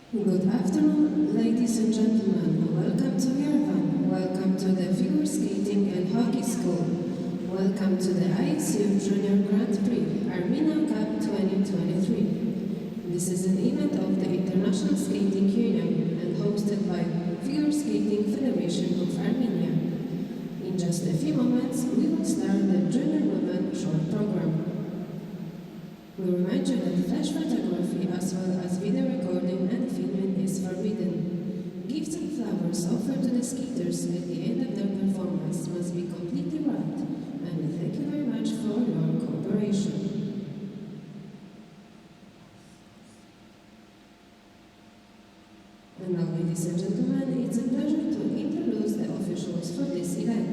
Good afternoon, ladies and gentlemen. Welcome to Yerevan. Welcome to the Figure Skating and Hockey School. Welcome to the ISU Junior Grand Prix Armenia Cup 2023. This is an event of the International Skating Union and hosted by Figure Skating Federation of Armenia. In just a few moments, we will start the Junior Women short program. We remind you that flash photography as well as video recording and filming is forbidden. Gifts and flowers offered to the skaters at the end of their performance must be completely wrapped, and we thank you very much for your cooperation. And now, ladies and gentlemen, it's a pleasure to introduce the officials for this event.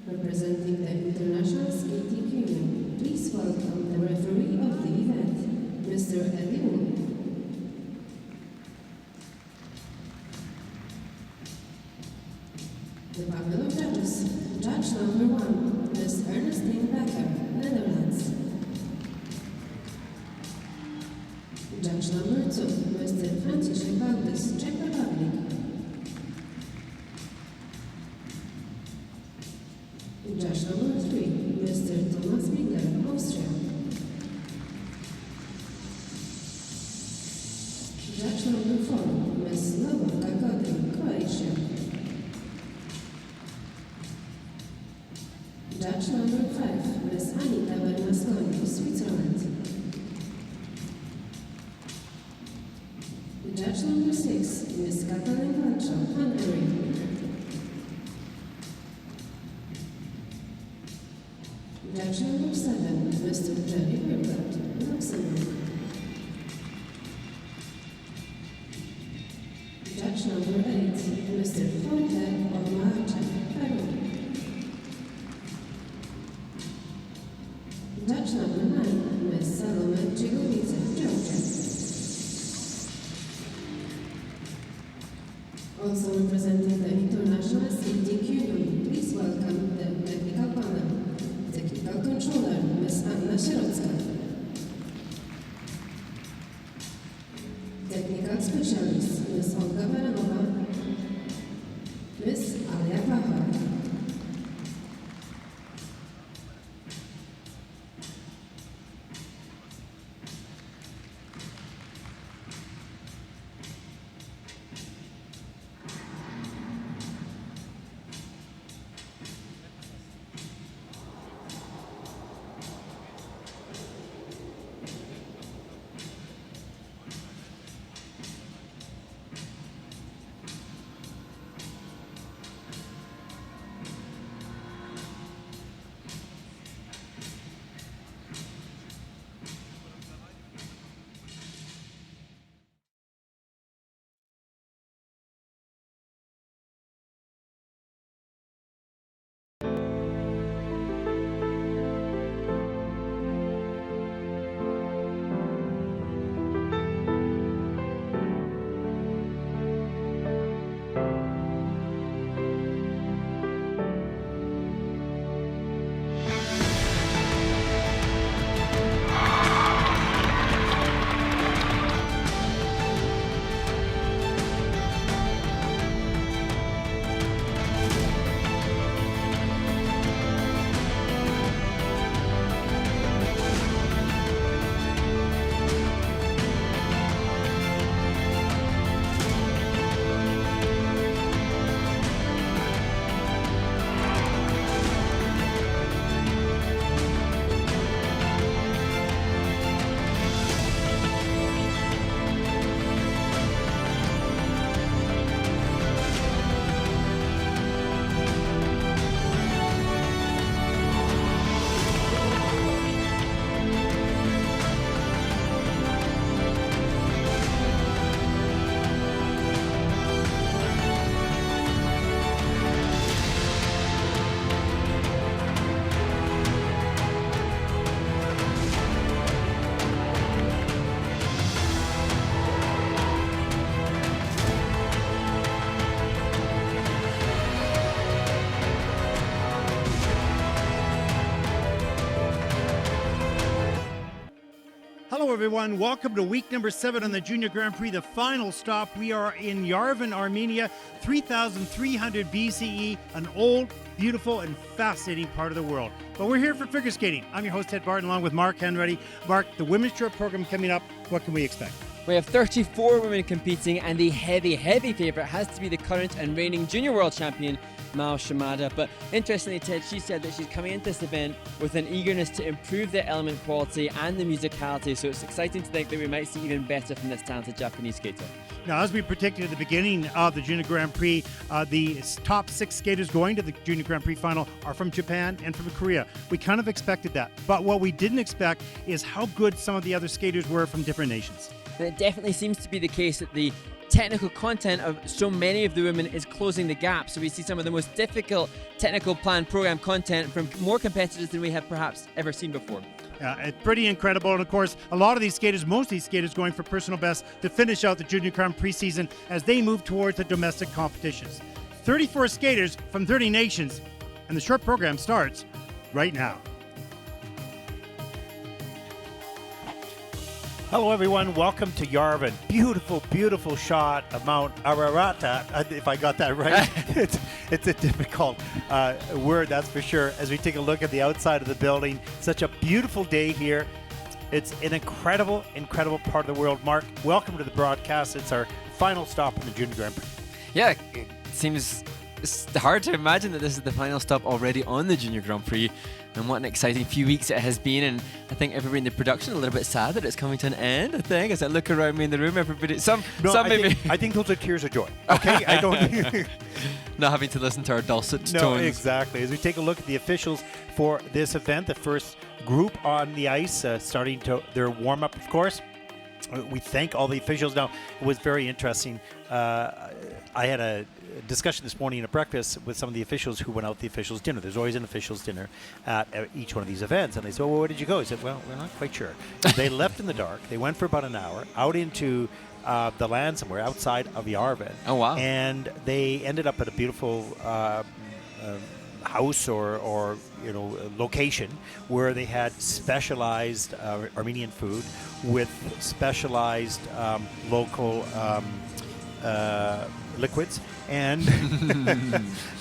Representing the International Skating Union, please welcome the referee of the event, Mr. Yerevan. The panel of judges. Judge number 1, Ms. Ernestine Becker, Netherlands. Judge number 2, Mr. Franciszek Baldus, Czech Republic. Judge number 3, Mr. Thomas Miller, Austria. Judge number 4, Ms. Nova Kagodin, Croatia. Judge number 5, Ms. Anita Bernasconi, Switzerland. Judge number 6, Ms. Katalin Valcha, Hungary. Judge number 7, Mr. Jerry Herbert, Luxembourg. Judge number 8, Mr. Jorge Ormacha, Peru. Judge number 9, Ms. Salome Chigovice, Georgia. Also representing the International Skating Union, please welcome the technical panel. Technical Controller, Ms. Anna Sierocka. Technical Specialist, Ms. Olga Baranova. Ms. Alia Pachar. Hello, everyone. Welcome to week number 7 on the Junior Grand Prix, the final stop. We are in Yerevan, Armenia, 3,300 BCE, an old, beautiful, and fascinating part of the world. But we're here for figure skating. I'm your host, Ted Barton, along with Mark Henready. Mark, the women's short program coming up. What can we expect? We have 34 women competing, and the heavy favourite has to be the current and reigning junior world champion, Mao Shimada. But interestingly, Ted, she said that she's coming into this event with an eagerness to improve the element quality and the musicality, so it's exciting to think that we might see even better from this talented Japanese skater. Now, as we predicted at the beginning of the Junior Grand Prix, the top 6 skaters going to the Junior Grand Prix final are from Japan and from Korea. We kind of expected that, but what we didn't expect is how good some of the other skaters were from different nations. And it definitely seems to be the case that the technical content of so many of the women is closing the gap. So we see some of the most difficult technical plan program content from more competitors than we have perhaps ever seen before. It's pretty incredible. And of course, a lot of these skaters, most of these skaters going for personal best to finish out the Junior Grand Prix season as they move towards the domestic competitions. 34 skaters from 30 nations, and the short program starts right now. Hello, everyone. Welcome to Yerevan. Beautiful, beautiful shot of Mount Ararat. If I got that right, it's a difficult word, that's for sure. As we take a look at the outside of the building, such a beautiful day here. It's an incredible, incredible part of the world. Mark, welcome to the broadcast. It's our final stop in the Junior Grand Prix. Yeah, it seems it's hard to imagine that this is the final stop already on the Junior Grand Prix. And what an exciting few weeks it has been, and I think everybody in the production a little bit sad that it's coming to an end. I think as I look around me in the room, everybody, I think those are tears of joy. Okay, I don't. Not having to listen to our dulcet tones. No, exactly. As we take a look at the officials for this event, the first group on the ice starting to their warm up, of course. We thank all the officials. Now, it was very interesting. I had a discussion this morning at breakfast with some of the officials who went out to the officials' dinner. There's always an officials' dinner at each one of these events. And they said, well, where did you go? I said, well, we're not quite sure. They left in the dark. They went for about an hour out into the land somewhere outside of Yerevan. Oh, wow. And they ended up at a beautiful house or location where they had specialized Armenian food with specialized local liquids, and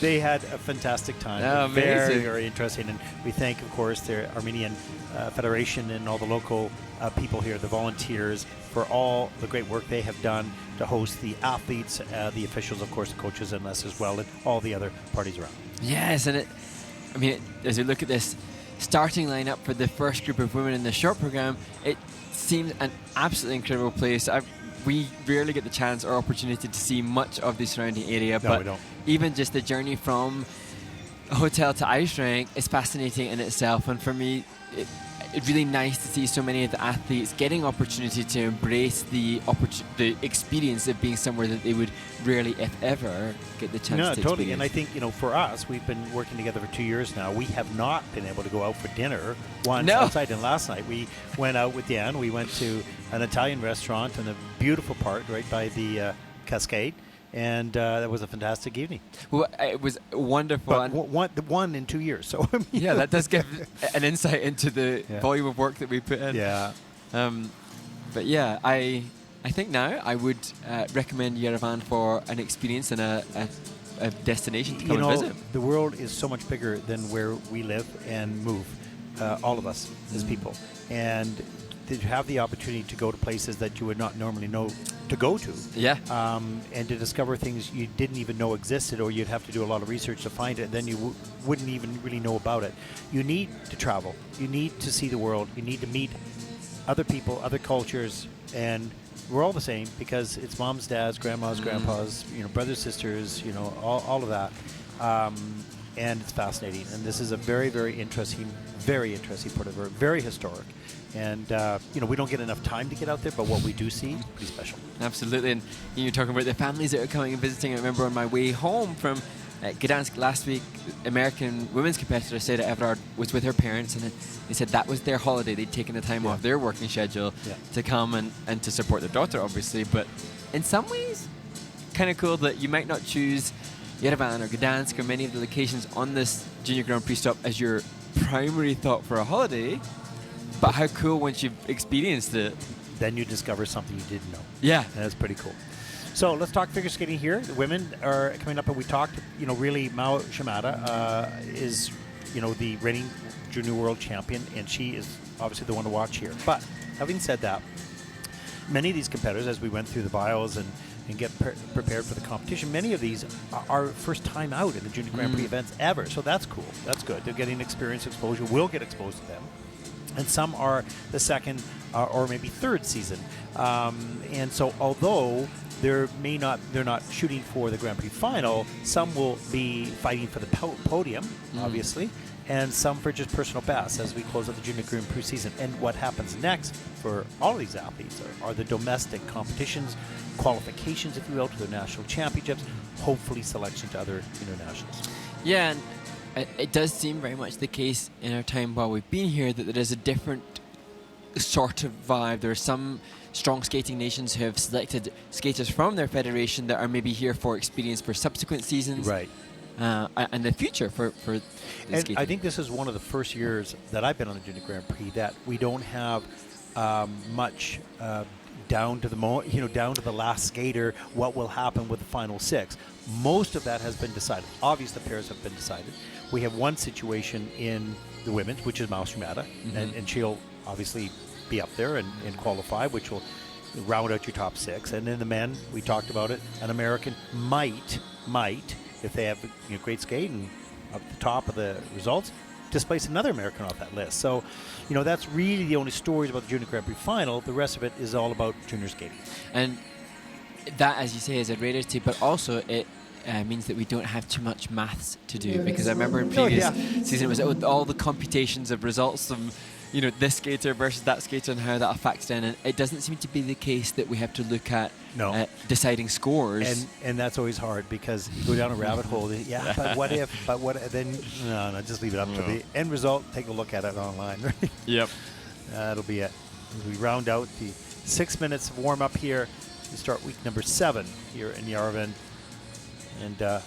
they had a fantastic time. Oh, very, very interesting. And we thank, of course, the Armenian Federation and all the local people here, the volunteers, for all the great work they have done to host the athletes, the officials, of course, the coaches and us as well, and all the other parties around. Yes, and as we look at this starting lineup for the first group of women in the short program, it seems an absolutely incredible place. We rarely get the chance or opportunity to see much of the surrounding area, No, but we don't. even just the journey from a hotel to ice rink is fascinating in itself. And for me, it's really nice to see so many of the athletes getting opportunity to embrace the experience of being somewhere that they would rarely, if ever, get the chance to totally. experience. And I think, for us, we've been working together for 2 years now. We have not been able to go out for dinner once outside. And last night we went out with Dan. We went to an Italian restaurant in a beautiful part right by the Cascade. And that was a fantastic evening. Well, it was wonderful. But one in 2 years. So yeah, that does give an insight into the volume of work that we put in. Yeah. But yeah, I think now I would recommend Yerevan for an experience and a destination to come and visit. The world is so much bigger than where we live and move, all of us as people. And to have the opportunity to go to places that you would not normally know to go to. Yeah. And to discover things you didn't even know existed, or you'd have to do a lot of research to find it, and then you wouldn't even really know about it. You need to travel. You need to see the world. You need to meet other people, other cultures, and we're all the same because it's moms, dads, grandmas, grandpas, brothers, sisters, all of that. And it's fascinating. And this is a very, very interesting part of the world, very historic. And, we don't get enough time to get out there, but what we do see is pretty special. Absolutely. And you're talking about the families that are coming and visiting. I remember on my way home from Gdansk last week, American women's competitor Sarah Everard was with her parents, and they said that was their holiday. They'd taken the time off their working schedule to come and to support their daughter, obviously. But in some ways, kind of cool that you might not choose Yerevan or Gdansk or many of the locations on this Junior Grand Prix stop as your primary thought for a holiday, But how cool once you've experienced it. Then you discover something you didn't know. Yeah. And that's pretty cool. So let's talk figure skating here. The women are coming up, and we talked, really Mao Shimada is, the reigning junior world champion, and she is obviously the one to watch here. But having said that, many of these competitors, as we went through the bios and get prepared for the competition, many of these are first time out in the Junior Grand Prix events ever. So that's cool. That's good. They're getting experience, exposure. We'll get exposed to them. And some are the second or maybe third season. And so although they're not shooting for the Grand Prix final, some will be fighting for the podium, obviously, and some for just personal bests as we close out the Junior Grand Prix season. And what happens next for all of these athletes are the domestic competitions, qualifications, if you will, to the national championships, hopefully selection to other internationals. Yeah, and it does seem very much the case in our time while we've been here that there is a different sort of vibe. There are some strong skating nations who have selected skaters from their federation that are maybe here for experience for subsequent seasons. Right. And the future for and skating. I think this is one of the first years that I've been on the Junior Grand Prix that we don't have much down to the last skater, what will happen with the final six. Most of that has been decided. Obviously, the pairs have been decided. We have one situation in the women's, which is Mao Shimada, and she'll obviously be up there and qualify, which will round out your top six. And in the men, we talked about it, an American might, if they have great skate and up the top of the results, displace another American off that list. So, that's really the only stories about the Junior Grand Prix final. The rest of it is all about junior skating. And that, as you say, is a rarity, but also it means that we don't have too much maths to do, because I remember in previous season it was all the computations of results from this skater versus that skater and how that affects in, and it doesn't seem to be the case that we have to look at deciding scores. And that's always hard, because you go down a rabbit hole. But what if? Then no, just leave it up to the end result. Take a look at it online. Right? Yep. That'll be it. As we round out the 6 minutes of warm up here, we start week number 7 here in Yerevan, and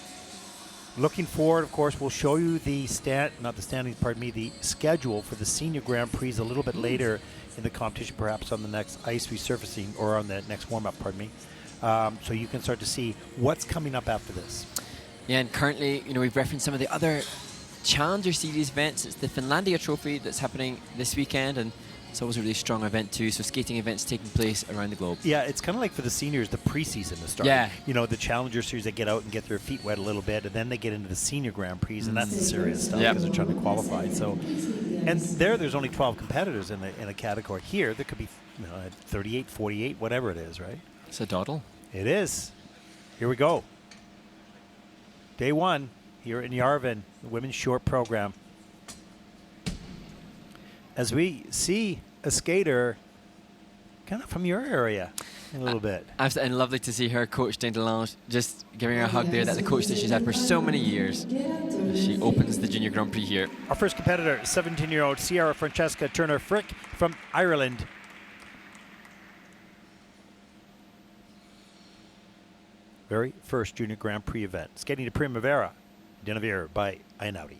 looking forward, of course, we'll show you the the schedule for the Senior Grand Prix a little bit later in the competition, perhaps on the next ice resurfacing or on the next warm-up, so you can start to see what's coming up after this. Yeah, and currently, we've referenced some of the other Challenger Series events. It's the Finlandia Trophy that's happening this weekend, and it's always a really strong event too, so skating events taking place around the globe. Yeah, it's kind of like for the seniors, the preseason is starting. Yeah. The Challenger Series, they get out and get their feet wet a little bit, and then they get into the Senior Grand Prix, and that's the serious stuff because they're trying to qualify. So, and there's only 12 competitors in a category. Here, there could be 38, 48, whatever it is, right? It's a doddle. It is. Here we go. Day 1 here in Yerevan, the women's short program. As we see a skater kind of from your area a little bit. Absolutely, and lovely to see her coach, Dane DeLange, just giving her a hug there. That's the coach that she's had for so many years. She opens the Junior Grand Prix here. Our first competitor, 17-year-old Ciara Francesca Turner-Frick from Ireland. Very first Junior Grand Prix event. Skating to Primavera, Dinavir by Einaudi.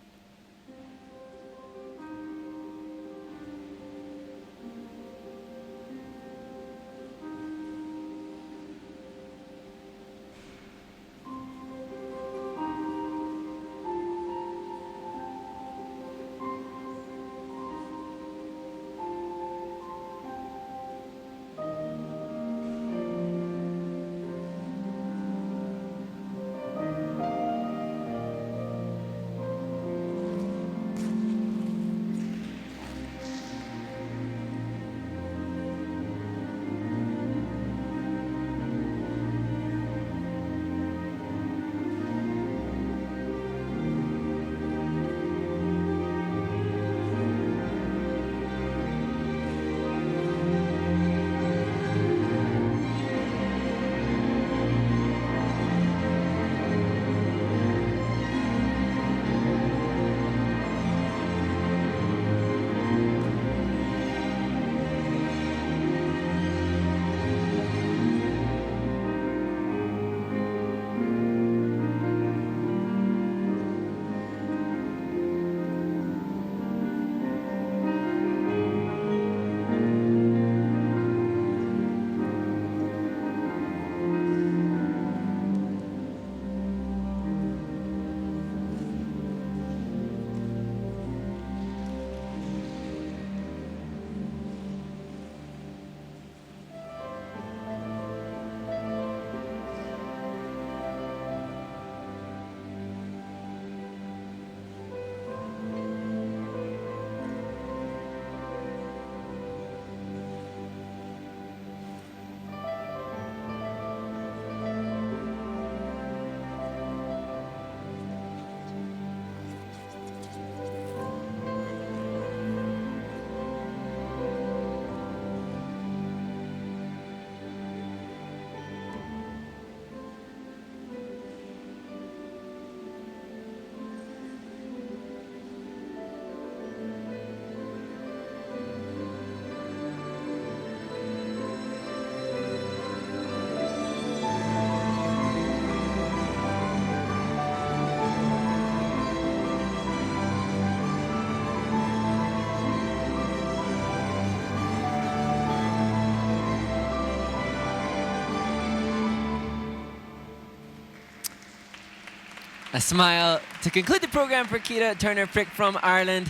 A smile to conclude the program for Kira Turner-Prick from Ireland.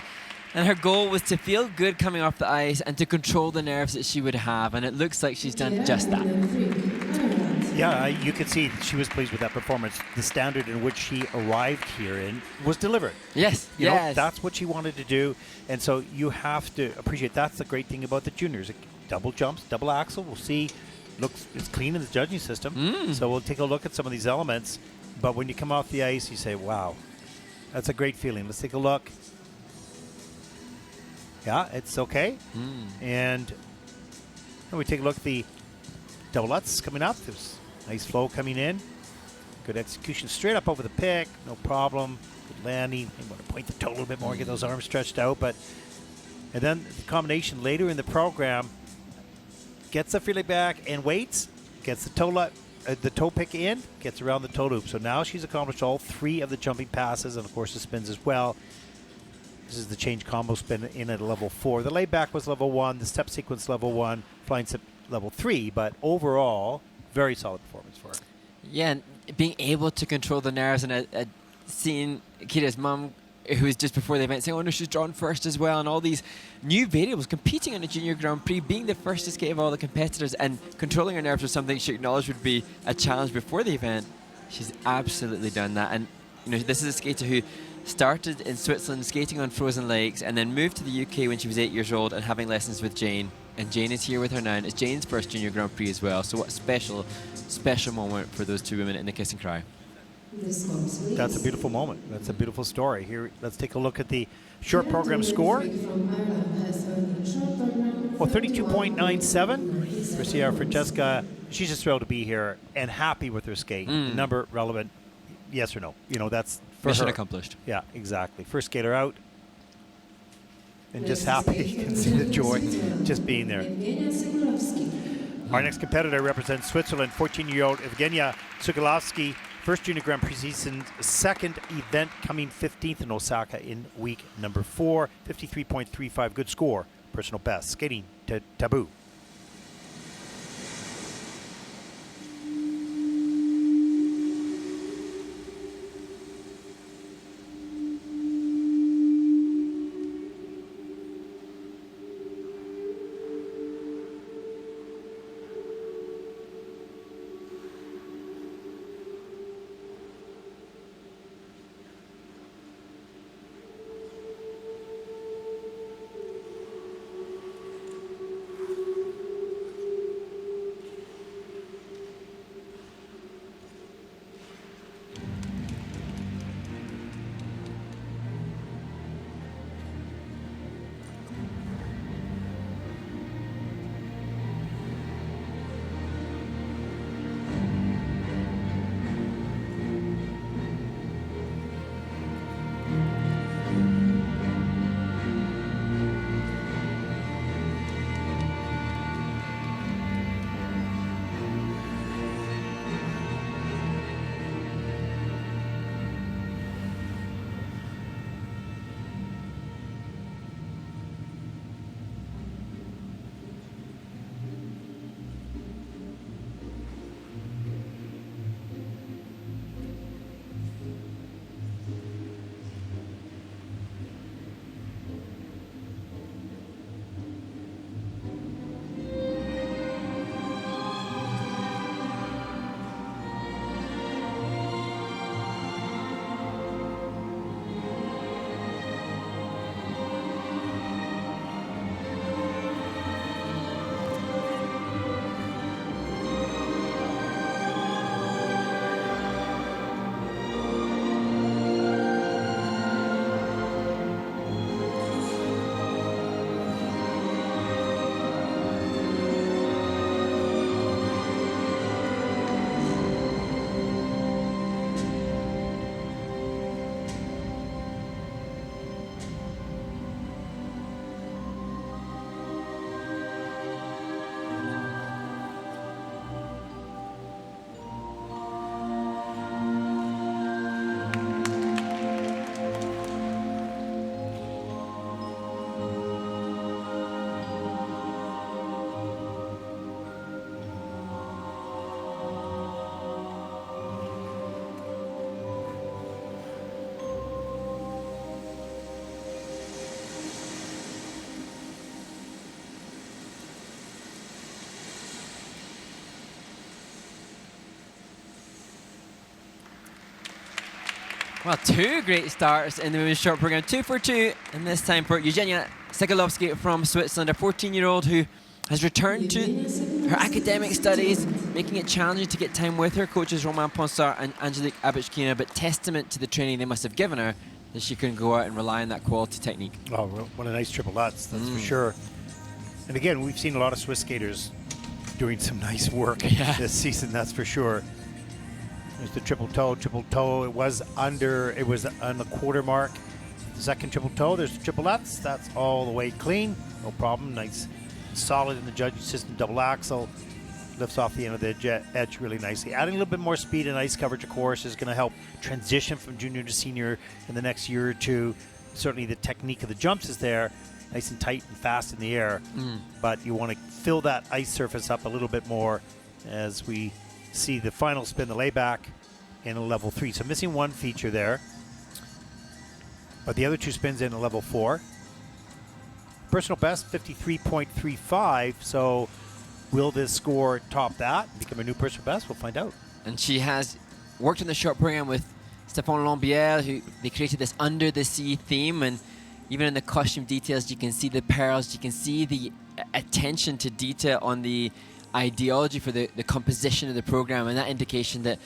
And her goal was to feel good coming off the ice and to control the nerves that she would have. And it looks like she's done just that. Yeah, you could see she was pleased with that performance. The standard in which she arrived here in was delivered. Yes, You know, that's what she wanted to do. And so you have to appreciate that's the great thing about the juniors. Double jumps, double axel, we'll see. It's clean in the judging system. So we'll take a look at some of these elements. But when you come off the ice, you say, wow, that's a great feeling. Let's take a look. Yeah, it's okay. And we take a look at the double Lutz coming up. There's nice flow coming in. Good execution straight up over the pick. No problem. Good landing. You want to point the toe a little bit more, get those arms stretched out. And then the combination later in the program gets the feeling back and waits. Gets the toe pick in. Gets around the toe loop. So now she's accomplished all 3 of the jumping passes and, of course, the spins as well. This is the change combo spin in at level 4. The layback was level 1. The step sequence level 1. Flying step level 3. But overall, very solid performance for her. Yeah, and being able to control the nerves and seeing Kira's mum, who was just before the event saying, oh no, she's drawn first as well, and all these new variables, competing in a junior Grand Prix, being the first to skate of all the competitors and controlling her nerves was something she acknowledged would be a challenge before the event. She's absolutely done that. And you know, this is a skater who started in Switzerland skating on frozen lakes and then moved to the UK when she was 8 years old and having lessons with Jane. And Jane is here with her now, and it's Jane's first junior Grand Prix as well. So what a special, special moment for those 2 women in the kiss and cry. That's a beautiful moment. That's a beautiful story. Here, let's take a look at the short program score. Well, 32.97 for Sierra Francesca. She's just thrilled to be here and happy with her skate. Number relevant, yes or no? You know, that's for mission her. accomplished. Yeah, exactly. First skater out. And just happy. You can see the joy just being there. Our next competitor represents Switzerland, 14-year-old Evgenia Sukalovsky. First junior Grand Prix season, second event coming 15th in Osaka in week number 4. 53.35, good score, personal best. Skating to Taboo. Well, two great starts in the women's short program, 2 for 2, and this time for Eugenia Segalowski from Switzerland, a 14-year-old who has returned to her academic studies, making it challenging to get time with her coaches Romain Ponsard and Angelique Abitschkina, but testament to the training they must have given her that she can go out and rely on that quality technique. Oh, what a nice triple Lutz, that's for sure. And again, we've seen a lot of Swiss skaters doing some nice work this season, that's for sure. There's the triple toe. It was on the quarter mark. The second triple toe, there's the triple Lutz. That's all the way clean, no problem. Nice, solid in the judging system. Double axel lifts off the end of the edge really nicely. Adding a little bit more speed and ice coverage, of course, is going to help transition from junior to senior in the next year or two. Certainly, the technique of the jumps is there, nice and tight and fast in the air. But you want to fill that ice surface up a little bit more as we see the final spin, the layback, in a level 3. So missing one feature there. But the other two spins in a level 4. Personal best, 53.35. So will this score top that, become a new personal best? We'll find out. And she has worked on the short program with Stéphane Lambière, who they created this under the sea theme, and even in the costume details, you can see the pearls, you can see the attention to detail on the ideology for the composition of the program, and that indication that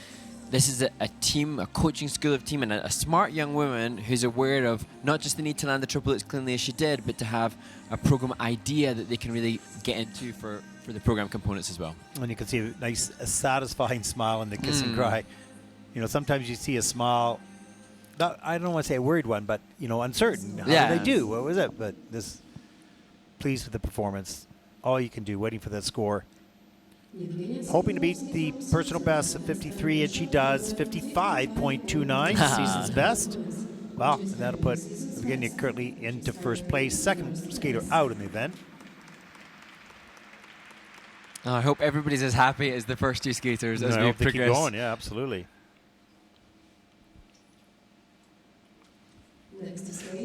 this is a team, a coaching school of team, and a smart young woman who's aware of not just the need to land the triplets cleanly as she did, but to have a program idea that they can really get into for the program components as well. And you can see a nice, satisfying smile in the kiss and cry. You know, sometimes you see a smile, I don't want to say a worried one, but, you know, uncertain. How did they do? What was it? But this, pleased with the performance. All you can do, waiting for that score. Hoping to beat the personal best of 53, and she does. 55.29, season's best. Wow, and that'll put Evgenia currently into first place, second skater out in the event. I hope everybody's as happy as the first two skaters as we progress. Keep going, yeah, absolutely.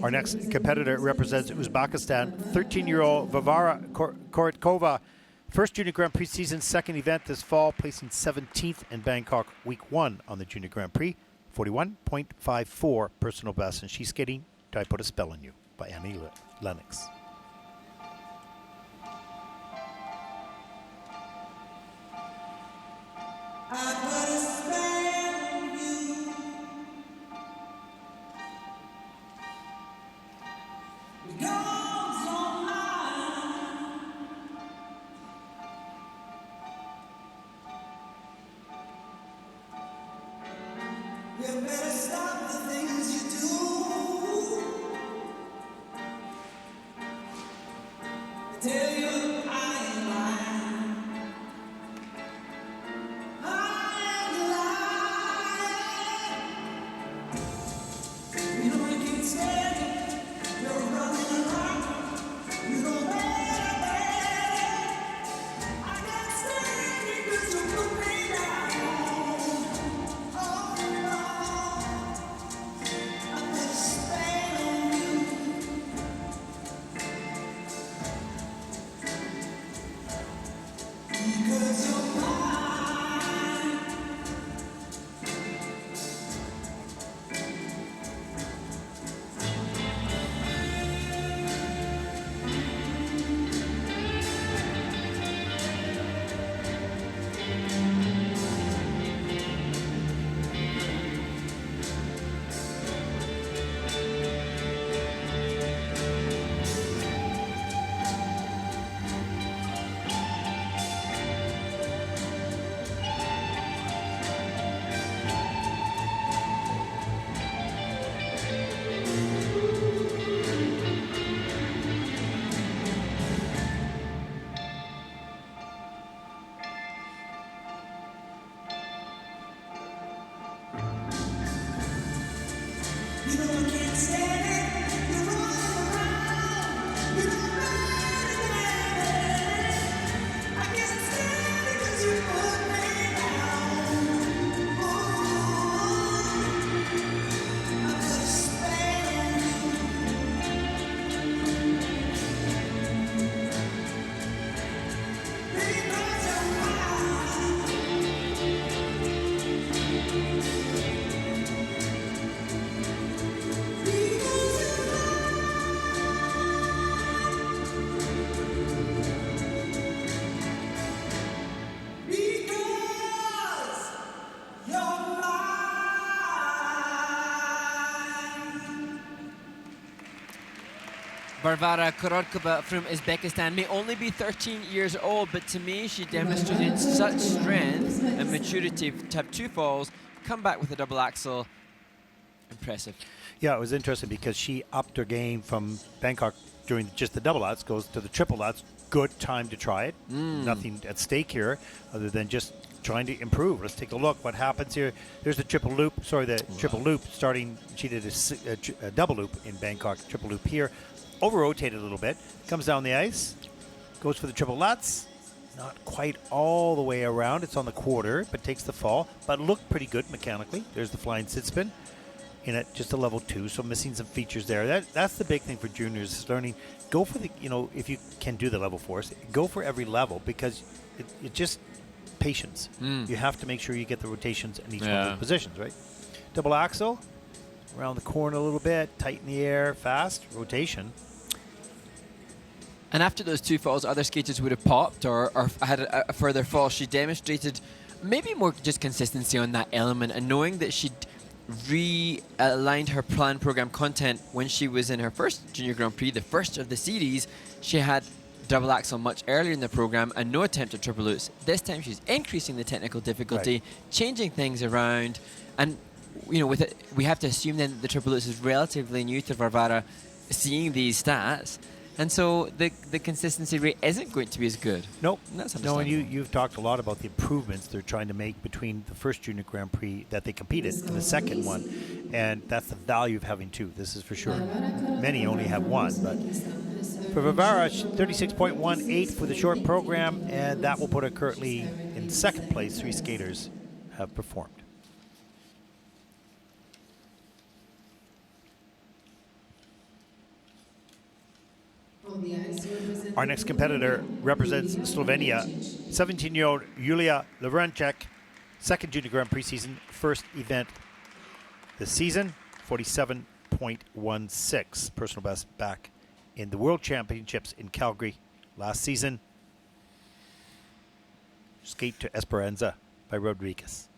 Our next competitor represents Uzbekistan, 13-year-old Varvara Korotkova. First Junior Grand Prix season, second event this fall, placing 17th in Bangkok week 1 on the Junior Grand Prix. 41.54 personal best, and she's skating "Do I Put a Spell on You" by Annie Lennox. You better stop the things you do. I tell you I am lying. I am lying. You know you can't stand it. You're running around. You don't better. I can't stand it 'cause you put me down. Oh, Varvara Korotkova from Uzbekistan may only be 13 years old, but to me she demonstrated such strength and maturity to have 2 falls, come back with a double axel. Impressive. Yeah, it was interesting because she upped her game from Bangkok during just the double lutz, goes to the triple lutz. Good time to try it. Nothing at stake here other than just trying to improve. Let's take a look what happens here. There's the triple loop. Sorry, the triple loop starting. She did a double loop in Bangkok, triple loop here. Over-rotated a little bit. Comes down the ice. Goes for the triple lutz. Not quite all the way around. It's on the quarter, but takes the fall. But looked pretty good mechanically. There's the flying sit spin. In at just a level 2, so missing some features there. That's the big thing for juniors is learning. Go for the, if you can do the level 4s, go for every level because it just patience. You have to make sure you get the rotations in each one of those positions, right? Double axel, around the corner a little bit, tight in the air, fast, rotation. And after those 2 falls, other skaters would have popped or had a further fall. She demonstrated maybe more just consistency on that element, and knowing that she'd realigned her plan program content when she was in her first Junior Grand Prix, the first of the series. She had double axel much earlier in the program and no attempt at triple lutz. This time she's increasing the technical difficulty, changing things around, and with it, we have to assume then that the triple lutz is relatively new to Varvara, seeing these stats. And so the consistency rate isn't going to be as good. Nope. That's no, and you've talked a lot about the improvements they're trying to make between the first Junior Grand Prix that they competed and the second one. And that's the value of having 2. This is for sure. Many only have 1. But for Varvara, 36.18 for the short program, and that will put her currently in second place. 3 skaters have performed. Our next competitor represents Slovenia, 17-year-old Julia Lovrenček, second Junior Grand Prix season, first event this season, 47.16, personal best back in the World Championships in Calgary last season. Skate to Esperanza by Rodriguez.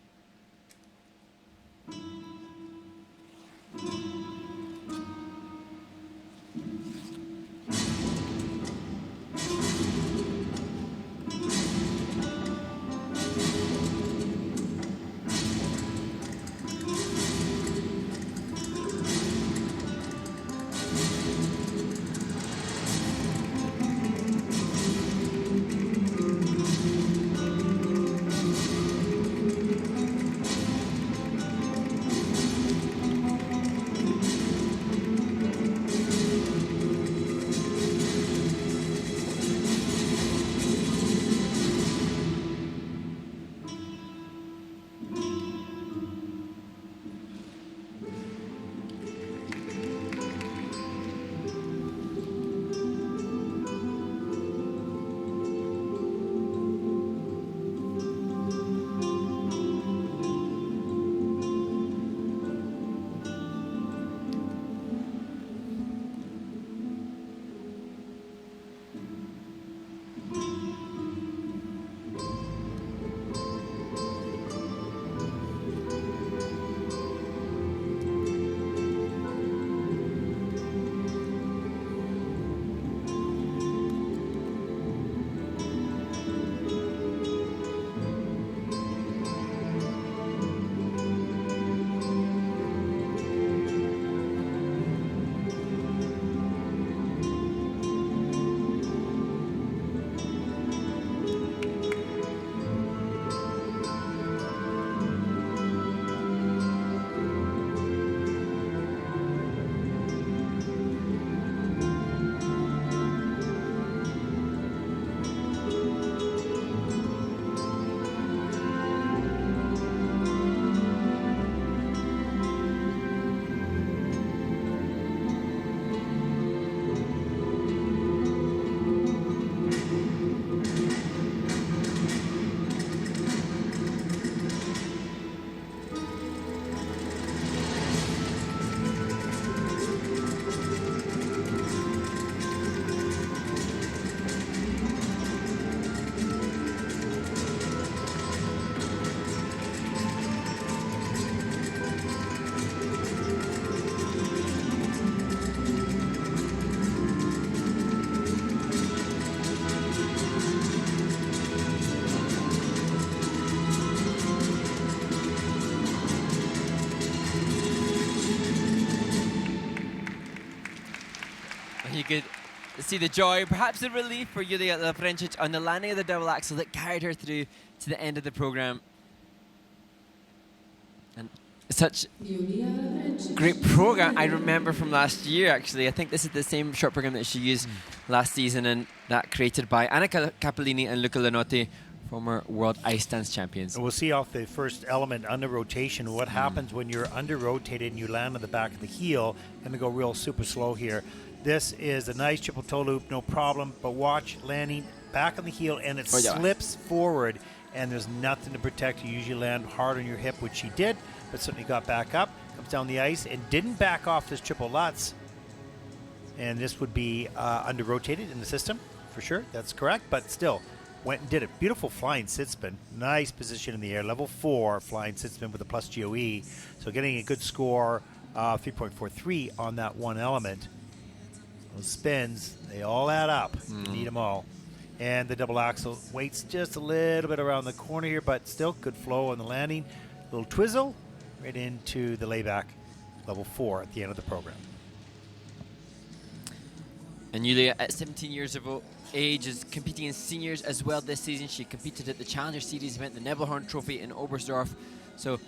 see the joy, perhaps the relief for Julia Lavrencic on the landing of the double axel that carried her through to the end of the program. And such Julia Lavrencic. great program. I remember from last year, actually. I think this is the same short program that she used last season, and that created by Anna Capellini and Luca Lanotti, former world ice dance champions. And we'll see off the first element under rotation what happens when you're under rotated and you land on the back of the heel. Going to go real super slow here. This is a nice triple toe loop, no problem, but watch landing back on the heel and it slips forward and there's nothing to protect. You usually land hard on your hip, which she did, but certainly got back up, comes down the ice and didn't back off this triple Lutz. And this would be under rotated in the system for sure. That's correct, but still went and did it. Beautiful flying sit spin. Nice position in the air. Level 4 flying sit spin with a plus GOE. So getting a good score, 3.43 on that one element. Those spins, they all add up. You need them all. And the double axel waits just a little bit around the corner here, but still good flow on the landing. Little twizzle right into the layback. Level 4 at the end of the program. And Julia, at 17 years of age, is competing in seniors as well this season. She competed at the Challenger Series event, the Nebelhorn Trophy in Oberstdorf. So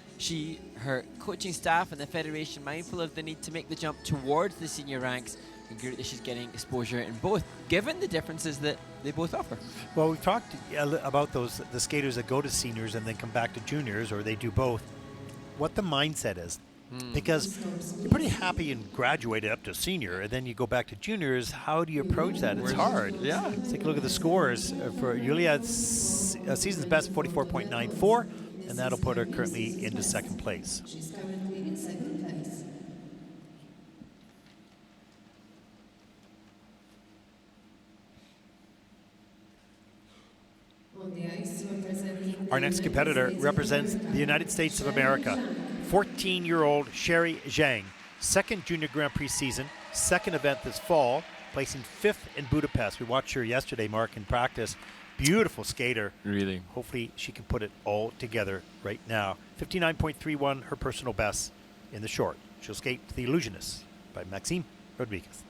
her coaching staff and the federation mindful of the need to make the jump towards the senior ranks, and great that she's getting exposure in both, given the differences that they both offer. Well, we've talked about the skaters that go to seniors and then come back to juniors, or they do both, what the mindset is. Because you're pretty happy and graduated up to senior, and then you go back to juniors. How do you approach that? It's hard. Yeah. Let's take a look at the scores. For Julia, season's best 44.94, and that'll put her currently into second place. She's currently in second place. On the ice, representing Our next competitor represents the United States of America. 14-year-old Sherry Zhang, second Junior Grand Prix season, second event this fall, placing 5th in Budapest. We watched her yesterday, Mark, in practice. Beautiful skater. Really. Hopefully she can put it all together right now. 59.31, her personal best in the short. She'll skate to The Illusionist by Maxime Rodriguez.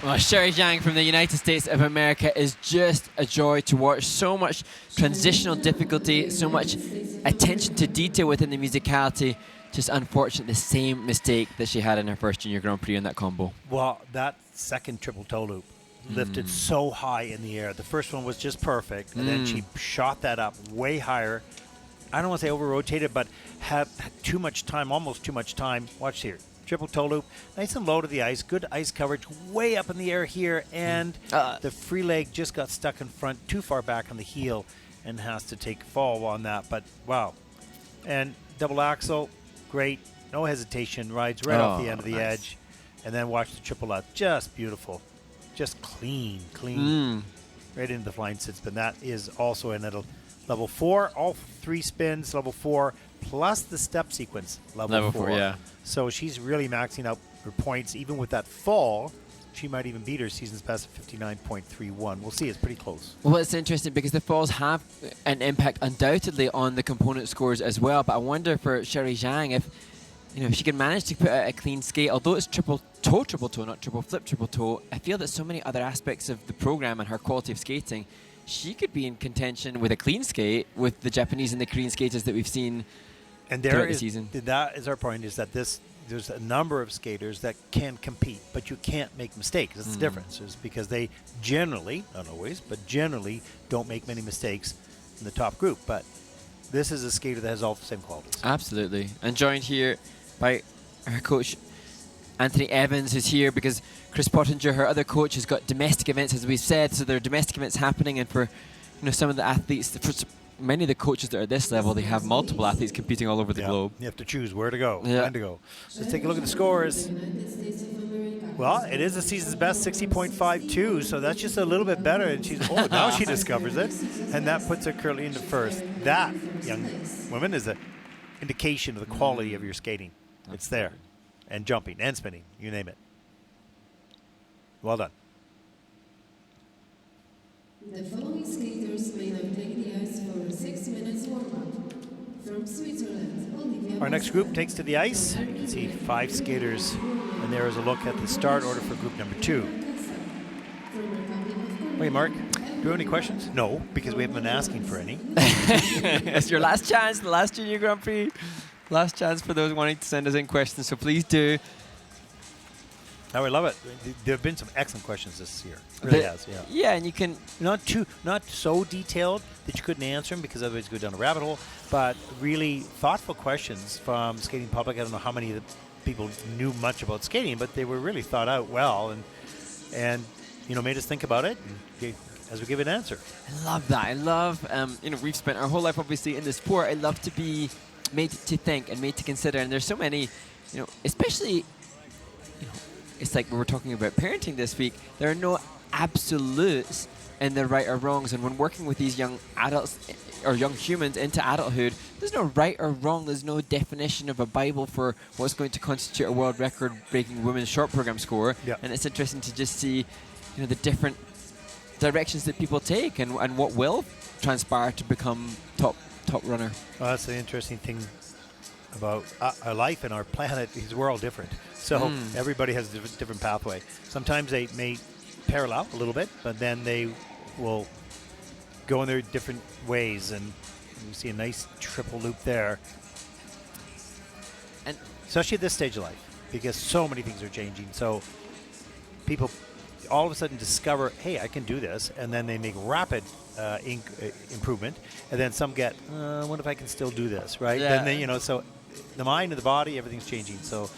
Well, Sherry Zhang from the United States of America is just a joy to watch. So much transitional difficulty, so much attention to detail within the musicality. Just unfortunate, the same mistake that she had in her first Junior Grand Prix in that combo. Well, that second triple toe loop lifted so high in the air. The first one was just perfect, and then she shot that up way higher. I don't want to say over-rotated, but had too much time, almost too much time. Watch here. Triple toe loop, nice and low to the ice, good ice coverage, way up in the air here, and the free leg just got stuck in front, too far back on the heel, and has to take fall on that. But wow, and double axel, great, no hesitation, rides right off the end of the edge, and then watch the triple out, just beautiful, just clean, right into the flying sit spin. That is also in at a level 4, all 3 spins, level 4, plus the step sequence, level 4. Yeah. So she's really maxing out her points. Even with that fall, she might even beat her season's best at 59.31. We'll see. It's pretty close. Well, it's interesting because the falls have an impact undoubtedly on the component scores as well. But I wonder for Sherry Zhang if she can manage to put out a clean skate, although it's triple toe, not triple flip, triple toe. I feel that so many other aspects of the program and her quality of skating, she could be in contention with a clean skate with the Japanese and the Korean skaters that we've seen. And the season. That is our point, is that there's a number of skaters that can compete, but you can't make mistakes. That's the difference, is because they generally, not always, but generally don't make many mistakes in the top group. But this is a skater that has all the same qualities. Absolutely. And joined here by her coach, Anthony Evans, who's here because Chris Pottinger, her other coach, has got domestic events, as we've said. So there are domestic events happening, and for some of the athletes, many of the coaches that are at this level, they have multiple athletes competing all over the globe. You have to choose where to go, Yeah. when to go. Let's take a look at the scores. Well, it is the season's best, 60.52, so that's just a little bit better. And now she discovers it, and that puts her currently into first. That, young woman, is an indication of the quality of your skating. It's there. And jumping, and spinning, you name it. Well done. The following skaters may now take the ice for 6 minutes warm-up. From Switzerland, Olivia. Our next group takes to the ice. You can see 5 skaters, and there is a look at the start order for group number 2. Wait, Mark, do you have any questions? No, because we haven't been asking for any. It's your last chance, the last Junior Grand Prix. Last chance for those wanting to send us in questions, so please do. Oh, I love it. There have been some excellent questions this year. Really has, yeah. Yeah, and you can... Not so detailed that you couldn't answer them, because otherwise you go down a rabbit hole, but really thoughtful questions from the skating public. I don't know how many of the people knew much about skating, but they were really thought out well, and made us think about it as we give an answer. I love that. I love, we've spent our whole life obviously in the sport. I love to be made to think and made to consider, and there's so many, especially, it's like we were talking about parenting this week. There are no absolutes in the right or wrongs, and when working with these young adults or young humans into adulthood, there's no right or wrong. There's no definition of a Bible for what's going to constitute a world record-breaking women's short program score. Yeah. And it's interesting to just see, the different directions that people take and what will transpire to become top runner. Well, that's the interesting thing about our life and our planet, is we're all different. So everybody has a different pathway. Sometimes they may parallel a little bit, but then they will go in their different ways, and you see a nice triple loop there. And especially at this stage of life, because so many things are changing. So people all of a sudden discover, hey, I can do this, and then they make rapid improvement, and then some get, what if I can still do this, right? Yeah. Then they, so the mind and the body, everything's changing. So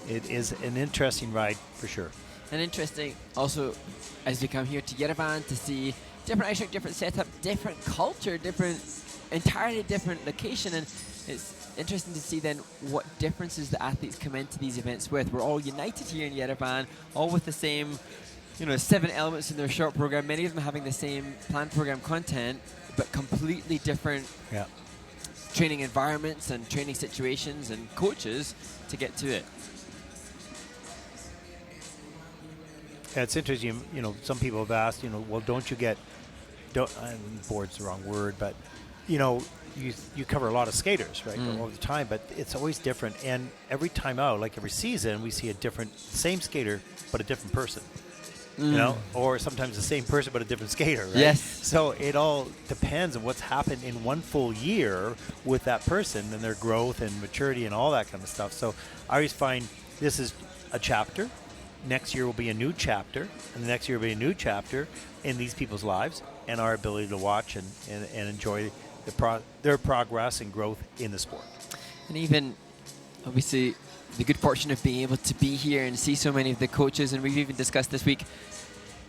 it is an interesting ride for sure. And interesting also as we come here to Yerevan to see different ice rink, different setup, different culture, entirely different location, and it's interesting to see then what differences the athletes come into these events with. We're all united here in Yerevan, all with the same, 7 elements in their short program, many of them having the same planned program content, but completely different training environments and training situations and coaches to get to it. Yeah, it's interesting, some people have asked, well, bored's the wrong word, but, you cover a lot of skaters, right, all the time, but it's always different. And every time out, like every season, we see a different, same skater, but a different person. you know, or sometimes the same person but a different skater, right? Yes. So it all depends on what's happened in one full year with that person and their growth and maturity and all that kind of stuff. So I always find this is a chapter. Next year will be a new chapter, and the next year will be a new chapter in these people's lives and our ability to watch and enjoy their progress and growth in the sport. And even, obviously, the good fortune of being able to be here and see so many of the coaches, and we've even discussed this week,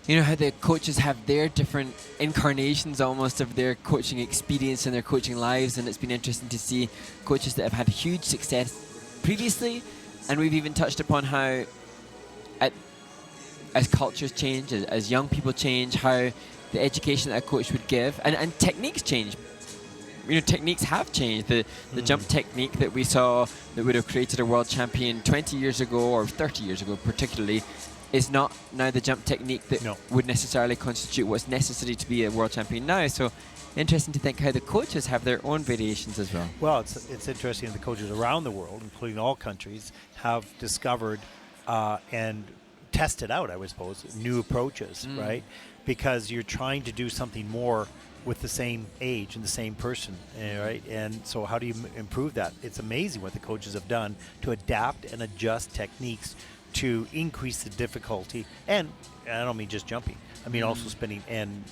you know, how the coaches have their different incarnations almost of their coaching experience and their coaching lives, and it's been interesting to see coaches that have had huge success previously, and we've even touched upon how as cultures change, as young people change, how the education that a coach would give, and techniques change. You know, techniques have changed. The jump technique that we saw that would have created a world champion 20 years ago or 30 years ago particularly is not now the jump technique that would necessarily constitute what's necessary to be a world champion now. So interesting to think how the coaches have their own variations as well. Well, it's interesting that the coaches around the world, including all countries, have discovered and tested out, I would suppose, new approaches, right? Because you're trying to do something more with the same age and the same person, right? And so how do you improve that? It's amazing what the coaches have done to adapt and adjust techniques to increase the difficulty. And I don't mean just jumping. I mean also spinning and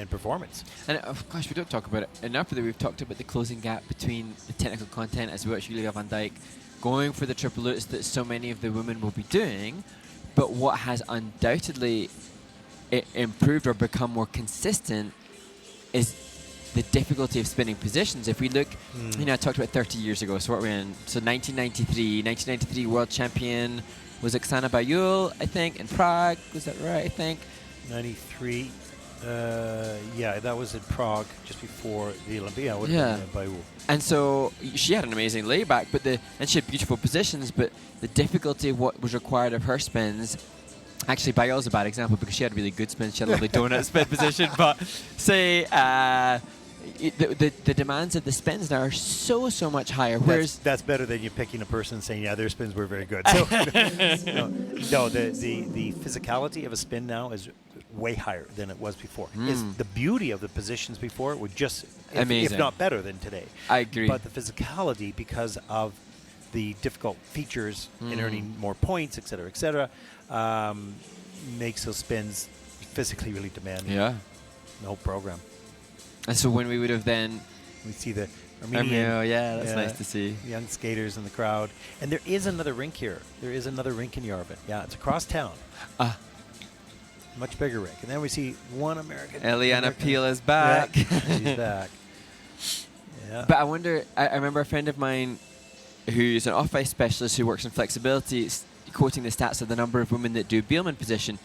performance. And of course, we don't talk about it enough, that we've talked about the closing gap between the technical content as we watch Julia van Dijk going for the triple lutz that so many of the women will be doing. But what has undoubtedly improved or become more consistent is the difficulty of spinning positions. If we look, you know, I talked about 30 years ago, so what we're in, so 1993 world champion was Oksana Bayul, I think, in Prague, was that right, I think? 93, yeah, that was in Prague just before the Olympia. Bayul. And so she had an amazing layback, and she had beautiful positions, but the difficulty of what was required of her spins. Actually, Bayul's a bad example because she had really good spins. She had a lovely donut spin position. But say the demands of the spins now are so much higher. Whereas that's better than you picking a person and saying, yeah, their spins were very good. So, the physicality of a spin now is way higher than it was before. It's the beauty of the positions before were just if not better than today. I agree. But the physicality, because of the difficult features in earning more points, et cetera, makes those spins physically really demanding. Yeah. The whole program. And so when we would have then... We see the Armenian... that's nice to see. Young skaters in the crowd. And there is another rink here. There is another rink in Yerevan. Yeah, it's across town. Much bigger rink. And then we see one American. Eliana Peel is back. Yeah, she's back. Yeah. But I wonder, I remember a friend of mine who's an off-ice specialist who works in flexibility, quoting the stats of the number of women that do Bielmann position.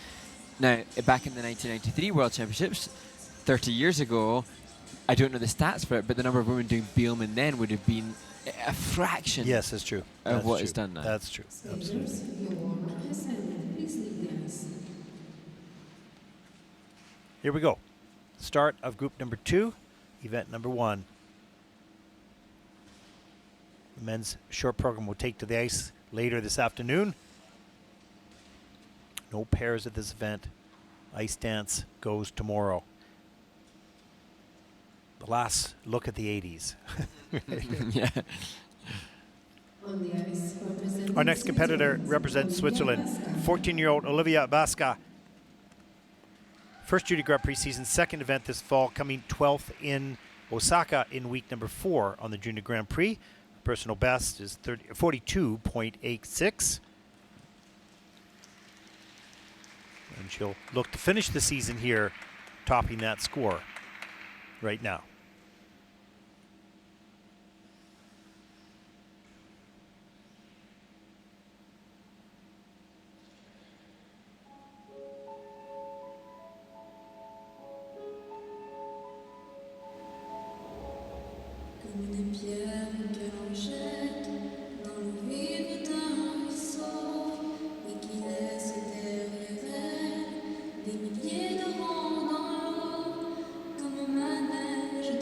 Now, back in the 1993 World Championships, 30 years ago, I don't know the stats for it, but the number of women doing Bielmann then would have been a fraction. Yes, that's true. Of what is done now. That's true. Absolutely. Here we go. Start of group number 2, event number 1. The men's short program will take to the ice later this afternoon. No pairs at this event. Ice dance goes tomorrow. The last look at the 80s. Yeah. Our next competitor represents Switzerland, 14-year-old Olivia Baska. First Judy Grand Prix season, second event this fall, coming 12th in Osaka in week number 4 on the Junior Grand Prix. Personal best is 42.86. And she'll look to finish the season here, topping that score right now. Comme des pierres que l'on jette dans le vide d'un ruisseau et qui laisse derrière elle des milliers de ronds dans l'eau, comme un manège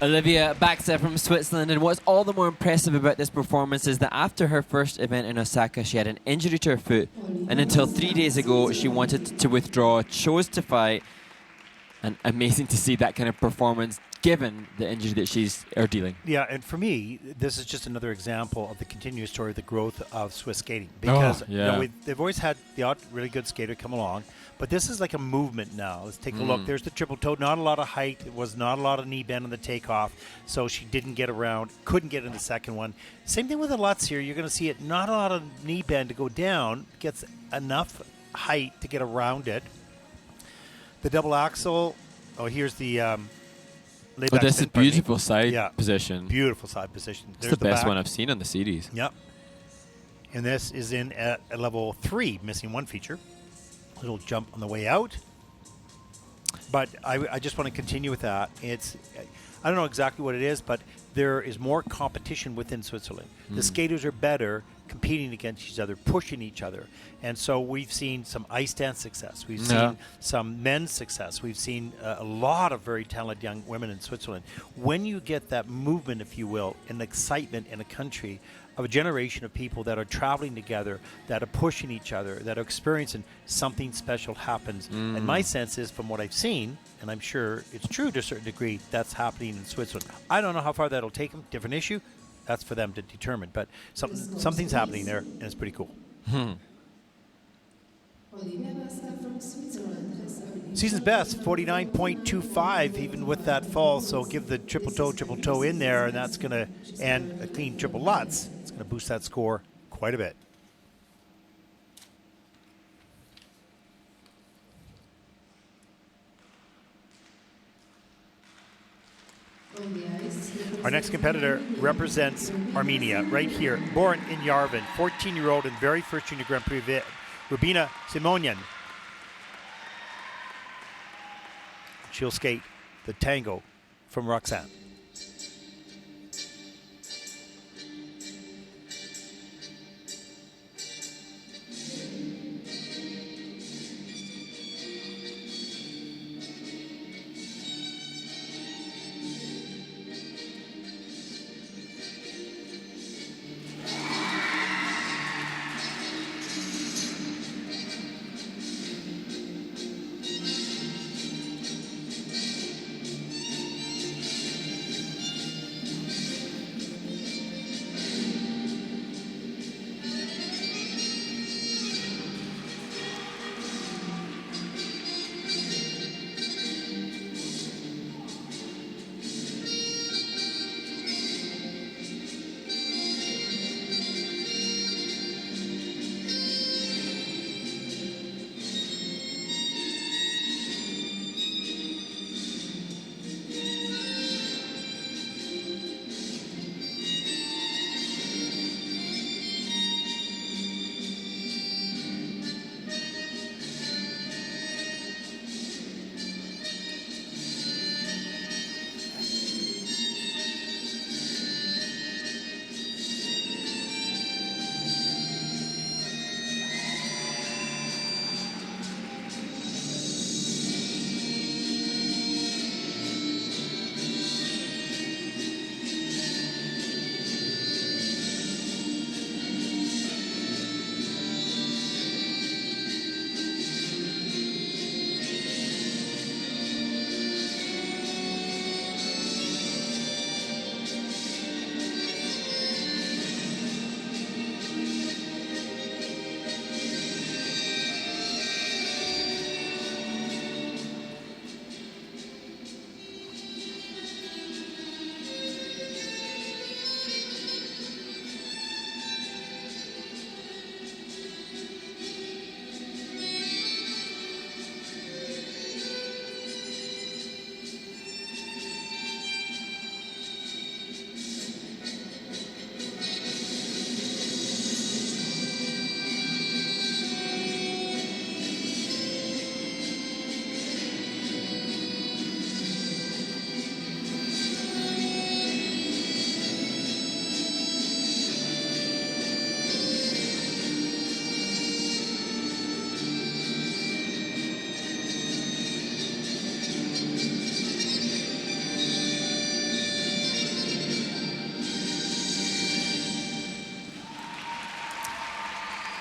Olivia Baxa from Switzerland, and what's all the more impressive about this performance is that after her first event in Osaka, she had an injury to her foot, and until 3 days ago, she wanted to withdraw, chose to fight, and amazing to see that kind of performance given the injury that she's dealing. Yeah, and for me, this is just another example of the continuous story of the growth of Swiss skating. Because they've always had the odd really good skater come along, but this is like a movement now. Let's take a look. There's the triple toe. Not a lot of height. It was not a lot of knee bend on the takeoff, so she didn't get around. Couldn't get in the second one. Same thing with the Lutz here. You're going to see it. Not a lot of knee bend to go down. Gets enough height to get around it. The double axel. Oh, here's the. That's a beautiful side position. Beautiful side position. It's the best one I've seen on the series. Yep. And this is in at level 3, missing one feature. Little jump on the way out. But I just want to continue with that. I don't know exactly what it is, but there is more competition within Switzerland. The skaters are better competing against each other, pushing each other. And so we've seen some ice dance success. We've seen some men's success. We've seen a lot of very talented young women in Switzerland. When you get that movement, if you will, and excitement in a country of a generation of people that are traveling together, that are pushing each other, that are experiencing, something special happens. And my sense is, from what I've seen, and I'm sure it's true to a certain degree, that's happening in Switzerland. I don't know how far that'll take them. Different issue. That's for them to determine. But something's happening there, and it's pretty cool. Season's best, 49.25, even with that fall. So give the triple toe in there, and that's going to, and a clean triple Lutz. It's going to boost that score quite a bit. Our next competitor represents Armenia right here. Born in Yerevan, 14-year-old and very first Junior Grand Prix event, Rubina Simonian. She'll skate the tango from Roxanne.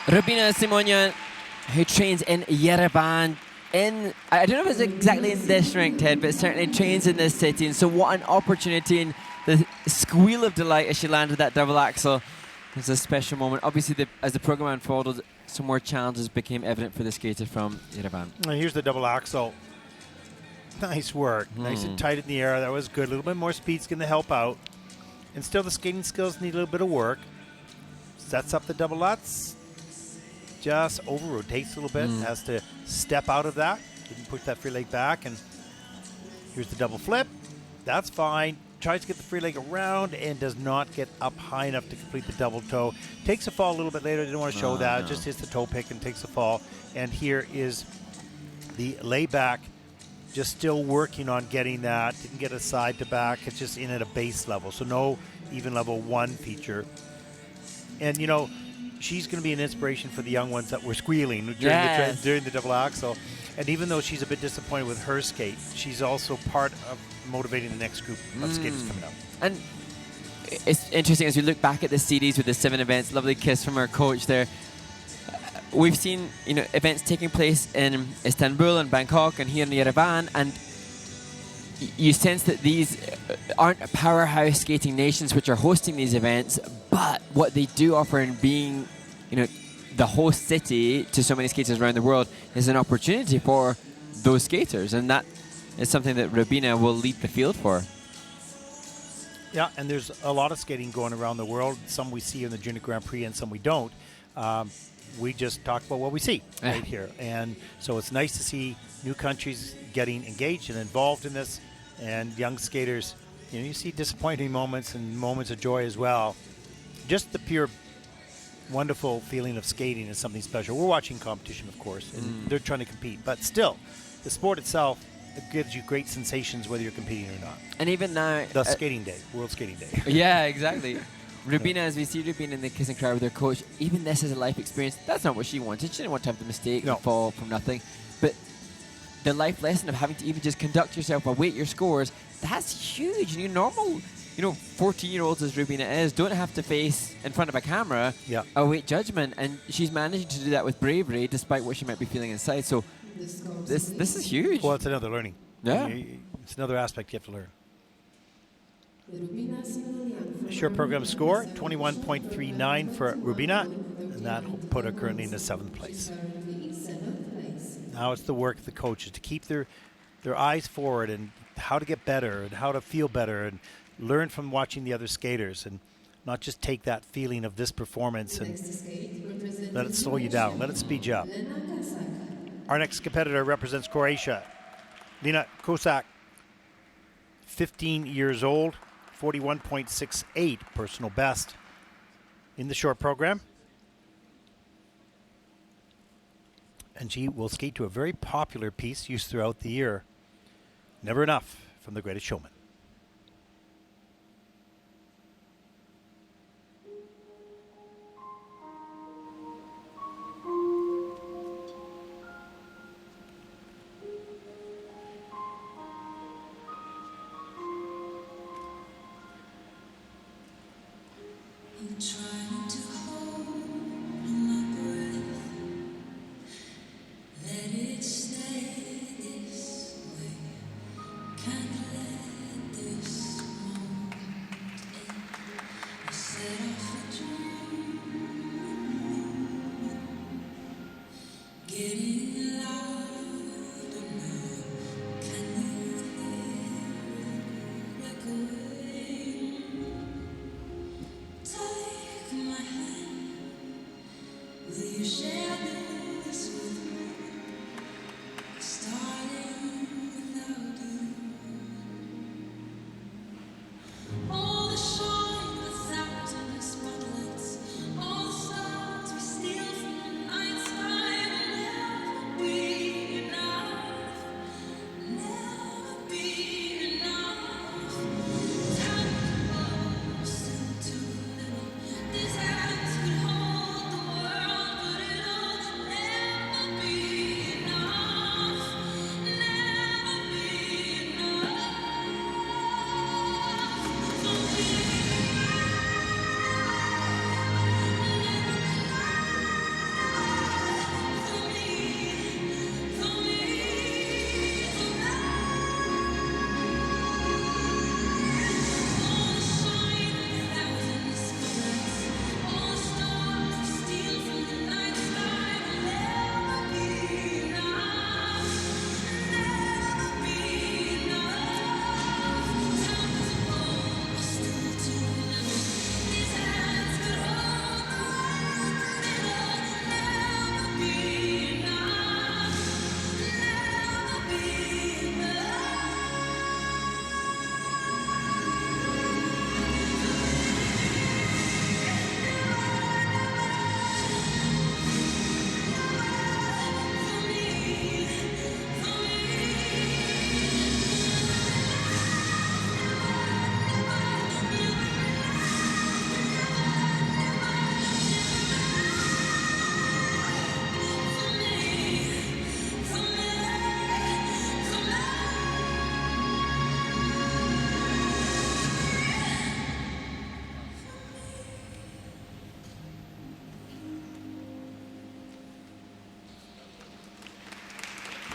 Rubina Simonian, who trains in Yerevan. I don't know if it's exactly in this rink, Ted, but certainly trains in this city. And so what an opportunity, and the squeal of delight as she landed that double axel. It was a special moment. Obviously, as the program unfolded, some more challenges became evident for the skater from Yerevan. And here's the double axel. Nice work. Nice and tight in the air. That was good. A little bit more speed's going to help out. And still the skating skills need a little bit of work. Sets up the double lutz. Just over-rotates a little bit. Has to step out of that. Didn't push that free leg back. And here's the double flip. That's fine. Tries to get the free leg around and does not get up high enough to complete the double toe. Takes a fall a little bit later. Didn't want to show that. No. Just hits the toe pick and takes a fall. And here is the layback. Just still working on getting that. Didn't get a side to back. It's just in at a base level. So no even level 1 feature. And, you know, she's going to be an inspiration for the young ones that were squealing during the double axel. And even though she's a bit disappointed with her skate, she's also part of motivating the next group of skaters coming up. And it's interesting as we look back at the series with the 7 events. Lovely kiss from our coach there. We've seen, you know, events taking place in Istanbul and Bangkok and here in Yerevan, and you sense that these aren't powerhouse skating nations which are hosting these events, but what they do offer in being, you know, the host city to so many skaters around the world is an opportunity for those skaters, and that is something that Rubina will lead the field for. Yeah, and there's a lot of skating going around the world. Some we see in the Junior Grand Prix and some we don't. We just talk about what we see right here. And so it's nice to see new countries getting engaged and involved in this, and young skaters, you know, you see disappointing moments and moments of joy as well. Just the pure wonderful feeling of skating is something special. We're watching competition, of course, and they're trying to compete, but still, the sport itself, it gives you great sensations whether you're competing or not. And even now, the skating day, World Skating Day. Yeah, exactly. Rubina, as we see Rubina in the kiss and cry with her coach, even this is a life experience. That's not what she wanted. She didn't want to have the mistake, the fall from nothing. But the life lesson of having to even just conduct yourself, await your scores, that's huge. And you normal, 14-year-olds as Rubina is, don't have to face in front of a camera, await judgment. And she's managing to do that with bravery, despite what she might be feeling inside. So this is huge. Well, it's another learning. Yeah. It's another aspect you have to learn. Short program score, 21.39 for Rubina, and that will put her currently in the 7th place. Now it's the work of the coaches to keep their eyes forward and how to get better and how to feel better and learn from watching the other skaters and not just take that feeling of this performance and let it slow you down, let it speed you up. Our next competitor represents Croatia, Lena Kosak, 15 years old. 41.68 personal best in the short program. And she will skate to a very popular piece used throughout the year, Never Enough, from The Greatest Showman. I'm trying to hold my breath, let it stay this way, can't let this moment end. I set off a dream, getting louder now, can you hear it echoing? Take my hand, will you share this with me? Starting without you. All the shine without any spotlights, all the stars we steal from the night sky will never be enough, never be enough. Time to still too little. These hands could hold the world, but it all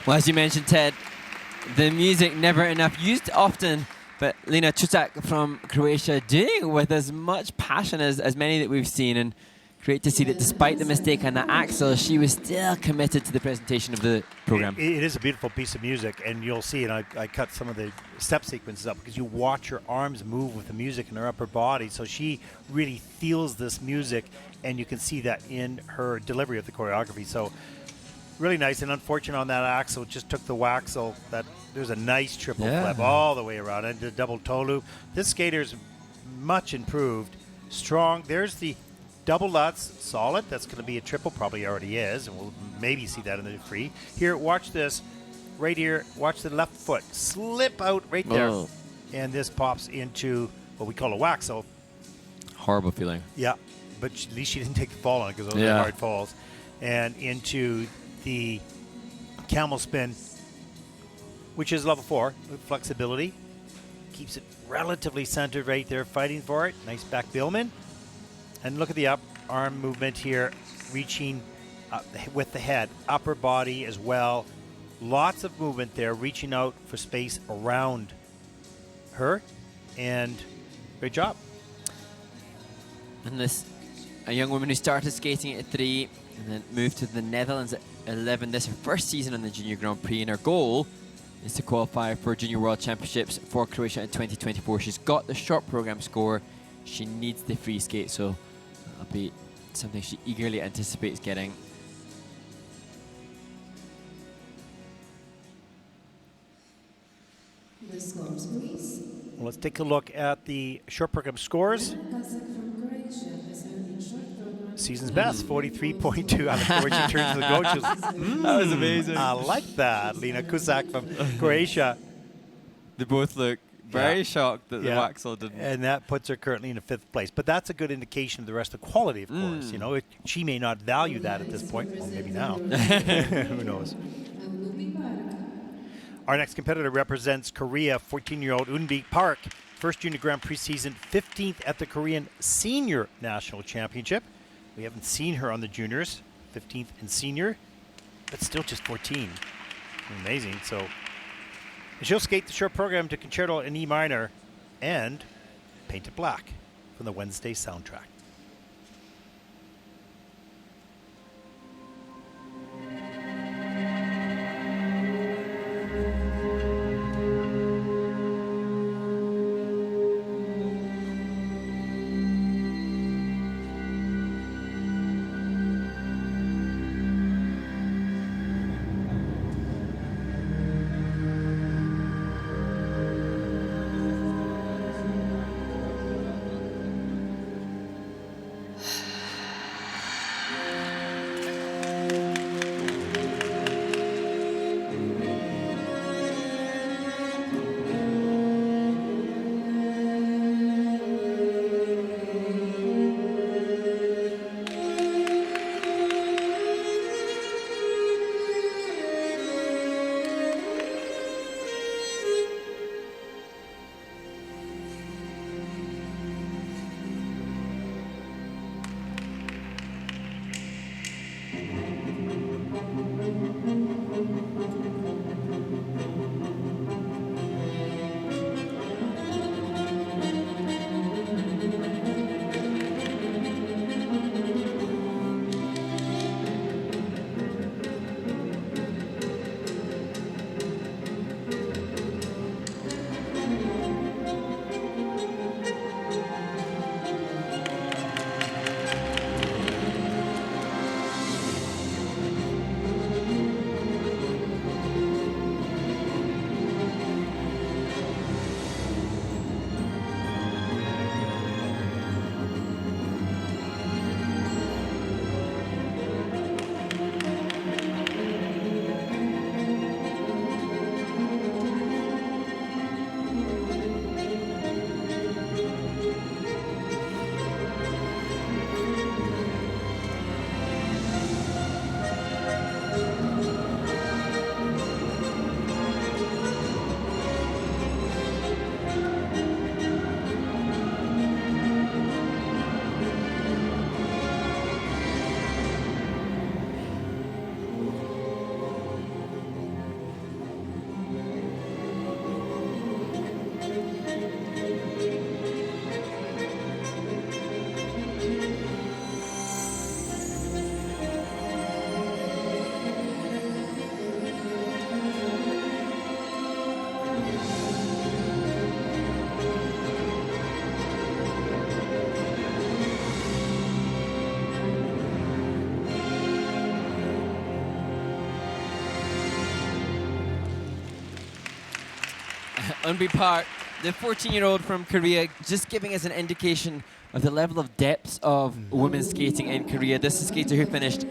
Well, as you mentioned, Ted, the music never enough used often, but Lena Cusack from Croatia doing it with as much passion as many that we've seen, and great to see that despite the mistake on the axle, she was still committed to the presentation of the program. It is a beautiful piece of music, and you'll see, and I cut some of the step sequences up because you watch her arms move with the music in her upper body, so she really feels this music, and you can see that in her delivery of the choreography. So really nice, and unfortunate on that axle, just took the waxel. There's a nice triple flip all the way around, and the double toe loop. This skater's much improved, strong. There's the double Lutz, solid. That's going to be a triple, probably already is, and we'll maybe see that in the free. Here, watch this. Right here, watch the left foot slip out right there. Oh. And this pops into what we call a waxel. Horrible feeling. Yeah, but at least she didn't take the fall on it because those are hard falls. And into the camel spin, which is level 4 with flexibility. Keeps it relatively centered right there, fighting for it. Nice back Billman. And look at the up arm movement here, reaching with the head, upper body as well. Lots of movement there, reaching out for space around her, and great job. And this, a young woman who started skating at 3 and then moved to the Netherlands at 11. This is her first season on the Junior Grand Prix, and her goal is to qualify for Junior World Championships for Croatia in 2024. She's got the short program score. She needs the free skate, so that'll be something she eagerly anticipates getting. The scores, please. Well, let's take a look at the short program scores. Kazakh from Croatia has earned short program. Season's best, 43.2 out of 4. She turns to the coach. That was amazing. I like that. Lena Cusack from Croatia. They both look very shocked that the Yeah. Waxel didn't. And that puts her currently in a 5th place. But that's a good indication of the rest of quality, of course. You know, she may not value that at this point. Well, maybe now. Who knows? Our next competitor represents Korea, 14-year-old Eunbi Park. First Junior Grand Prix season, 15th at the Korean Senior National Championship. We haven't seen her on the juniors, 15th in senior, but still just 14. Amazing. So she'll skate the short program to Concerto in E minor and Paint It Black from the Wednesday soundtrack. Eunbi Park, the 14-year-old from Korea, just giving us an indication of the level of depth of women's skating in Korea. This is a skater who finished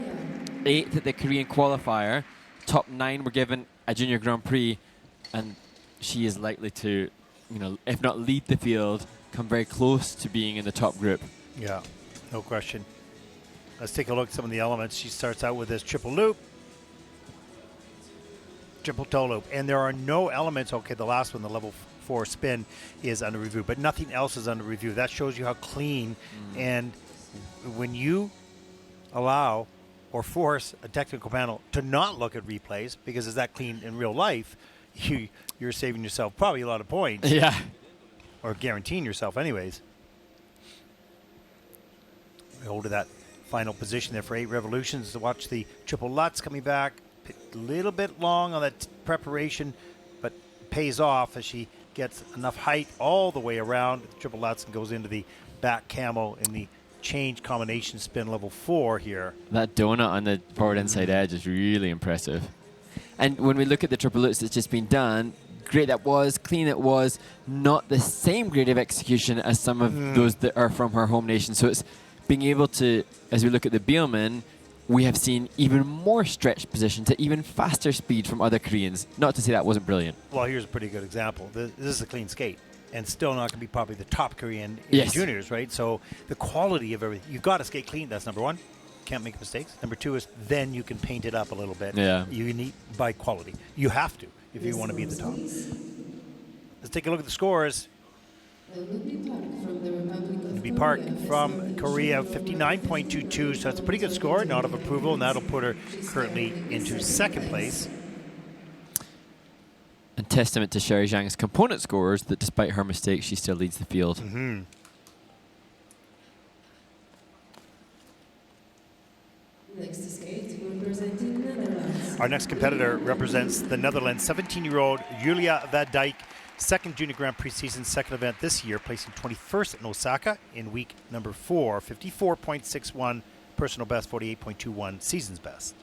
8th at the Korean qualifier. Top 9 were given a Junior Grand Prix, and she is likely to, if not lead the field, come very close to being in the top group. Yeah, no question. Let's take a look at some of the elements. She starts out with this triple loop, triple toe loop, and there are no elements. Okay, the last one, the level 4 spin, is under review, but nothing else is under review. That shows you how clean. And when you allow or force a technical panel to not look at replays because it's that clean in real life, you're saving yourself probably a lot of points. Yeah. Or guaranteeing yourself anyways. We hold to that final position there for 8 revolutions to watch the triple Lutz coming back. A little bit long on that preparation, but pays off as she gets enough height all the way around the triple Lutz and goes into the back camo in the change combination spin level 4 here. That donut on the forward inside edge is really impressive. And when we look at the triple Lutz that's just been done, great that was, clean it was, not the same grade of execution as some of those that are from her home nation. So it's being able to, as we look at the Bielman, we have seen even more stretched positions at even faster speed from other Koreans. Not to say that wasn't brilliant. Well, here's a pretty good example. This is a clean skate, and still not going to be probably the top Korean in the juniors, right? So the quality of everything, you've got to skate clean. That's number 1. Can't make mistakes. Number 2 is then you can paint it up a little bit. Yeah. You need by quality. You have to if you want to be at the top. Let's take a look at the scores. Eunbi Park from Korea, 59.22, so that's a pretty good score, not of approval, and that'll put her currently into 2nd place. And testament to Sherry Zhang's component scores that despite her mistakes, she still leads the field. Next to skate, representing Netherlands. Our next competitor represents the Netherlands, 17-year-old Julia van Dijk, 2nd Junior Grand Prix season, 2nd event this year, placing 21st in Osaka in week number 4, 54.61 personal best, 48.21 season's best.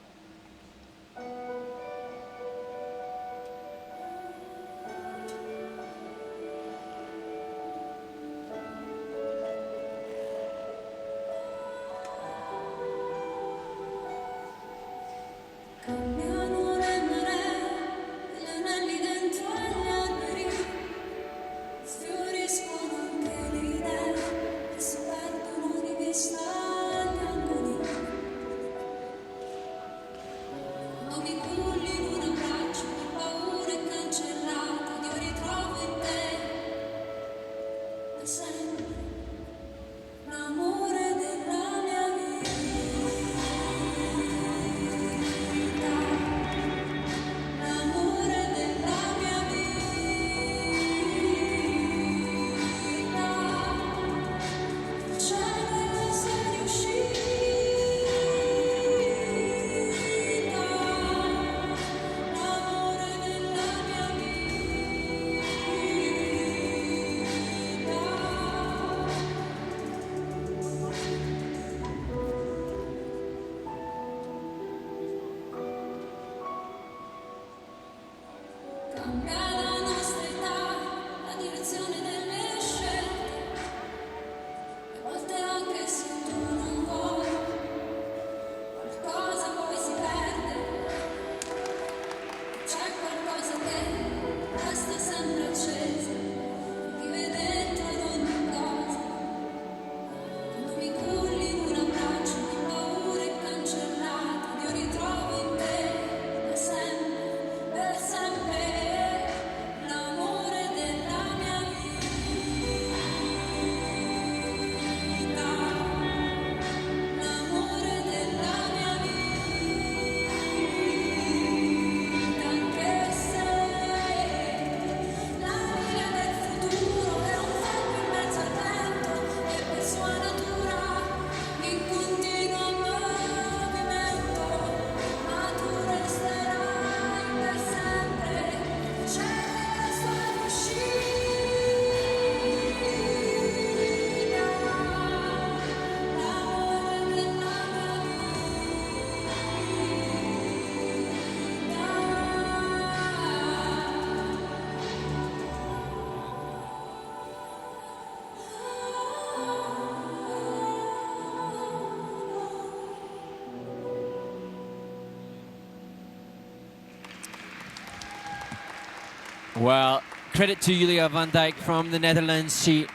Well, credit to Julia van Dijk from the Netherlands. She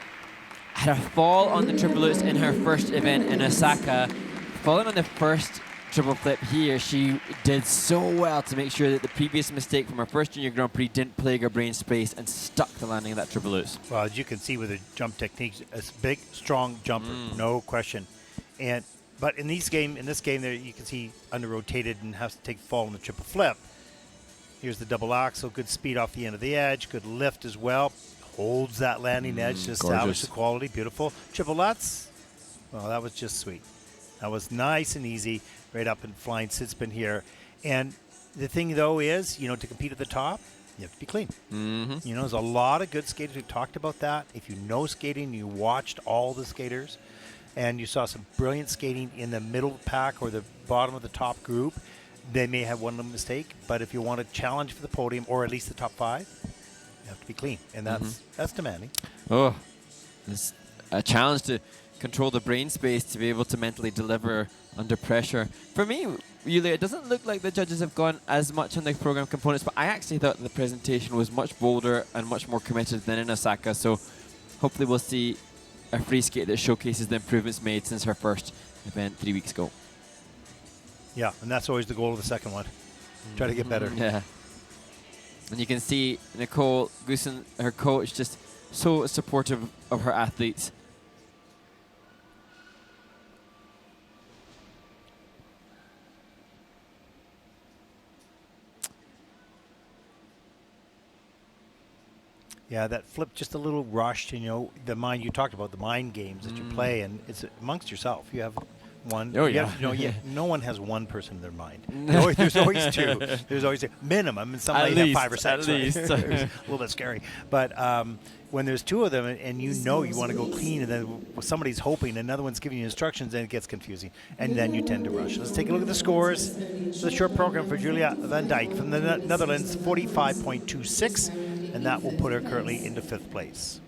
had a fall on the triple lutz in her first event in Osaka. Falling on the first triple flip here, she did so well to make sure that the previous mistake from her first Junior Grand Prix didn't plague her brain space and stuck the landing of that triple lutz. Well, as you can see with her jump techniques, a big, strong jumper, no question. But in this game, there you can see under-rotated and has to take the fall on the triple flip. Here's the double axel, good speed off the end of the edge, good lift as well. Holds that landing edge to establish the quality, beautiful. Triple lutz, well, that was just sweet. That was nice and easy, right up and flying sit spin here. And the thing, though, is, to compete at the top, you have to be clean. There's a lot of good skaters who talked about that. If you know skating, you watched all the skaters, and you saw some brilliant skating in the middle pack or the bottom of the top group, they may have one little mistake. But if you want to challenge for the podium, or at least the top 5, you have to be clean. And that's demanding. Oh, it's a challenge to control the brain space to be able to mentally deliver under pressure. For me, Yulia, it doesn't look like the judges have gone as much on the program components, but I actually thought the presentation was much bolder and much more committed than in Osaka. So hopefully we'll see a free skate that showcases the improvements made since her first event 3 weeks ago. Yeah, and that's always the goal of the second one. Try to get better. Yeah. And you can see Nicole Goosen, her coach, just so supportive of her athletes. Yeah, that flip just a little rushed. The mind, you talked about the mind games that you play, and it's amongst yourself. You have one. Oh, yeah. No one has one person in their mind. There's always two. There's always a minimum, and some might have 5 or 6. At least. It's a little bit scary. But when there's 2 of them, and you want to go clean, and then somebody's hoping, another one's giving you instructions, then it gets confusing, and then you tend to rush. Let's take a look at the scores. The short program for Julia van Dijk from the Netherlands, 45.26. And that will put her currently into 5th place.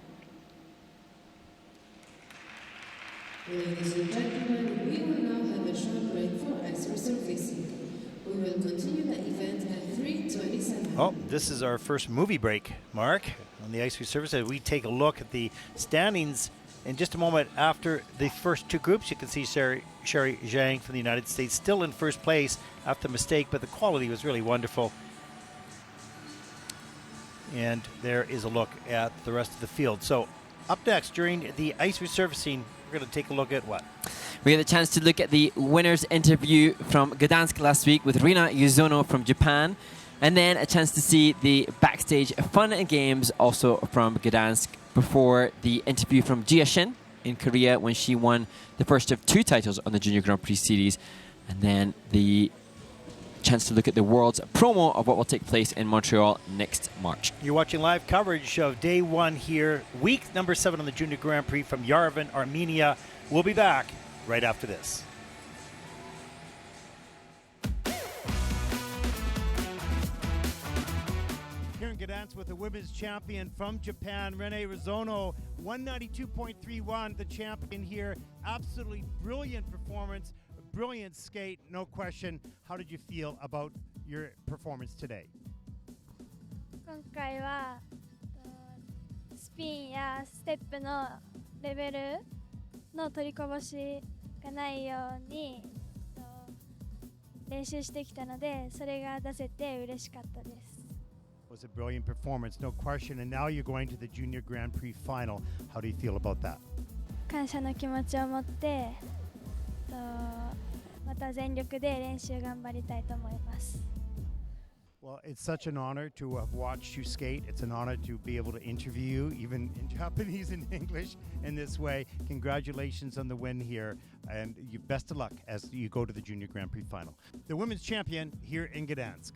Ladies and gentlemen, we will now have a short break for ice resurfacing. We will continue the event at 3:27. Oh, this is our first movie break, Mark, on the ice resurfacing. We take a look at the standings in just a moment. After the first 2 groups, you can see Sherry Zhang from the United States still in 1st place after the mistake, but the quality was really wonderful. And there is a look at the rest of the field. So up next, during the ice resurfacing, we're going to take a look at what? We had a chance to look at the winner's interview from Gdansk last week with Rina Yuzono from Japan. And then a chance to see the backstage fun and games also from Gdansk before the interview from Jia Shin in Korea when she won the first of 2 titles on the Junior Grand Prix Series. And then the chance to look at the world's promo of what will take place in Montreal next March. You're watching live coverage of day 1 here, week number 7 on the Junior Grand Prix from Yerevan, Armenia. We'll be back right after this. Here in Gdansk with the women's champion from Japan, Rene Rizono, 192.31, the champion here. Absolutely brilliant performance. Brilliant skate, no question. How did you feel about your performance today? 今回はスピンやステップのレベルの取りこぼしがないように練習してきたので、それが出せて嬉しかったです。 It was a brilliant performance, no question. And now you're going to the Junior Grand Prix final. How do you feel about that? 感謝の気持ちを持ってまた全力で練習頑張りたいと思います。 Well, it's such an honor to have watched you skate. It's an honor to be able to interview you, even in Japanese and English, in this way. Congratulations on the win here, and best of luck as you go to the Junior Grand Prix final. The women's champion here in Gdansk.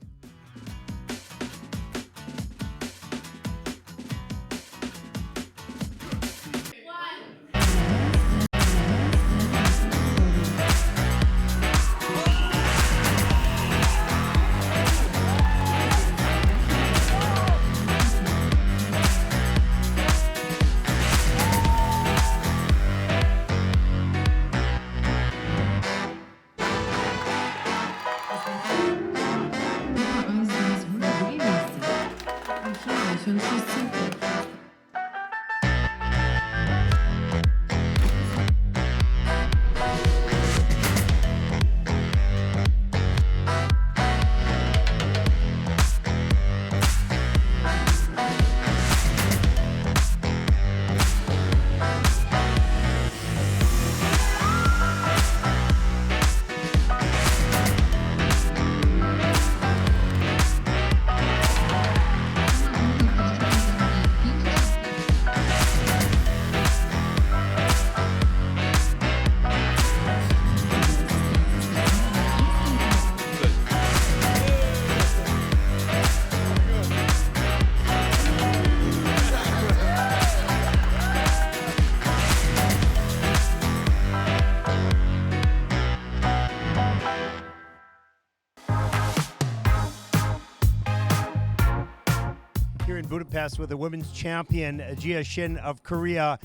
here in Budapest with the women's champion, Jia Shin of Korea.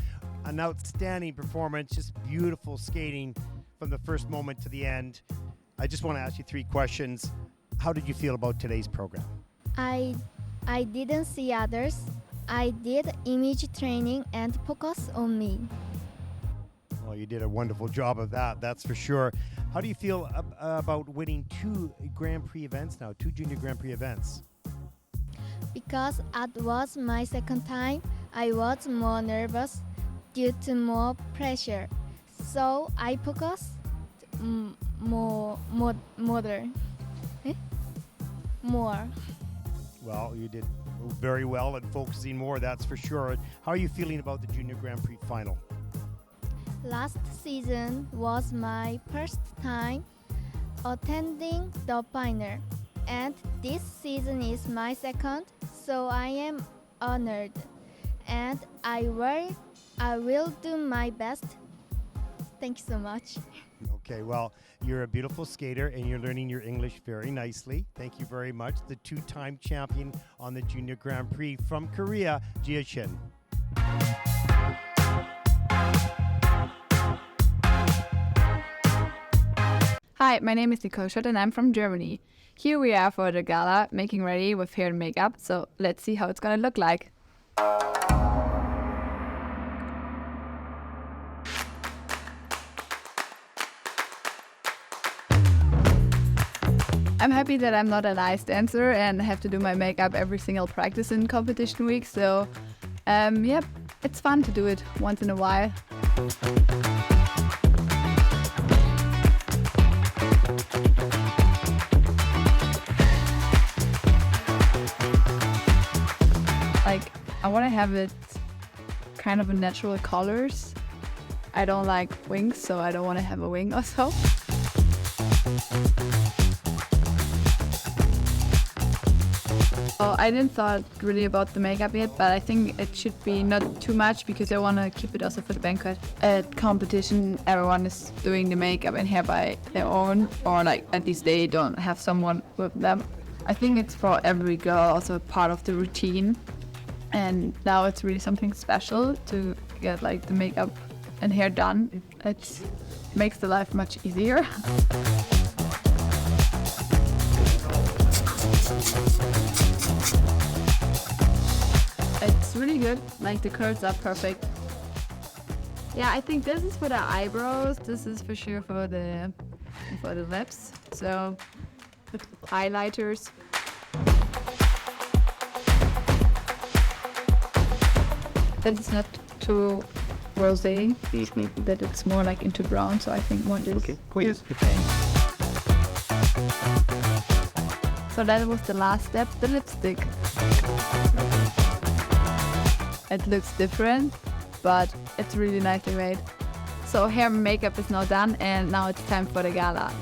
An outstanding performance, just beautiful skating from the first moment to the end. I just want to ask you 3 questions. How did you feel about today's program? I didn't see others. I did image training and focus on me. Well, you did a wonderful job of that, that's for sure. How do you feel about winning 2 Grand Prix events now, 2 Junior Grand Prix events? Because it was my second time, I was more nervous due to more pressure. So I focused more. Well, you did very well at focusing more, that's for sure. How are you feeling about the Junior Grand Prix final? Last season was my first time attending the final, and this season is my second, so I am honored, and I will do my best. Thank you so much. Okay, well, you're a beautiful skater and you're learning your English very nicely. Thank you very much. The 2-time champion on the Junior Grand Prix from Korea, Jia Shin. Hi, my name is Nicole Schott and I'm from Germany. Here we are for the gala, making ready with hair and makeup, so let's see how it's gonna look like. I'm happy that I'm not an ice dancer and have to do my makeup every single practice in competition week, so yep, it's fun to do it once in a while. Like, I want to have it kind of a natural colors. I don't like wings, so I don't want to have a wing or so. Oh, I didn't thought really about the makeup yet, but I think it should be not too much because I want to keep it also for the banquet. At competition, everyone is doing the makeup and hair by their own, or like at least they don't have someone with them. I think it's for every girl also part of the routine, and now it's really something special to get like the makeup and hair done. It makes the life much easier. It's really good, like the curls are perfect. Yeah, I think this is for the eyebrows, this is for sure for the lips, so with highlighters. That it's not too rosé, that it's more like into brown, so I think one is okay. So that was the last step, the lipstick. It looks different, but it's really nicely made. So hair and makeup is now done, and now it's time for the gala.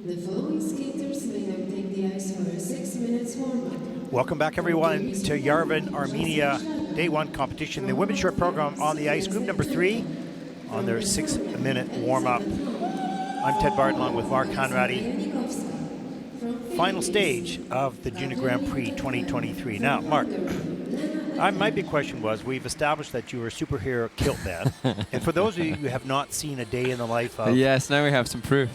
The following skaters may now take the ice for a 6 minutes warm-up. Welcome back, everyone, to Yerevan, Armenia, Day 1 competition. The women's short program on the ice, group number 3, on their 6-minute warm-up. I'm Ted Barton, along with Mark Conradi. Final stage of the Junior Grand Prix 2023. Now, Mark, my big question was, we've established that you were a superhero kilt man. And for those of you who have not seen a day in the life of... Yes, now we have some proof.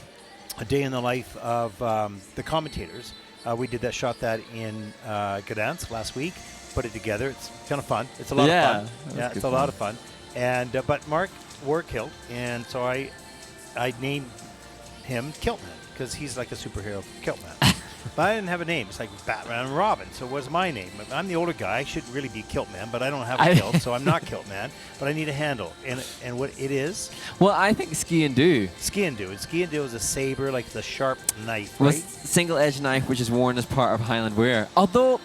A day in the life of the commentators. We shot that in Gdansk last week. Put it together. It's kind of fun. It's a lot of fun. Yeah, it's a lot of fun. And but Mark wore a kilt, and so I named him Kiltman because he's like a superhero Kiltman. But I didn't have a name. It's like Batman and Robin. So what's my name? I'm the older guy. I should really be Kiltman, but I don't have a kilt, so I'm not Kiltman. But I need a handle. And what it is? Well, I think ski and do. Ski and do. And ski and do is a saber, like the sharp knife, Well, right? single-edged knife, which is worn as part of Highland wear. Although,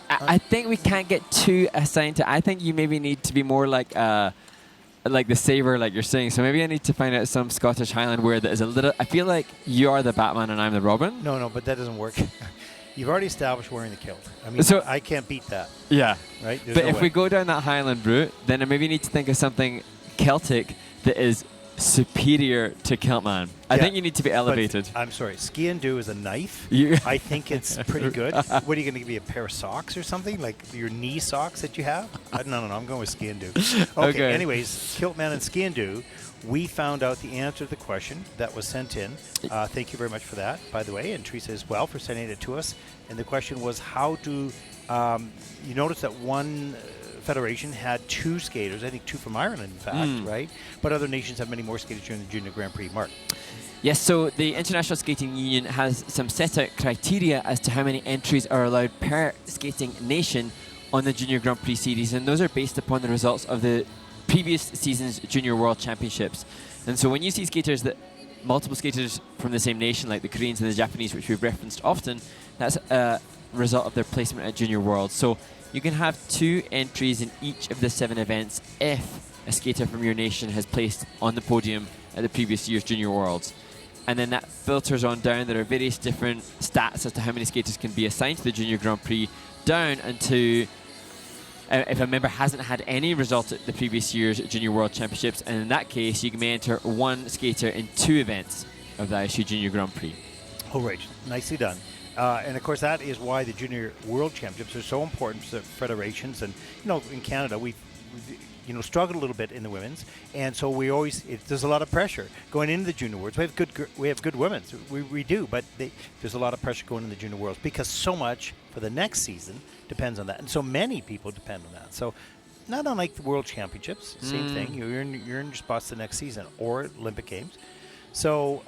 I think we can't get too assigned to. I think you maybe need to be more like the saber, like you're saying. So maybe I need to find out some Scottish Highland wear that is a little... I feel like you are the Batman and I'm the Robin. No, but that doesn't work. You've already established wearing the kilt. I mean, So- I can't beat that, Yeah. right? There's But no if way. we go down that Highland route, then I maybe need to think of something Celtic that is superior to Kiltman. I Yeah, think you need to be But elevated. I'm sorry. Ski and do is a knife. You- I think it's pretty good. What are you going to give me, a pair of socks or something? Like your knee socks that you have? No. I'm going with ski and do. Okay. Anyways, Kiltman and ski and do. We found out the answer to the question that was sent in. Thank you very much for that, by the way, and Teresa as well for sending it to us. And the question was, how do you notice that one federation had 2 skaters, I think 2 from Ireland, in fact, right? But other nations have many more skaters during the Junior Grand Prix. Mark. Yes, so the International Skating Union has some set out criteria as to how many entries are allowed per skating nation on the Junior Grand Prix series, and those are based upon the results of the previous season's Junior World Championships. And so when you see multiple skaters from the same nation, like the Koreans and the Japanese, which we've referenced often, that's a result of their placement at Junior World. So you can have 2 entries in each of the 7 events if a skater from your nation has placed on the podium at the previous year's Junior Worlds. And then that filters on down. There are various different stats as to how many skaters can be assigned to the Junior Grand Prix, down until if a member hasn't had any result at the previous year's Junior World Championships, and in that case you may enter 1 skater in 2 events of the ISU Junior Grand Prix. Oh, right. Nicely done. And of course, that is why the Junior World Championships are so important to federations. And in Canada, we've struggled a little bit in the women's, and so there's a lot of pressure going into the Junior Worlds. We have good women's, we do, but there's a lot of pressure going into the Junior Worlds because so much for the next season depends on that, and so many people depend on that. So, not unlike the World Championships, same thing. You're in your spots the next season or Olympic Games. So,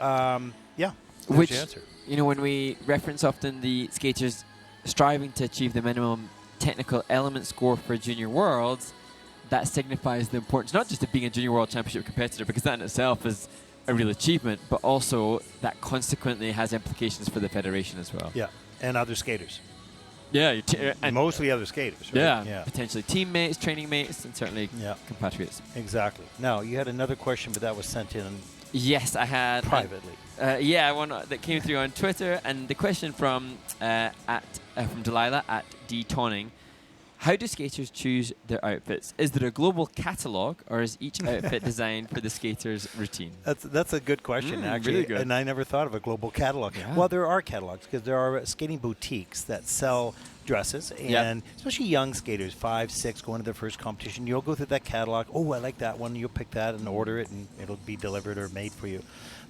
yeah, there's your answer. When we reference often the skaters striving to achieve the minimum technical element score for Junior Worlds, that signifies the importance not just of being a Junior World Championship competitor, because that in itself is a real achievement, but also that consequently has implications for the federation as well. Yeah, and other skaters. Yeah, and mostly other skaters, right? Yeah, potentially teammates, training mates, and certainly compatriots. Exactly. Now, you had another question, but that was sent in Yes, I had. Privately. One that came through on Twitter, and the question from Delilah at D Tonning: how do skaters choose their outfits? Is there a global catalogue, or is each outfit designed for the skater's routine? That's a good question, actually, really good. and I never thought of a global catalog. Yeah. Well, there are catalogs because there are skating boutiques that sell dresses, and especially young skaters, 5, 6, going to their first competition. You'll go through that catalog. Oh, I like that one. You'll pick that and order it, and it'll be delivered or made for you.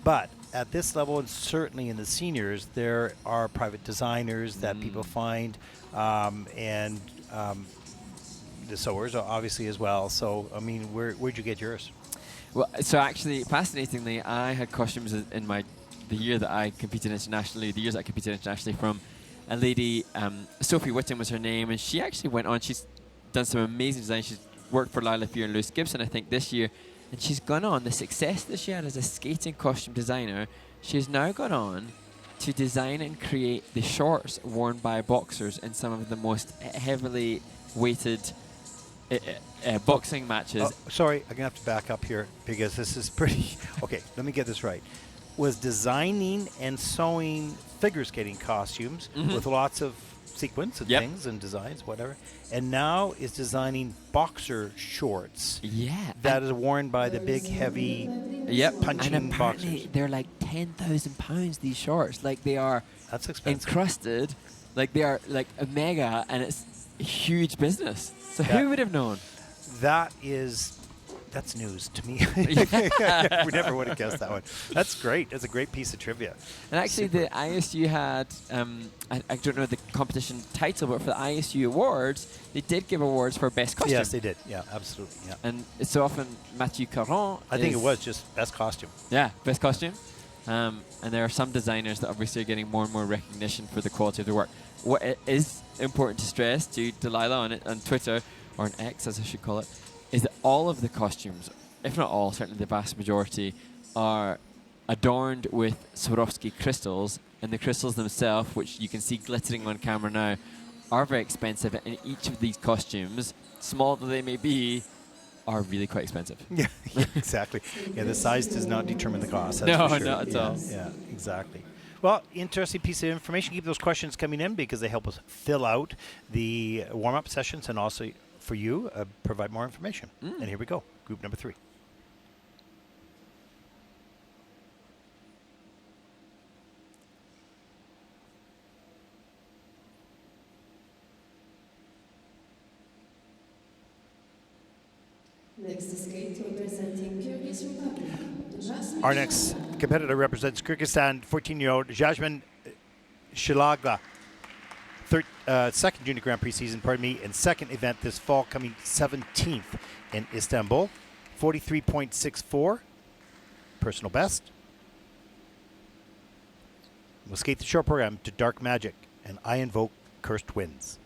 But at this level, and certainly in the seniors, there are private designers that people find, and the sewers obviously as well. So, I mean, where'd you get yours? Well, so actually, fascinatingly, I had costumes in the year that I competed internationally, the years that I competed internationally, from a lady, Sophie Whitton was her name, and she actually went on, she's done some amazing design. She's worked for Lila Fear and Lewis Gibson, I think, this year, and she's gone on, the success that she had as a skating costume designer, she's now gone on to design and create the shorts worn by boxers in some of the most heavily weighted boxing matches. Sorry, I'm going to have to back up here because this is pretty... Okay, let me get this right. was designing and sewing figure skating costumes with lots of sequins and things and designs, whatever. And now is designing boxer shorts. Yeah. That is worn by the big, heavy, punching and apparently boxers. they're like 10,000 pounds, these shorts. Like they are That's expensive. encrusted. Like they are like a mega, and it's a huge business. So who would have known? That's news to me. We never would have guessed that one. That's great. That's a great piece of trivia. And actually, the ISU had, I don't know the competition title, but for the ISU Awards, they did give awards for best costume. Yes, they did. Yeah, absolutely. Yeah. And it's so often Mathieu Caron. I think it was just best costume. Yeah, best costume. And there are some designers that obviously are getting more and more recognition for the quality of their work. What is important to stress to Delilah on Twitter, or on X as I should call it, is that all of the costumes, if not all, certainly the vast majority, are adorned with Swarovski crystals, and the crystals themselves, which you can see glittering on camera now, are very expensive, and each of these costumes, small though they may be, are really quite expensive. Yeah, exactly. Yeah, the size does not determine the cost. That's No, for sure. not at all. Yeah, exactly. Well, interesting piece of information. Keep those questions coming in because they help us fill out the warm-up sessions and also for you provide more information. And here we go. Group number 3. Next skate representing Kyrgyz Republic. Jasmine Our next competitor represents Kyrgyzstan, 14-year-old Jasmine Shilaga. Second Junior Grand Prix season, and second event this fall, coming 17th in Istanbul. 43.64 personal best. We'll skate the short program to Dark Magic, and I Invoke Cursed Winds.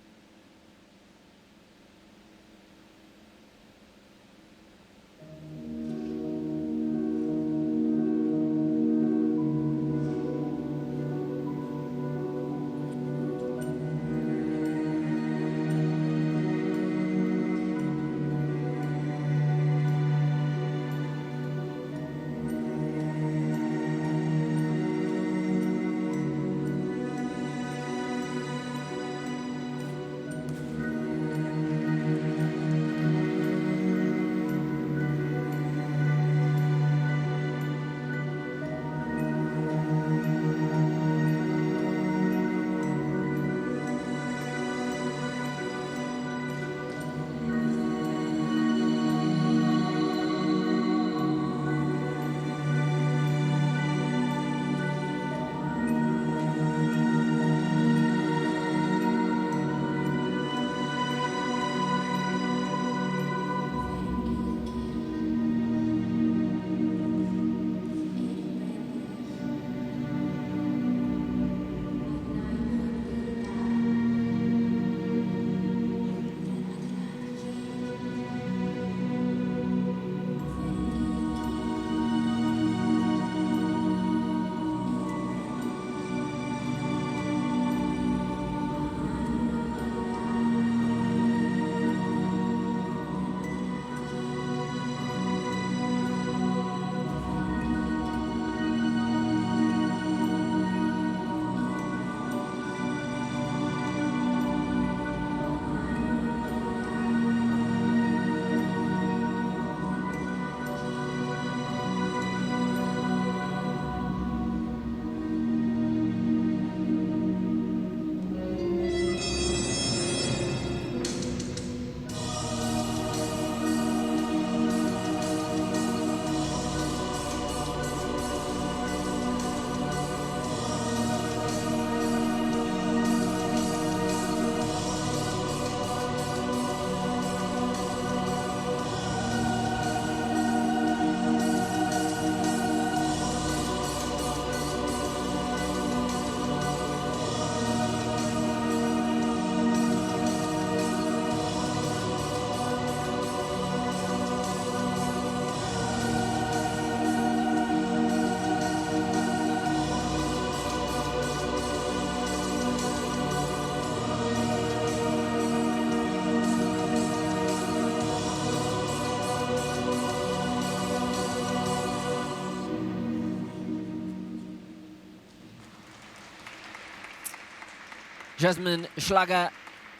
Jasmine Schlager,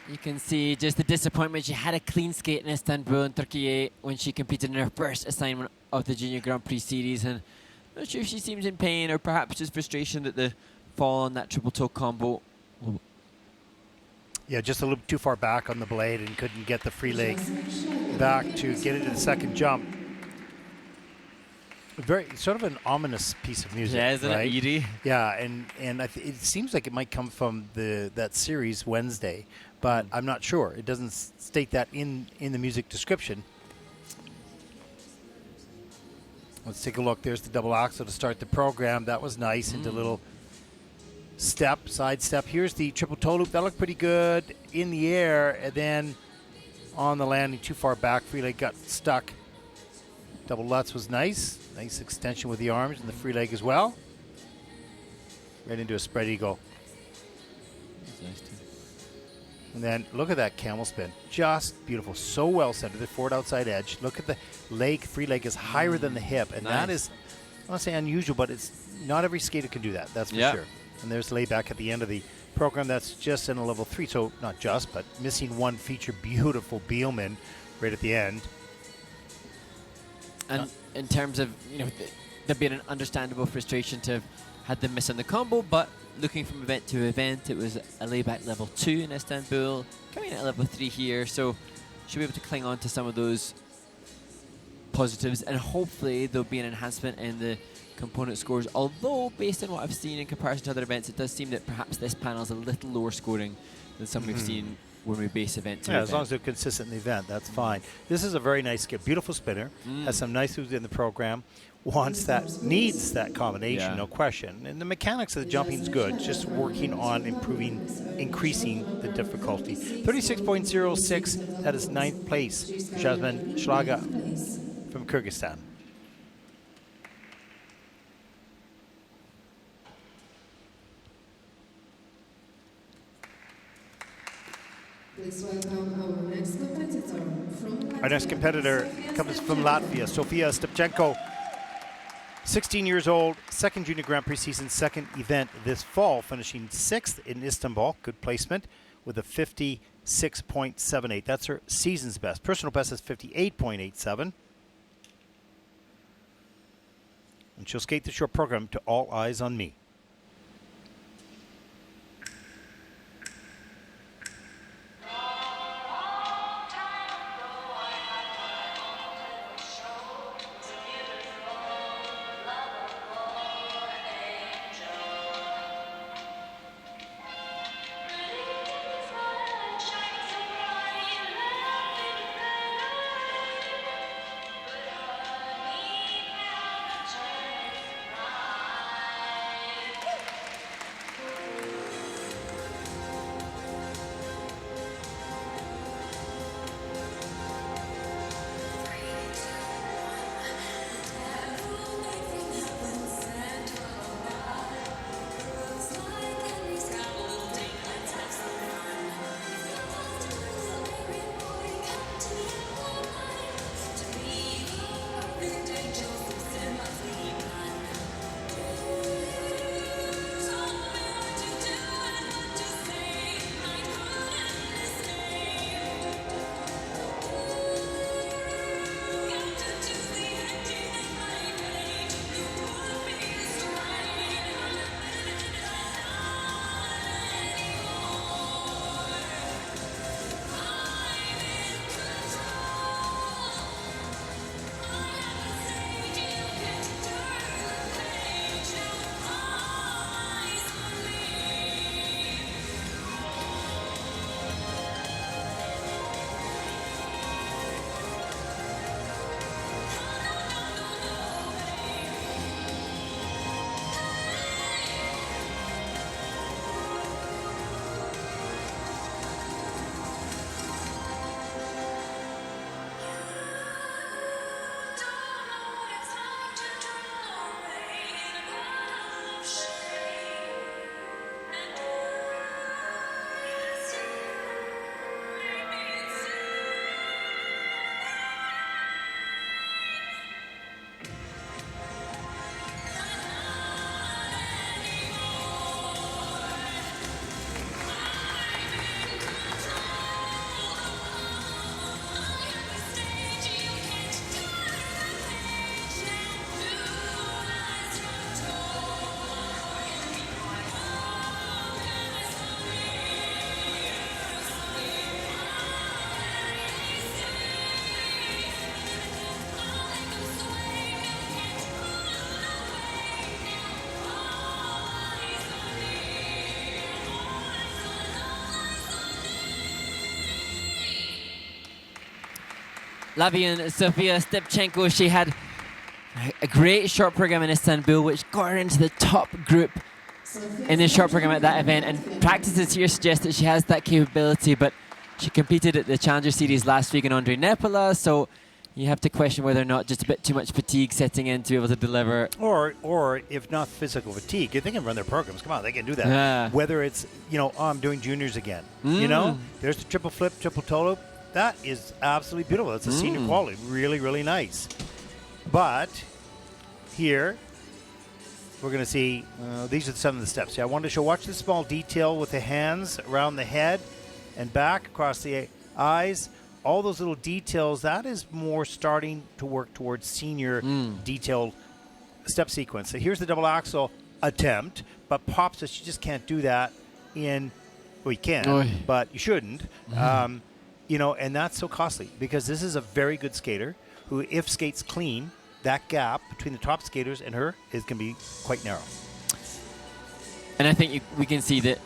you can see just the disappointment. She had a clean skate in Istanbul in Turkey when she competed in her first assignment of the Junior Grand Prix series, and I'm not sure if she seems in pain or perhaps just frustration that the fall on that triple toe combo. Yeah, just a little too far back on the blade and couldn't get the free leg back to get into the second jump. Very sort of an ominous piece of music. Yeah, isn't right? it eerie? Yeah, and it seems like it might come from that series Wednesday, but I'm not sure. It doesn't state that in the music description. Let's take a look. There's the double axel to start the program. That was nice. Into little step, side step. Here's the triple toe loop. That looked pretty good in the air, and then on the landing too far back. Free leg got stuck. Double Lutz was nice. Nice extension with the arms and the free leg as well. Right into a spread eagle. That's nice too. And then look at that camel spin. Just beautiful. So well centered. The forward outside edge. Look at the leg. Free leg is higher than the hip. And that is, I want to say unusual, but it's not every skater can do that. That's for sure. And there's layback at the end of the program. That's just in a level 3. So not just, but missing one feature. Beautiful Bielman right at the end. And in terms of, there'd been an understandable frustration to have had them miss on the combo, but looking from event to event, it was a layback level 2 in Istanbul, coming in at level 3 here, so should be able to cling on to some of those positives, and hopefully there'll be an enhancement in the component scores, although based on what I've seen in comparison to other events, it does seem that perhaps this panel is a little lower scoring than some we've seen when we base event to event. As long as they're consistent in the event, that's fine. This is a very nice skip. Beautiful spinner. Has some nice moves in the program. Needs that combination, no question. And the mechanics of the jumping is good. Just working on increasing the difficulty. 36.06, that is 9th place. Jasmine Schlager from Kyrgyzstan. Please welcome our next competitor from Latvia. Our next competitor comes from Latvia, Sofia Stepchenko. 16 years old, second Junior Grand Prix season, second event this fall, finishing 6th in Istanbul. Good placement with a 56.78. That's her season's best. Personal best is 58.87. And she'll skate the short program to All Eyes on Me. Latvian Sofia Stepchenko, she had a great short program in Istanbul, which got her into the top group in the short program at that event. And practices here suggest that she has that capability, but she competed at the Challenger Series last week in Andre Nepola, so you have to question whether or not just a bit too much fatigue setting in to be able to deliver. Or if not physical fatigue, if they can run their programs, come on, they can do that. Yeah. Whether it's, I'm doing juniors again. There's the triple flip, triple toe loop. That is absolutely beautiful. That's a senior quality. Really, really nice. But here, we're going to see, these are some of the steps. I wanted to show, watch the small detail with the hands around the head and back, across the eyes. All those little details, that is more starting to work towards senior detailed step sequence. So here's the double axel attempt, but Pop says she just can't do that you can, but you shouldn't. And that's so costly because this is a very good skater who, if skates clean, that gap between the top skaters and her can be quite narrow. And I think we can see that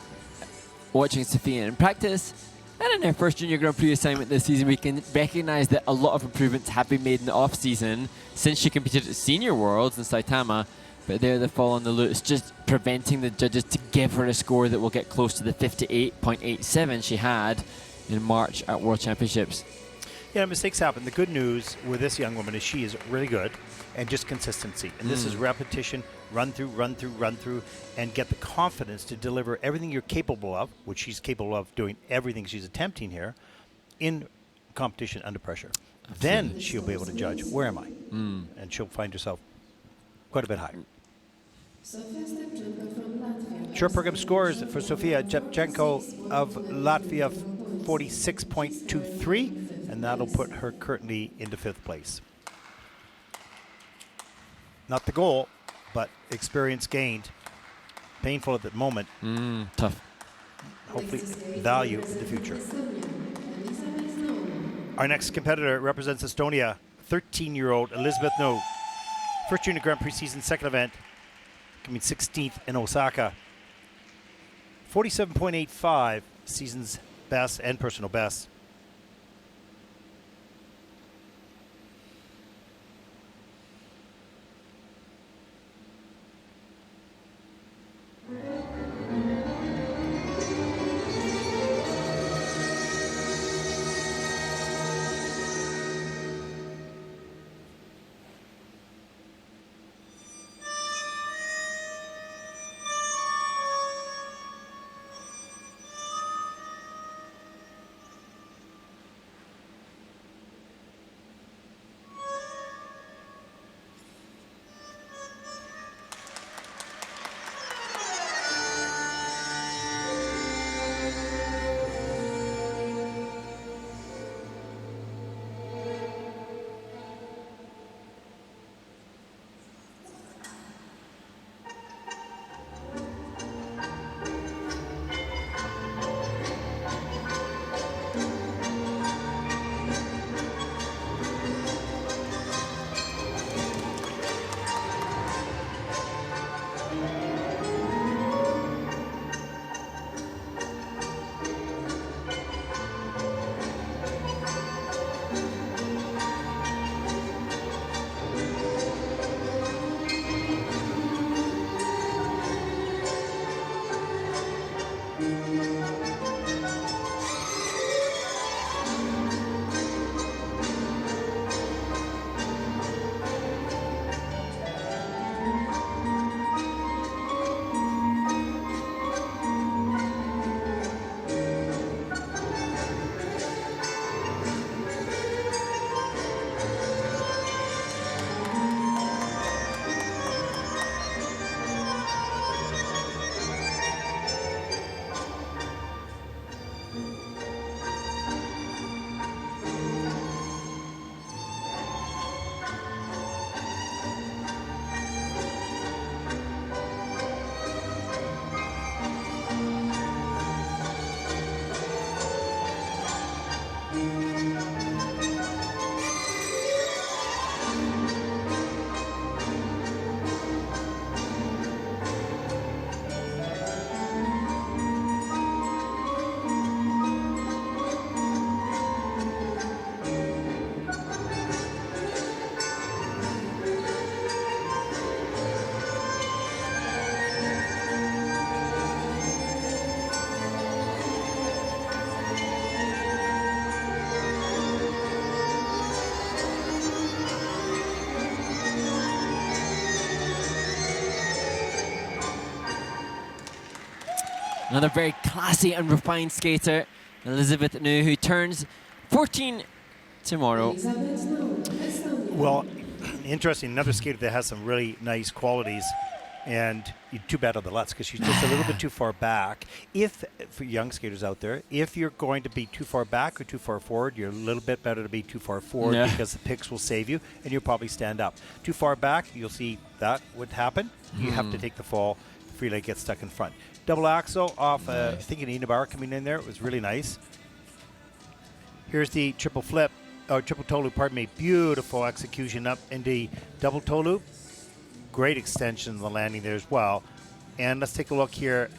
watching Sofia in practice and in her first Junior Grand Prix assignment this season, we can recognize that a lot of improvements have been made in the off-season since she competed at Senior Worlds in Saitama. But there the fall on the loose, just preventing the judges to give her a score that will get close to the 58.87 she had in March at World Championships. Yeah, mistakes happen. The good news with this young woman is she is really good and just consistency. And this is repetition, run through, and get the confidence to deliver everything you're capable of, which she's capable of doing everything she's attempting here, in competition under pressure. Absolutely. Then she'll be able to judge, where am I? And she'll find herself quite a bit higher. Short program scores for Sofia Stepchenko of Latvia, 46.23. And that'll put her currently into 5th place. Not the goal, but experience gained. Painful at the moment. Tough. Hopefully value in the future. Our next competitor represents Estonia, 13-year-old Elizabeth No. First Junior Grand Prix season, second event, coming 16th in Osaka. 47.85, season's best and personal best. Another very classy and refined skater, Elizabeth Nu, who turns 14 tomorrow. Well, interesting. Another skater that has some really nice qualities, and too bad on the Lutz because she's just a little bit too far back. For young skaters out there, if you're going to be too far back or too far forward, you're a little bit better to be too far forward because the picks will save you, and you'll probably stand up. Too far back, you'll see that would happen. You have to take the fall. Free leg gets stuck in front. Double axel off, I think an Inabar coming in there. It was really nice. Here's the triple flip, or triple toe loop, pardon me. Beautiful execution up in the double toe loop. Great extension of the landing there as well. And let's take a look here.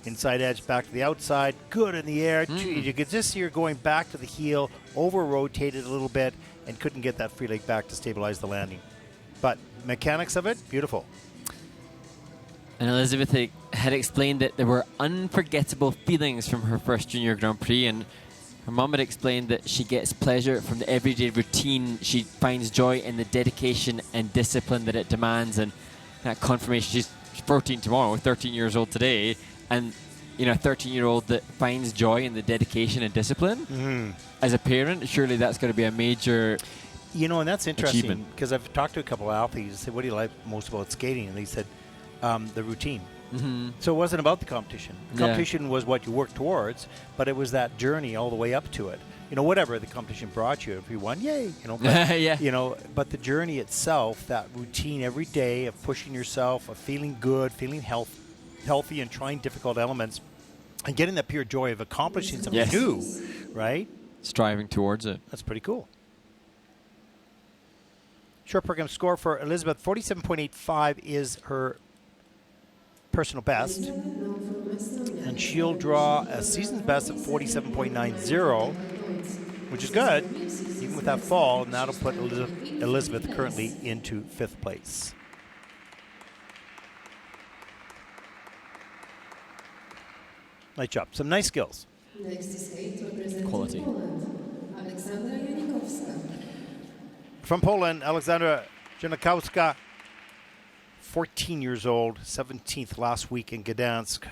Inside edge back to the outside. Good in the air. You could just see her going back to the heel, over-rotated a little bit, and couldn't get that free leg back to stabilize the landing. But mechanics of it, beautiful. And Elizabeth had explained that there were unforgettable feelings from her first Junior Grand Prix, and her mum had explained that she gets pleasure from the everyday routine. She finds joy in the dedication and discipline that it demands, and that confirmation. She's 14 tomorrow, 13 years old today, and a 13-year-old that finds joy in the dedication and discipline. As a parent, surely that's going to be a major and that's interesting because I've talked to a couple of athletes and said, what do you like most about skating? And they said, the routine. So it wasn't about the competition. The competition was what you worked towards, but it was that journey all the way up to it. Whatever the competition brought you, if you won, yay. But, but the journey itself, that routine every day of pushing yourself, of feeling good, feeling healthy, and trying difficult elements, and getting that pure joy of accomplishing something new, right? Striving towards it. That's pretty cool. Short program score for Elizabeth, 47.85 is her personal best, and she'll draw a season's best of 47.90, which is good, even with that fall, and that'll put Elizabeth currently into 5th place. Nice job. Some nice skills. Quality. From Poland, Aleksandra Janikowska, 14 years old, 17th last week in Gdansk,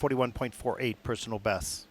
41.48 personal best.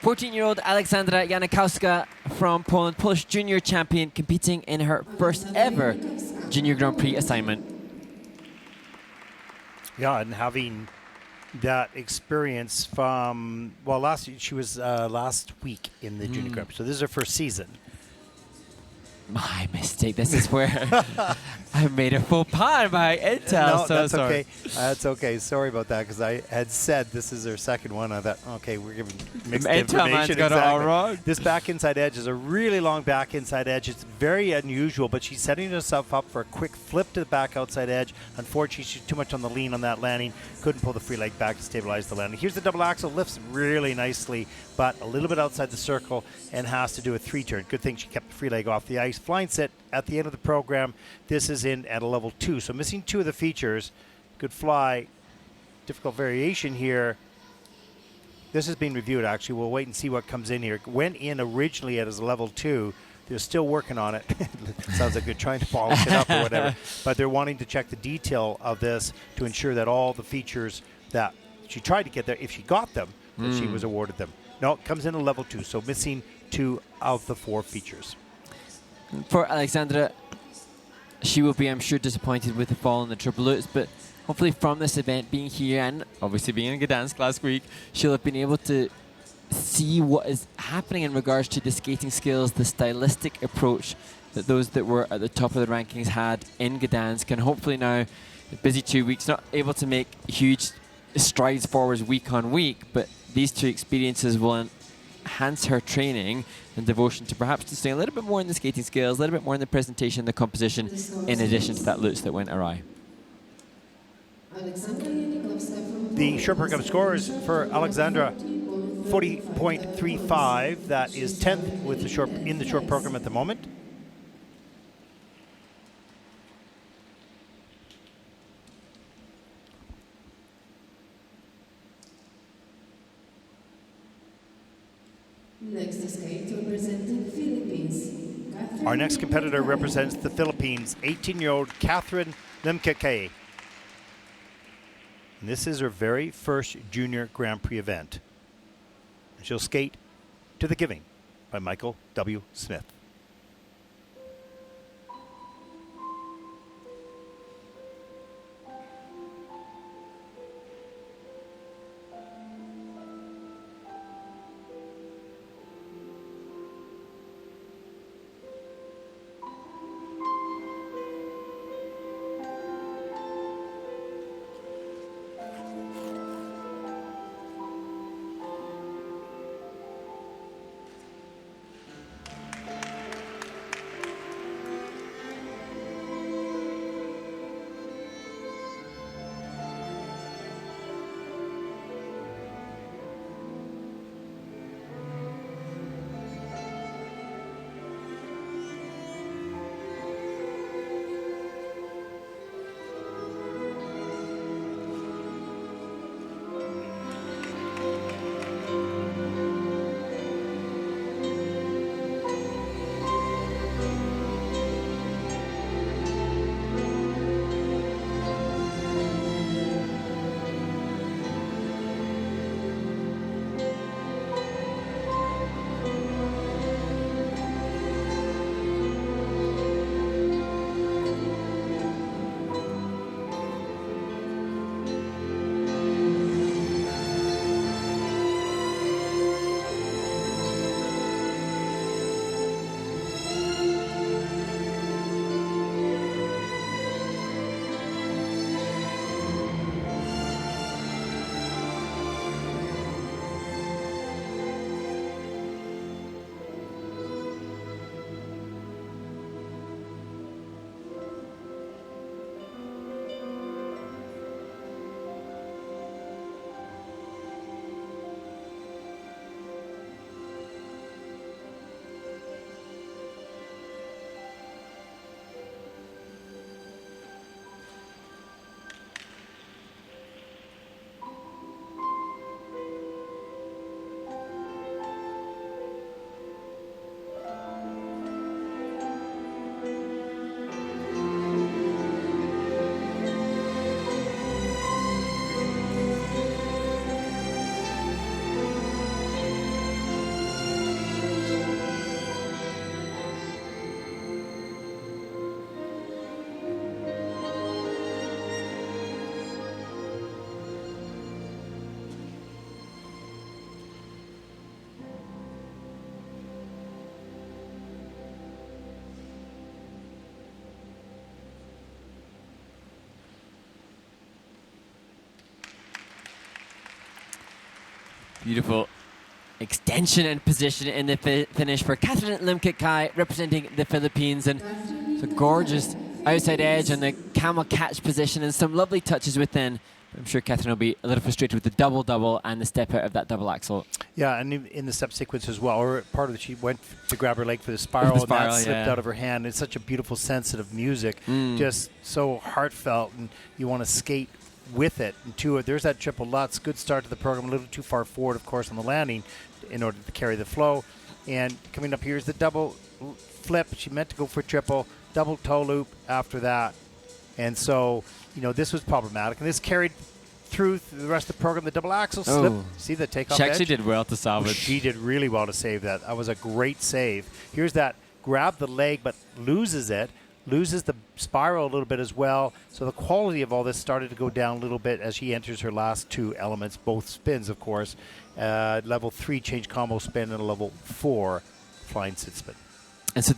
14-year-old Aleksandra Janikowska from Poland, Polish junior champion, competing in her first ever Junior Grand Prix assignment. Yeah, and having that experience from, well, she was last week in the Junior Grand Prix, so this is her first season. My mistake. This is where I made a faux pas by intel. No, so that's sorry. okay. That's okay. Sorry about that, because I had said this is her second one. I thought, okay, we're giving mixed Intel man's information. got it all wrong. This back inside edge is a really long back inside edge. It's very unusual, but she's setting herself up for a quick flip to the back outside edge. Unfortunately, she's too much on the lean on that landing. Couldn't pull the free leg back to stabilize the landing. Here's the double axel. Lifts really nicely, but a little bit outside the circle and has to do a 3-turn. Good thing she kept the free leg off the ice. Flying sit at the end of the program. This is in at a level 2, so missing 2 of the features. Good fly. Difficult variation here. This has been reviewed, actually. We'll wait and see what comes in here. Went in originally as a level 2. They're still working on it. Sounds like they're trying to polish it up or whatever. But they're wanting to check the detail of this to ensure that all the features that she tried to get there, if she got them, that she was awarded them. No, it comes in a level 2, so missing 2 of the 4 features. For Alexandra, she will be, I'm sure, disappointed with the fall in the triple lutz, but hopefully from this event being here and obviously being in Gdansk last week, she'll have been able to see what is happening in regards to the skating skills, the stylistic approach that those that were at the top of the rankings had in Gdansk, and hopefully now, a busy 2 weeks, not able to make huge strides forwards week on week, but these 2 experiences will enhance her training and devotion to perhaps to stay a little bit more in the skating skills, a little bit more in the presentation, the composition, in addition to that lutz that went awry. The short program scores for Alexandra, 40.35. That is 10th with the short in the short program at the moment. Next skate representing Philippines. Our next competitor represents the Philippines, 18-year-old Catherine Limkeke. And this is her very first Junior Grand Prix event. And she'll skate to The Giving by Michael W. Smith. Beautiful extension and position in the finish for Catherine Limkit-Kai representing the Philippines. And it's a gorgeous outside edge and the camel catch position and some lovely touches within. I'm sure Catherine will be a little frustrated with the double-double and the step out of that double axel. Yeah, and in the step sequence as well, or part of it, she went to grab her leg for the spiral, and that slipped out of her hand. It's such a beautiful, sensitive music, just so heartfelt, and you want to skate with it. And there's that triple Lutz, good start to the program, a little too far forward, of course, on the landing in order to carry the flow. And coming up here is the double flip. She meant to go for triple, double toe loop after that. And so, this was problematic. And this carried through the rest of the program. The double axel slip. See the takeoff She edge? actually did well to salvage. She did really well to save that. That was a great save. Here's that grab the leg but loses it. Loses the spiral a little bit as well. So the quality of all this started to go down a little bit as she enters her last two elements, both spins, of course. Level 3 change combo spin and a level 4 flying sit spin. And so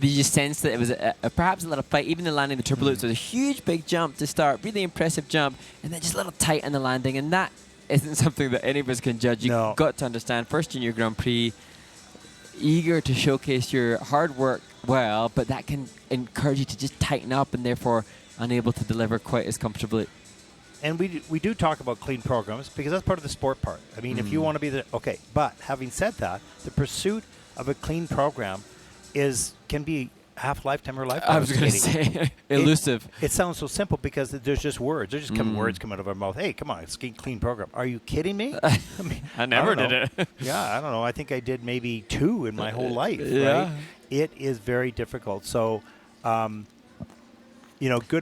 you sense that it was perhaps a little fight. Even the landing the triple loops was a huge big jump to start, really impressive jump, and then just a little tight in the landing. And that isn't something that any of us can judge. You've got to understand, first Junior Grand Prix, eager to showcase your hard work well, but that can encourage you to just tighten up and therefore unable to deliver quite as comfortably. And we do talk about clean programs because that's part of the sport part. I mean, if you want to be okay, but having said that, the pursuit of a clean program can be half lifetime or lifetime. I was going to say elusive. It sounds so simple because there's just words. There's just words come out of our mouth. Hey, come on, it's a clean program. Are you kidding me? I never did it. Yeah, I don't know. I think I did maybe 2 in my whole life. Right? It is very difficult. So, good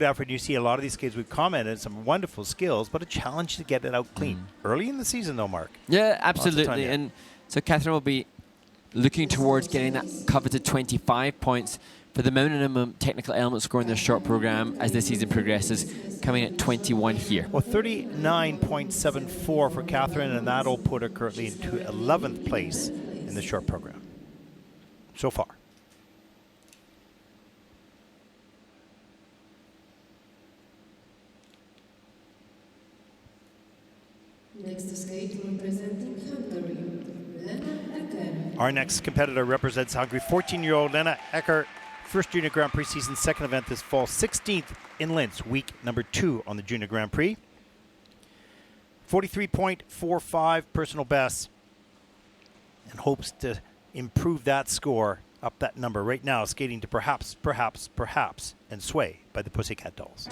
effort. You see a lot of these kids. We've commented some wonderful skills, but a challenge to get it out clean early in the season, though, Mark. Yeah, absolutely. And so Catherine will be looking towards getting that coveted 25 points for the minimum technical element score in their short program as the season progresses, coming at 21 here. Well, 39.74 for Catherine, and that'll put her currently into 11th place in the short program so far. Next to skate representing Hungary, Lena Ecker. Our next competitor represents Hungary, 14-year-old Lena Ecker, first Junior Grand Prix season, second event this fall, 16th in Linz, week number 2 on the Junior Grand Prix. 43.45 personal best, and hopes to improve that score, up that number right now, skating to perhaps, and Sway by the Pussycat Dolls.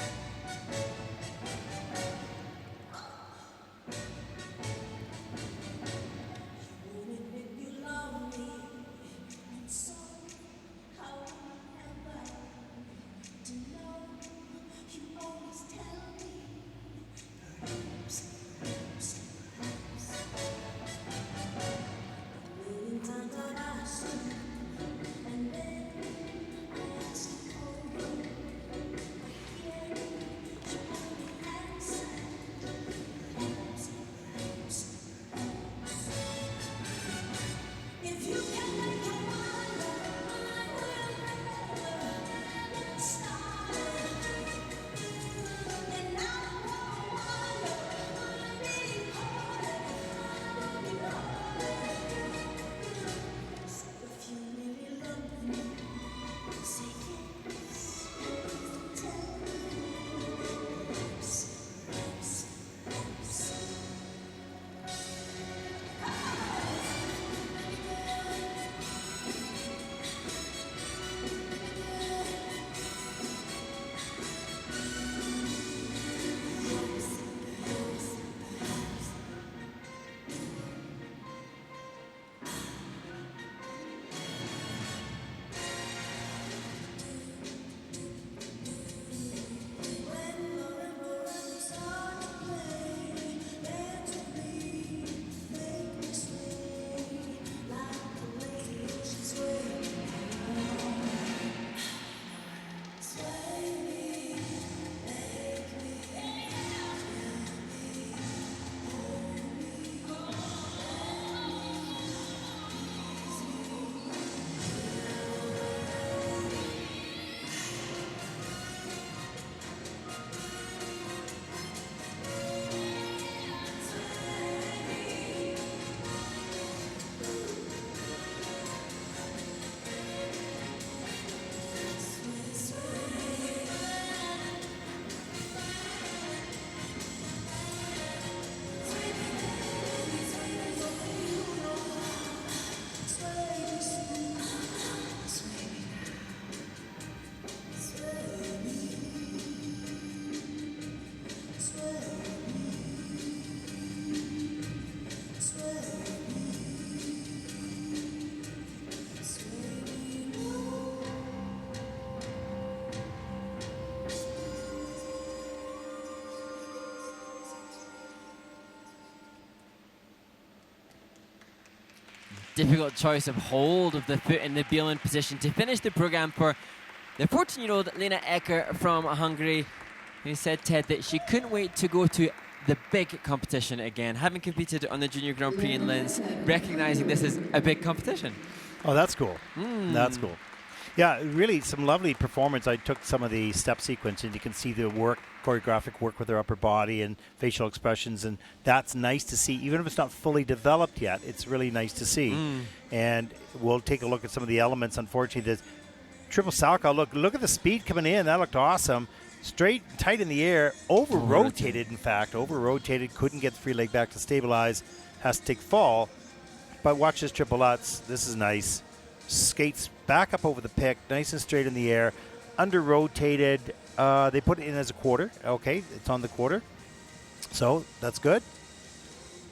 difficult choice of hold of the foot in the Bielan position to finish the programme for the 14-year-old Lena Ecker from Hungary, who said, Ted, that she couldn't wait to go to the big competition again, having competed on the Junior Grand Prix in Linz, recognising this is a big competition. Oh, that's cool. That's cool. Yeah, really some lovely performance. I took some of the step sequence, and you can see the choreographic work with her upper body and facial expressions, and that's nice to see. Even if it's not fully developed yet, it's really nice to see. And we'll take a look at some of the elements. Unfortunately, the triple salchow, look at the speed coming in. That looked awesome. Straight, tight in the air, over-rotated, in fact. Over-rotated, couldn't get the free leg back to stabilize, has to take fall. But watch this triple Lutz. This is nice. Skates back up over the pick, nice and straight in the air. Under-rotated. They put it in as a quarter. Okay, it's on the quarter. So that's good.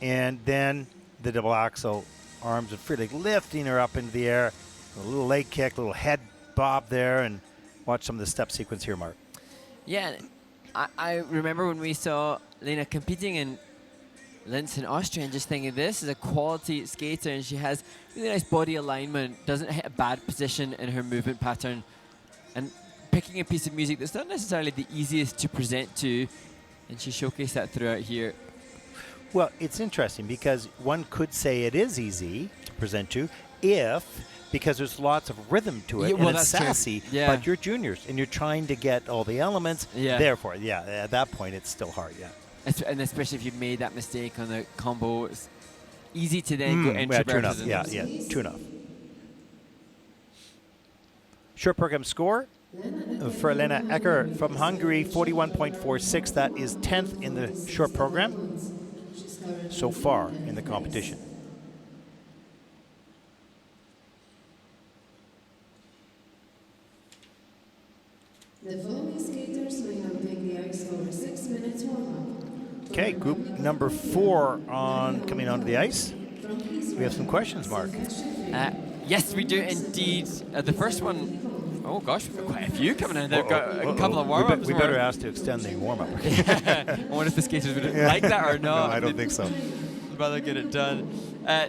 And then the double axel, arms and free leg, lifting her up into the air. A little leg kick, a little head bob there. And watch some of the step sequence here, Mark. Yeah, I remember when we saw Lena competing in Linz in Austria and just thinking this is a quality skater, and she has really nice body alignment, doesn't hit a bad position in her movement pattern, and picking a piece of music that's not necessarily the easiest to present to, and she showcased that throughout here. Well, it's interesting because one could say it is easy to present to because there's lots of rhythm to it, Yeah, well, and it's that's true. sassy, Yeah. but you're juniors, and you're trying to get all the elements. Yeah. Therefore, at that point, it's still hard, And especially if you've made that mistake on the combo, it's easy to then go and true enough. True enough. Short program score for Lena Ecker from Hungary, 41.46. That is 10th in the short program so far in the competition. The following skaters will now take the ice for 6 minutes warm-up. Okay, group number 4 coming onto the ice. We have some questions, Mark. Yes, we do indeed. The first one, oh gosh, we've got quite a few coming in. They've got a couple of warm-ups. We better ask to extend the warm-up. I wonder if the skaters would like that or not. No, I don't think so. I'd rather get it done.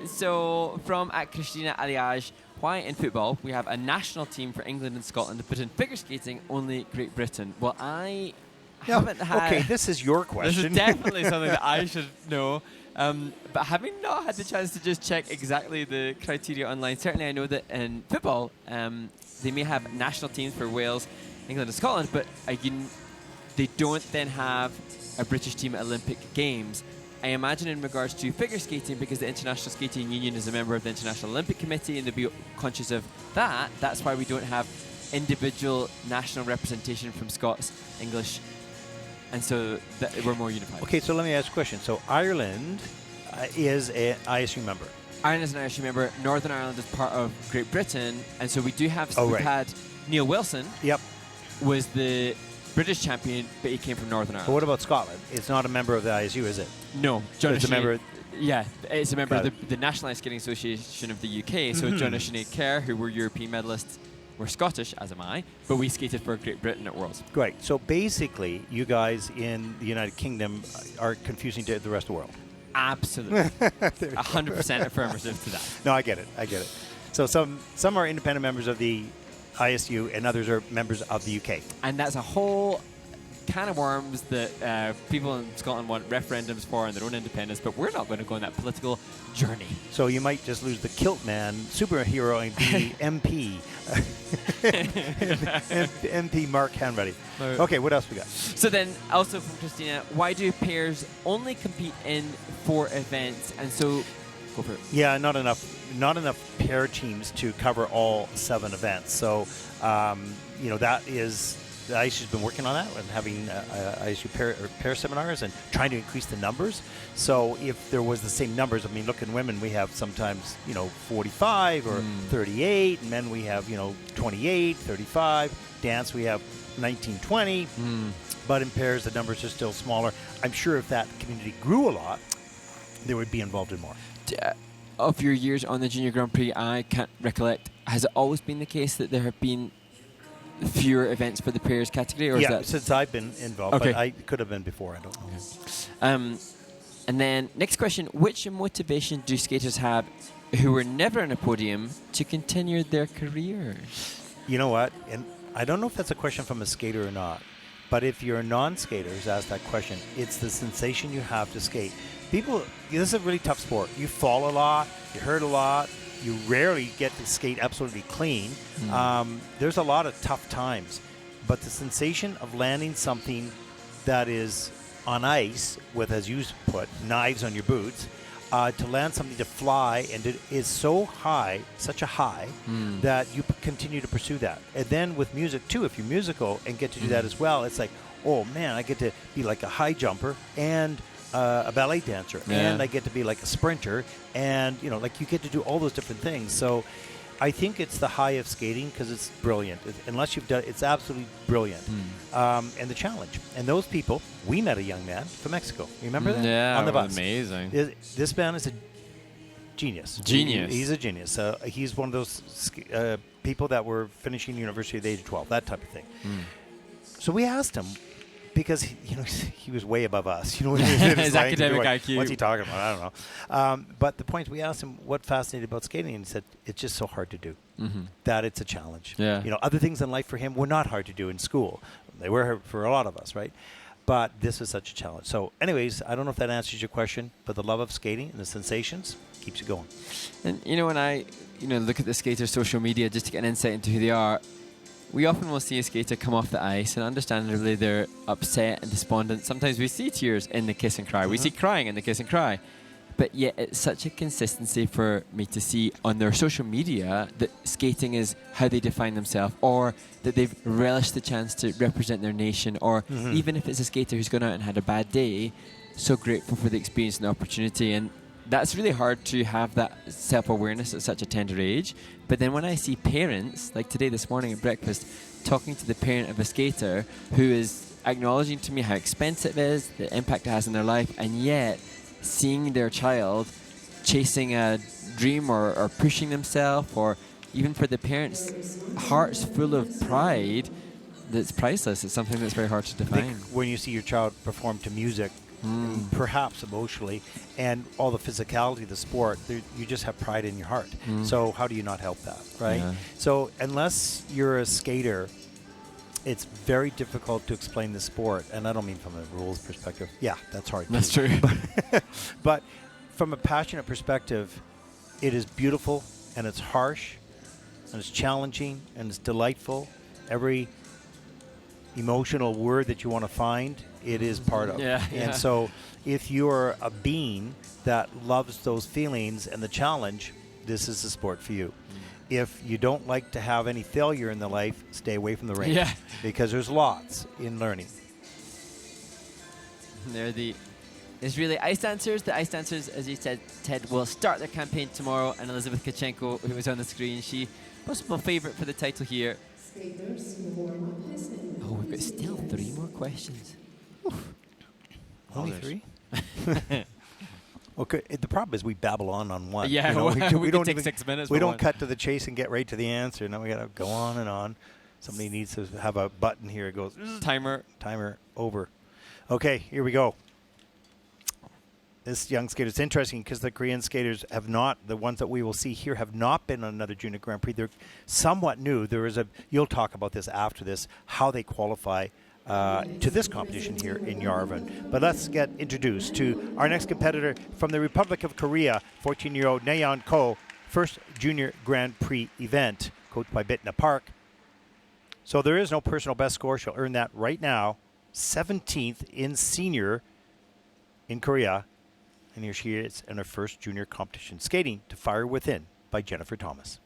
So from at Christina Alliage, why in football we have a national team for England and Scotland, but in figure skating only Great Britain? Well, I haven't had... Okay, this is your question. This is definitely something that I should know. But having not had the chance to just check exactly the criteria online, certainly I know that in football, they may have national teams for Wales, England and Scotland, but they don't then have a British team at Olympic Games. I imagine in regards to figure skating, because the International Skating Union is a member of the International Olympic Committee and they'll be conscious of that, that's why we don't have individual national representation from Scots, English, and so we're more unified. Okay, so let me ask a question. So Ireland is an ISU member. Ireland is an ISU member. Northern Ireland is part of Great Britain, and so we do have. Oh, we've right. had Neil Wilson. Yep. Was the British champion, but he came from Northern Ireland. But what about Scotland? It's not a member of the ISU, is it? No, John It's a member. Yeah, it's a member of the National Ice Skating Association of the UK. So John and Sinead Kerr, who were European medalists, were Scottish, as am I, but we skated for Great Britain at Worlds. Great. So basically, you guys in the United Kingdom are confusing to the rest of the world. Absolutely. 100% affirmative to that. No, I get it. So some are independent members of the ISU and others are members of the UK. And that's a whole can of worms that people in Scotland want referendums for and their own independence, but we're not going to go on that political journey. So you might just lose the kilt man superhero and be MP. MP Mark Hanratty. Okay, what else we got? So then, also from Christina, why do pairs only compete in 4 events? And so, go for it. Yeah, not enough pair teams to cover all 7 events. So, that is... The ISU has been working on that and having ISU pair seminars and trying to increase the numbers. So if there was the same numbers, I mean, look, in women we have sometimes 45 or 38. In men we have 28, 35. Dance we have 19, 20. But in pairs the numbers are still smaller. I'm sure if that community grew a lot, they would be involved in more. Of your years on the Junior Grand Prix, I can't recollect. Has it always been the case that there have been fewer events for the pairs category? Or is that since I've been involved, okay. But I could have been before, I don't know. And then next question, which motivation do skaters have who were never on a podium to continue their careers. You know what? And I don't know if that's a question from a skater or not, but if you're a non-skater who's asked that question, it's the sensation you have to skate. People, this is a really tough sport. You fall a lot, you hurt a lot, you rarely get to skate absolutely clean. There's a lot of tough times, but the sensation of landing something that is on ice with, as you put, knives on your boots, to land something to fly, and it is so high, such a high, that you continue to pursue that. And then with music too, if you're musical and get to do that as well, it's like, oh man, I get to be like a high jumper and a ballet dancer, and I get to be like a sprinter, and you know, like you get to do all those different things. So I think it's the high of skating because it's brilliant. Unless you've done, it's absolutely brilliant. And the challenge. And those people, we met a young man from Mexico. You remember that? Yeah, on the bus. amazing. This man is a genius. Genius. He's a genius. He's one of those people that were finishing university at the age of 12, that type of thing. So we asked him, because he was way above us. You know what I mean? His academic IQ. What's he talking about? I don't know. But the point is, we asked him what fascinated about skating, and he said it's just so hard to do. That it's a challenge. Yeah. You know, other things in life for him were not hard to do in school. They were for a lot of us, right? But this was such a challenge. So, anyways, I don't know if that answers your question, but the love of skating and the sensations keeps you going. And when I look at the skaters' social media just to get an insight into who they are, we often will see a skater come off the ice, and understandably they're upset and despondent. Sometimes we see tears in the kiss and cry. We see crying in the kiss and cry. But yet it's such a consistency for me to see on their social media that skating is how they define themselves, or that they've relished the chance to represent their nation, or even if it's a skater who's gone out and had a bad day, so grateful for the experience and the opportunity. And that's really hard to have that self-awareness at such a tender age. But then when I see parents, like today, this morning at breakfast, talking to the parent of a skater who is acknowledging to me how expensive it is, the impact it has in their life, and yet seeing their child chasing a dream or pushing themselves, or even for the parents' hearts full of pride, that's priceless. It's something that's very hard to I define. think when you see your child perform to music, perhaps emotionally, and all the physicality of the sport, you just have pride in your heart. So how do you not help that, right? Yeah. So unless you're a skater, it's very difficult to explain the sport. And I don't mean from a rules perspective. Yeah, that's hard. That's too. true. But from a passionate perspective, it is beautiful, and it's harsh, and it's challenging, and it's delightful. Every emotional word that you want to find, it is part of. Yeah. And so if you're a being that loves those feelings and the challenge, this is the sport for you. If you don't like to have any failure in the life, stay away from the rink. Yeah. Because there's lots in learning. They're the Israeli ice dancers. The ice dancers, as you said, Ted, will start their campaign tomorrow. And Elizabeth Kachenko, who was on the screen, she possible favourite for the title here. Skaters warm up has ended. Oh, we've got still 3 more questions. Only 3? Okay. The problem is we babble on one. Yeah, we don't take 6 minutes. We for don't one. cut to the chase and get right to the answer. Now we got to go on and on. Somebody needs to have a button here. It goes Timer over. Okay, here we go. This young skater, it's interesting because the Korean skaters have not, the ones that we will see here, have not been on another Junior Grand Prix. They're somewhat new. There is you'll talk about this after this, how they qualify to this competition here in Yerevan. But let's get introduced to our next competitor from the Republic of Korea, 14-year-old Nayeon Ko, first Junior Grand Prix event, coached by Bitna Park. So there is no personal best score. She'll earn that right now. 17th in senior in Korea. And here she is in her first junior competition, skating to Fire Within by Jennifer Thomas.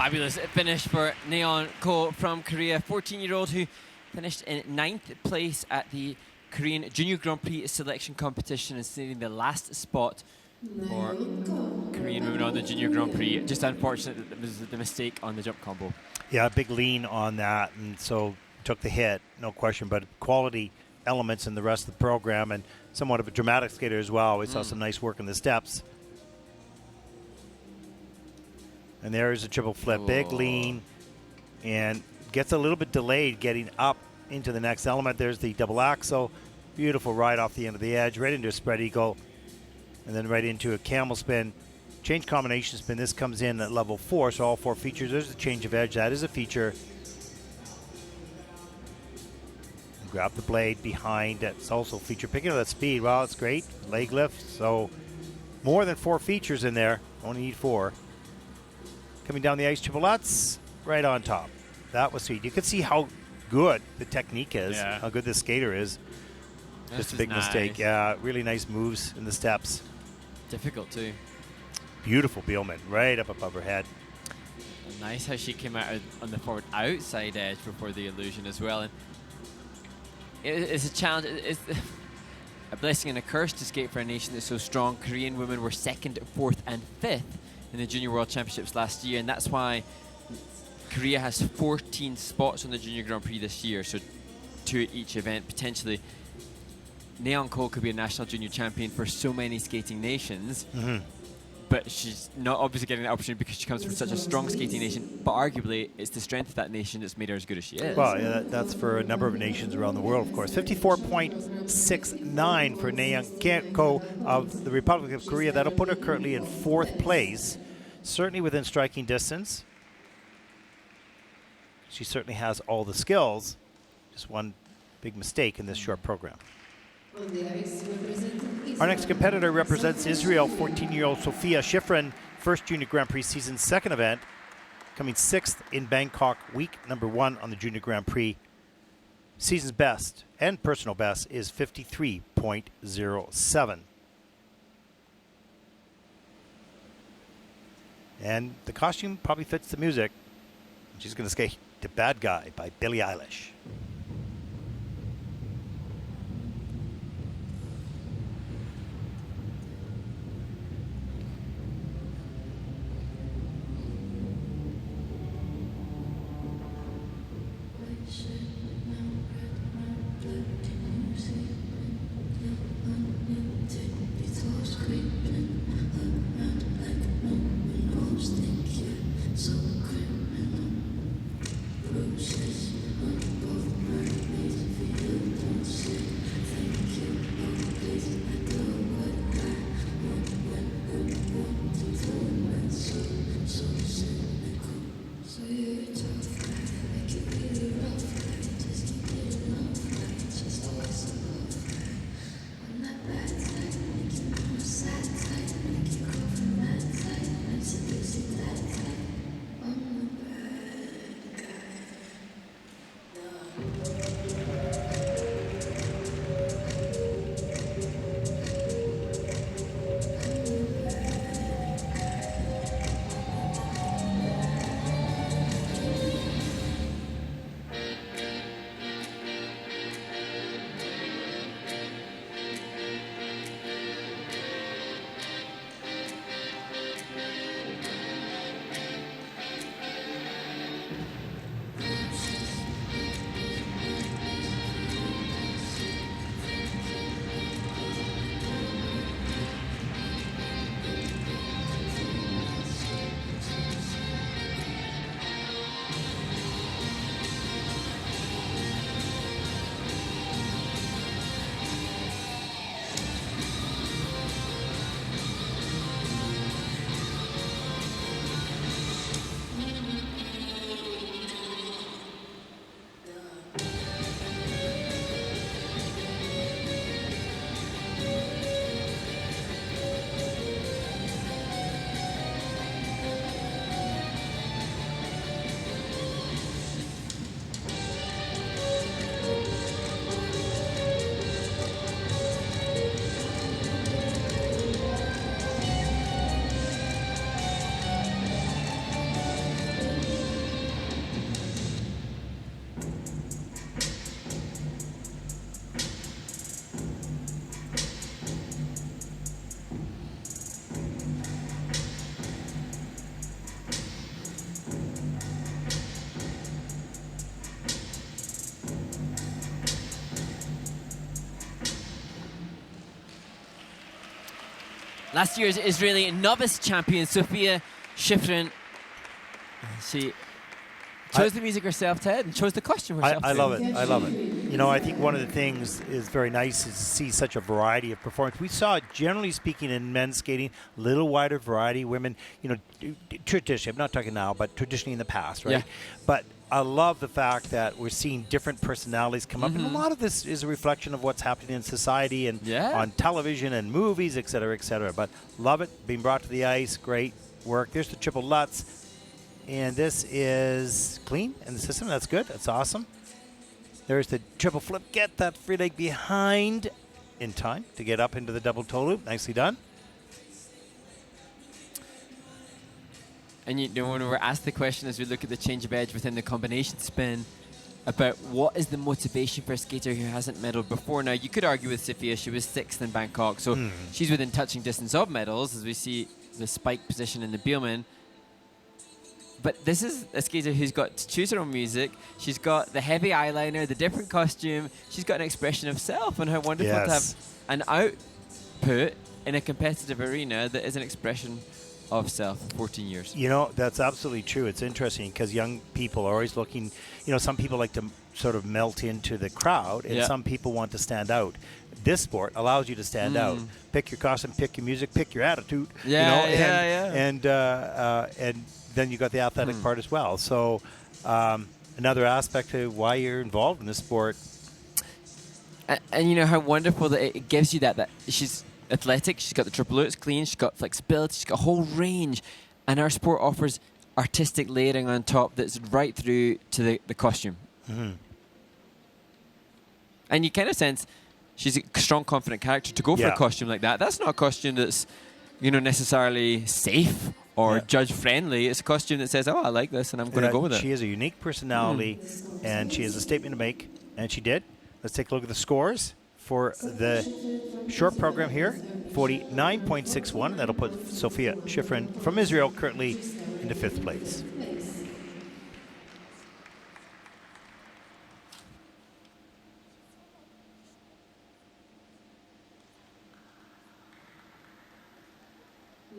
Fabulous finish for Neon Ko from Korea, 14-year-old who finished in 9th place at the Korean Junior Grand Prix selection competition and sitting the last spot for Korean women on the Junior Grand Prix. Just unfortunate that it was the mistake on the jump combo. Yeah, a big lean on that, and so took the hit, no question, but quality elements in the rest of the program, and somewhat of a dramatic skater as well. We saw some nice work in the steps. And there's a triple flip, big lean, and gets a little bit delayed getting up into the next element. There's the double axel, beautiful ride off the end of the edge, right into a spread eagle, and then right into a camel spin. Change combination spin, this comes in at level 4, so all 4 features. There's a change of edge, that is a feature. And grab the blade behind, that's also a feature. Picking up that speed, well, it's great. Leg lift, so more than 4 features in there, only need 4. Coming down the ice, triple Lutz, right on top. That was sweet. You could see how good the technique is, how good the skater is. Just a big mistake. Yeah, really nice moves in the steps. Difficult too. Beautiful Beelman, right up above her head. And nice how she came out on the forward outside edge before the illusion as well. And it's a challenge. It's a blessing and a curse to skate for a nation that's so strong. Korean women were 2nd, 4th, and 5th in the Junior World Championships last year, and that's why Korea has 14 spots on the Junior Grand Prix this year, so 2 at each event potentially. Neon Ko could be a national junior champion for so many skating nations, but she's not obviously getting the opportunity because she comes from such a strong skating nation, but arguably it's the strength of that nation that's made her as good as she is. Well, yeah, that's for a number of nations around the world, of course. 54.69 for Neon Ko of the Republic of Korea. That'll put her currently in 4th place, certainly within striking distance. She certainly has all the skills. Just one big mistake in this short program. Our next competitor represents Israel, 14-year-old Sophia Shifrin, first Junior Grand Prix season, 2nd event, coming 6th in Bangkok, week number 1 on the Junior Grand Prix. Season's best and personal best is 53.07. And the costume probably fits the music. She's going to skate to Bad Guy by Billie Eilish. last year's Israeli novice champion, Sophia Schifrin. She chose the music herself, Ted, and chose the costume herself. I love it. I love it. You know, I think one of the things is very nice is to see such a variety of performance. We saw, generally speaking, in men's skating, a little wider variety. Women, you know, traditionally, I'm not talking now, but traditionally in the past, right? Yeah. But I love the fact that we're seeing different personalities come up. And a lot of this is a reflection of what's happening in society and on television and movies, et cetera, et cetera. But love it. Being brought to the ice. Great work. There's the triple Lutz. And this is clean in the system. That's good. That's awesome. There's the triple flip. Get that free leg behind in time to get up into the double toe loop. Nicely done. And you know, when we were asked the question as we look at the change of edge within the combination spin about what is the motivation for a skater who hasn't medaled before. Now, you could argue with Sophia, she was 6th in Bangkok, so she's within touching distance of medals, as we see the spike position in the Bielmann. But this is a skater who's got to choose her own music. She's got the heavy eyeliner, the different costume. She's got an expression of self, and how wonderful to have an output in a competitive arena that is an expression of self for 14 years. You know, that's absolutely true. It's interesting because young people are always looking, you know, some people like to sort of melt into the crowd, and some people want to stand out. This sport allows you to stand out. Pick your costume, pick your music, pick your attitude. And then you got the athletic part as well. So another aspect to why you're involved in this sport. And you know how wonderful that it gives you that she's athletic, she's got the triple lutz clean, she's got flexibility, she's got a whole range. And our sport offers artistic layering on top that's right through to the costume. And you kind of sense she's a strong, confident character to go for a costume like that. That's not a costume that's, you know, necessarily safe or judge-friendly. It's a costume that says, oh, I like this, and I'm going to go with it. She has a unique personality, and she has a statement to make, and she did. Let's take a look at the scores for the short program here. 49.61. That'll put Sophia Schifrin from Israel currently into 5th place.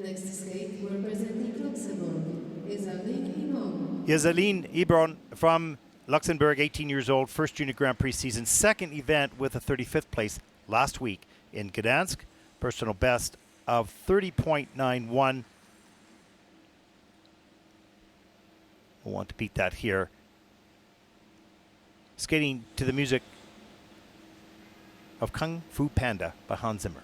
Next skate, representing Luxembourg, Yerevan Ibron from Luxembourg, 18 years old, first Junior Grand Prix season, second event with a 35th place last week in Gdansk. Personal best of 30.91. We'll want to beat that here. Skating to the music of Kung Fu Panda by Hans Zimmer.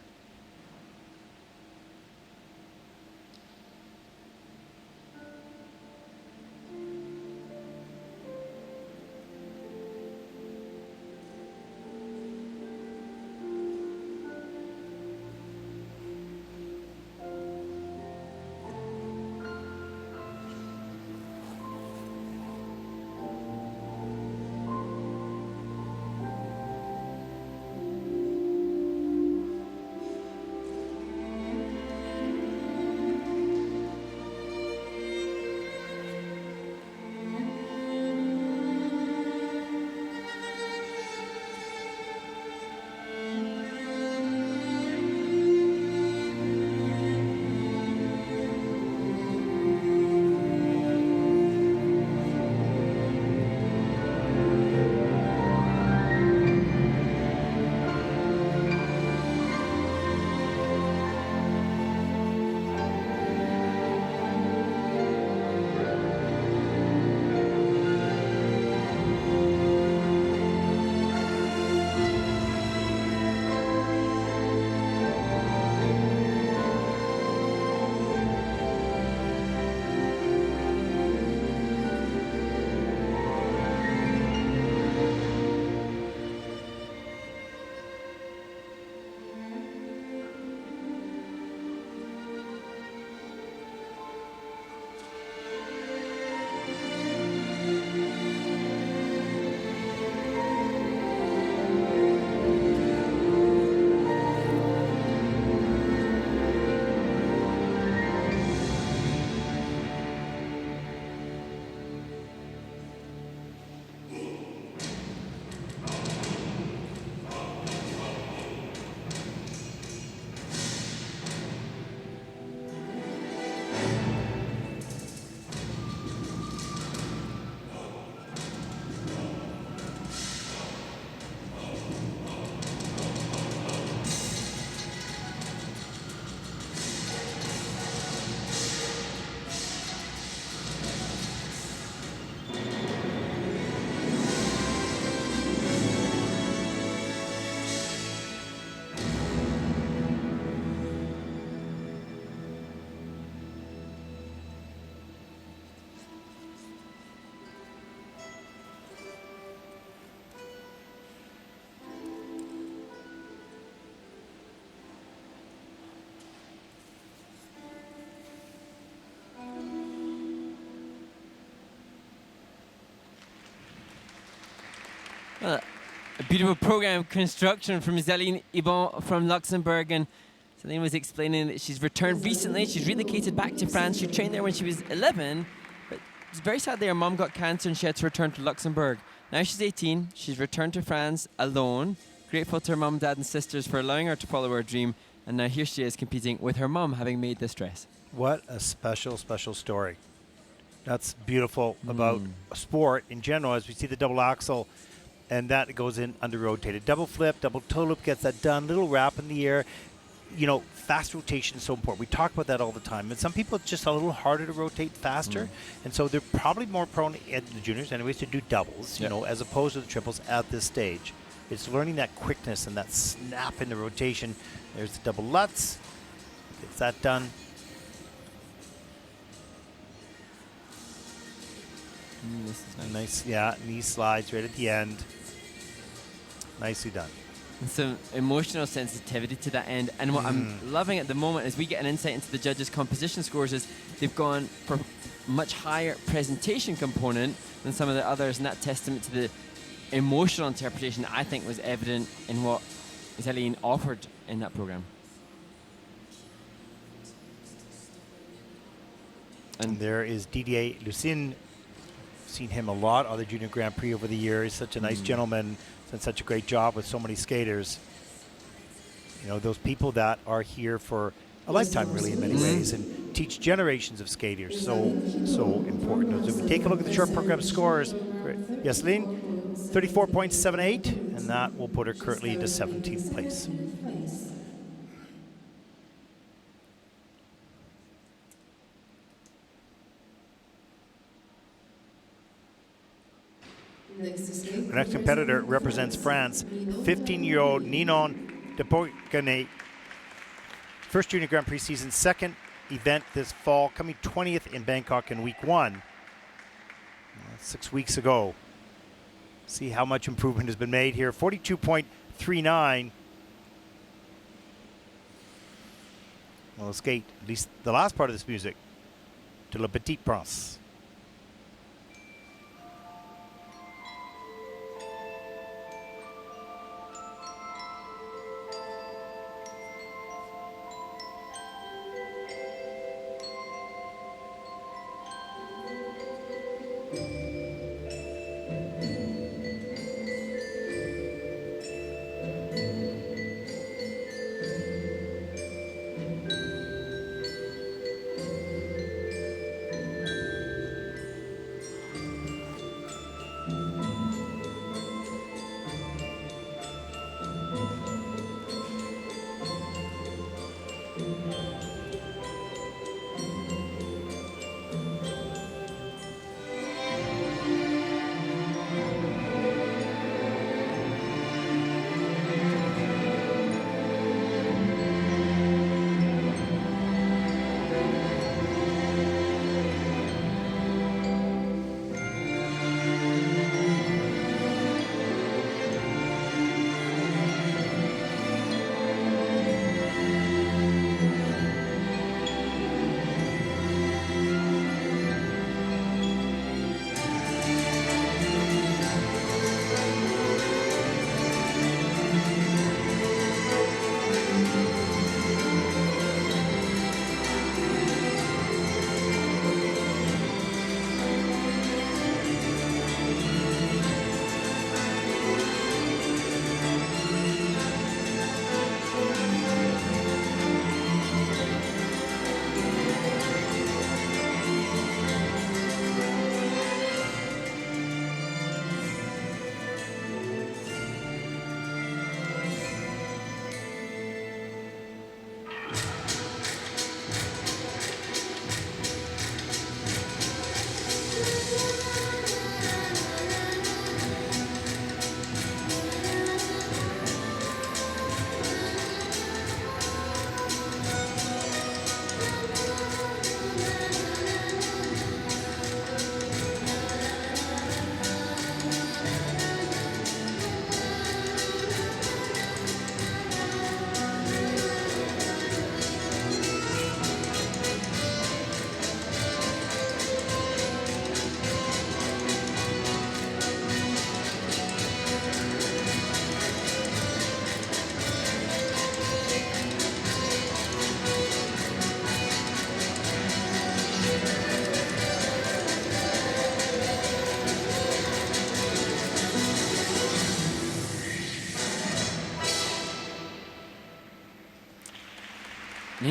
A beautiful program construction from Zéline Ibon from Luxembourg, and Zéline was explaining that she's returned recently. She's relocated back to France. She trained there when she was 11, but it's very sadly her mum got cancer and she had to return to Luxembourg. Now she's 18. She's returned to France alone, grateful to her mum, dad, and sisters for allowing her to follow her dream. And now here she is competing with her mum, having made this dress. What a special, special story. That's beautiful about sport in general, as we see the double axel, and that goes in under rotated. Double flip, double toe loop gets that done, little wrap in the air. You know, fast rotation is so important. We talk about that all the time. And some people, it's just a little harder to rotate faster. And so they're probably more prone, at the juniors anyways, to do doubles, you know, as opposed to the triples at this stage. It's learning that quickness and that snap in the rotation. There's the double Lutz. Gets that done. This is Nice, yeah, knee slides right at the end. Nicely done. And some emotional sensitivity to that end. And what I'm loving at the moment is we get an insight into the judges' composition scores is they've gone for much higher presentation component than some of the others, and that testament to the emotional interpretation I think was evident in what Zéline offered in that program. And there is Didier Lucin. Seen him a lot on the Junior Grand Prix over the years. Such a nice gentleman. Done such a great job with so many skaters. You know, those people that are here for a lifetime, really, in many ways, and teach generations of skaters. So important. So if we take a look at the short program scores, Yasleen, 34.78, and that will put her currently into 17th place. Our next competitor represents France, 15-year-old Ninon de Bourganet. First Junior Grand Prix season, second event this fall, coming 20th in Bangkok in week 1. 6 weeks ago. See how much improvement has been made here. 42.39. Well, let's skate at least the last part of this music to Le Petit Prince.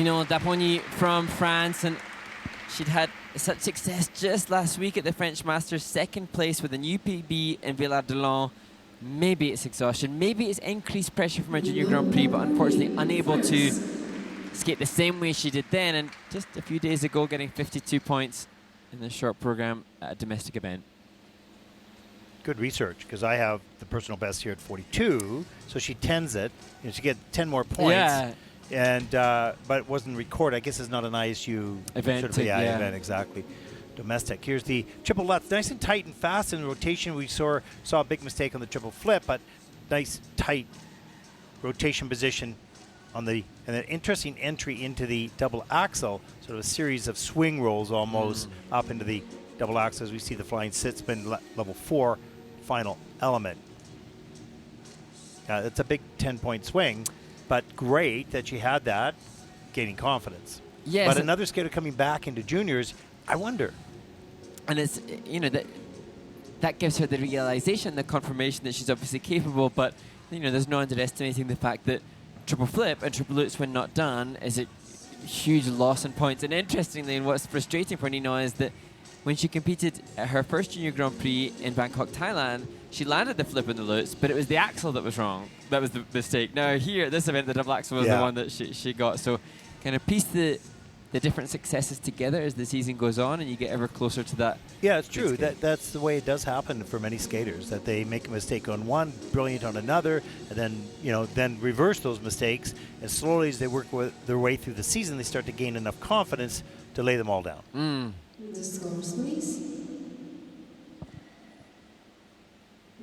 Daponi from France, and she'd had such success just last week at the French Masters, second place with a new PB in Villard-de-Lans. Maybe it's exhaustion, maybe it's increased pressure from a Junior Grand Prix, but unfortunately unable to skate the same way she did then, and just a few days ago getting 52 points in the short program at a domestic event. Good research, because I have the personal best here at 42, so she tens it. She get 10 more points. Yeah. And but it wasn't recorded. I guess it's not an ISU event. Sort of, event, exactly. Domestic. Here's the triple left. Nice and tight and fast in the rotation. We saw a big mistake on the triple flip, but nice tight rotation position on the, and an interesting entry into the double axel, sort of a series of swing rolls almost up into the double axle as we see the flying sit spin level 4 final element. It's a big 10-point swing, but great that she had that, gaining confidence. Yes. But another skater coming back into juniors, I wonder. And it's, that gives her the realization, the confirmation that she's obviously capable, but, there's no underestimating the fact that triple flip and triple lutz, when not done, is a huge loss in points. And interestingly, and what's frustrating for Nina is that when she competed at her first Junior Grand Prix in Bangkok, Thailand, she landed the flip and the lutz, but it was the axle that was wrong. That was the mistake. Now here, at this event, the double axle was the one that she got. So kind of piece the different successes together as the season goes on, and you get ever closer to that. Yeah, it's true. That's the way it does happen for many skaters, that they make a mistake on one, brilliant on another, and then then reverse those mistakes. And slowly, as they work their way through the season, they start to gain enough confidence to lay them all down. The scores, please.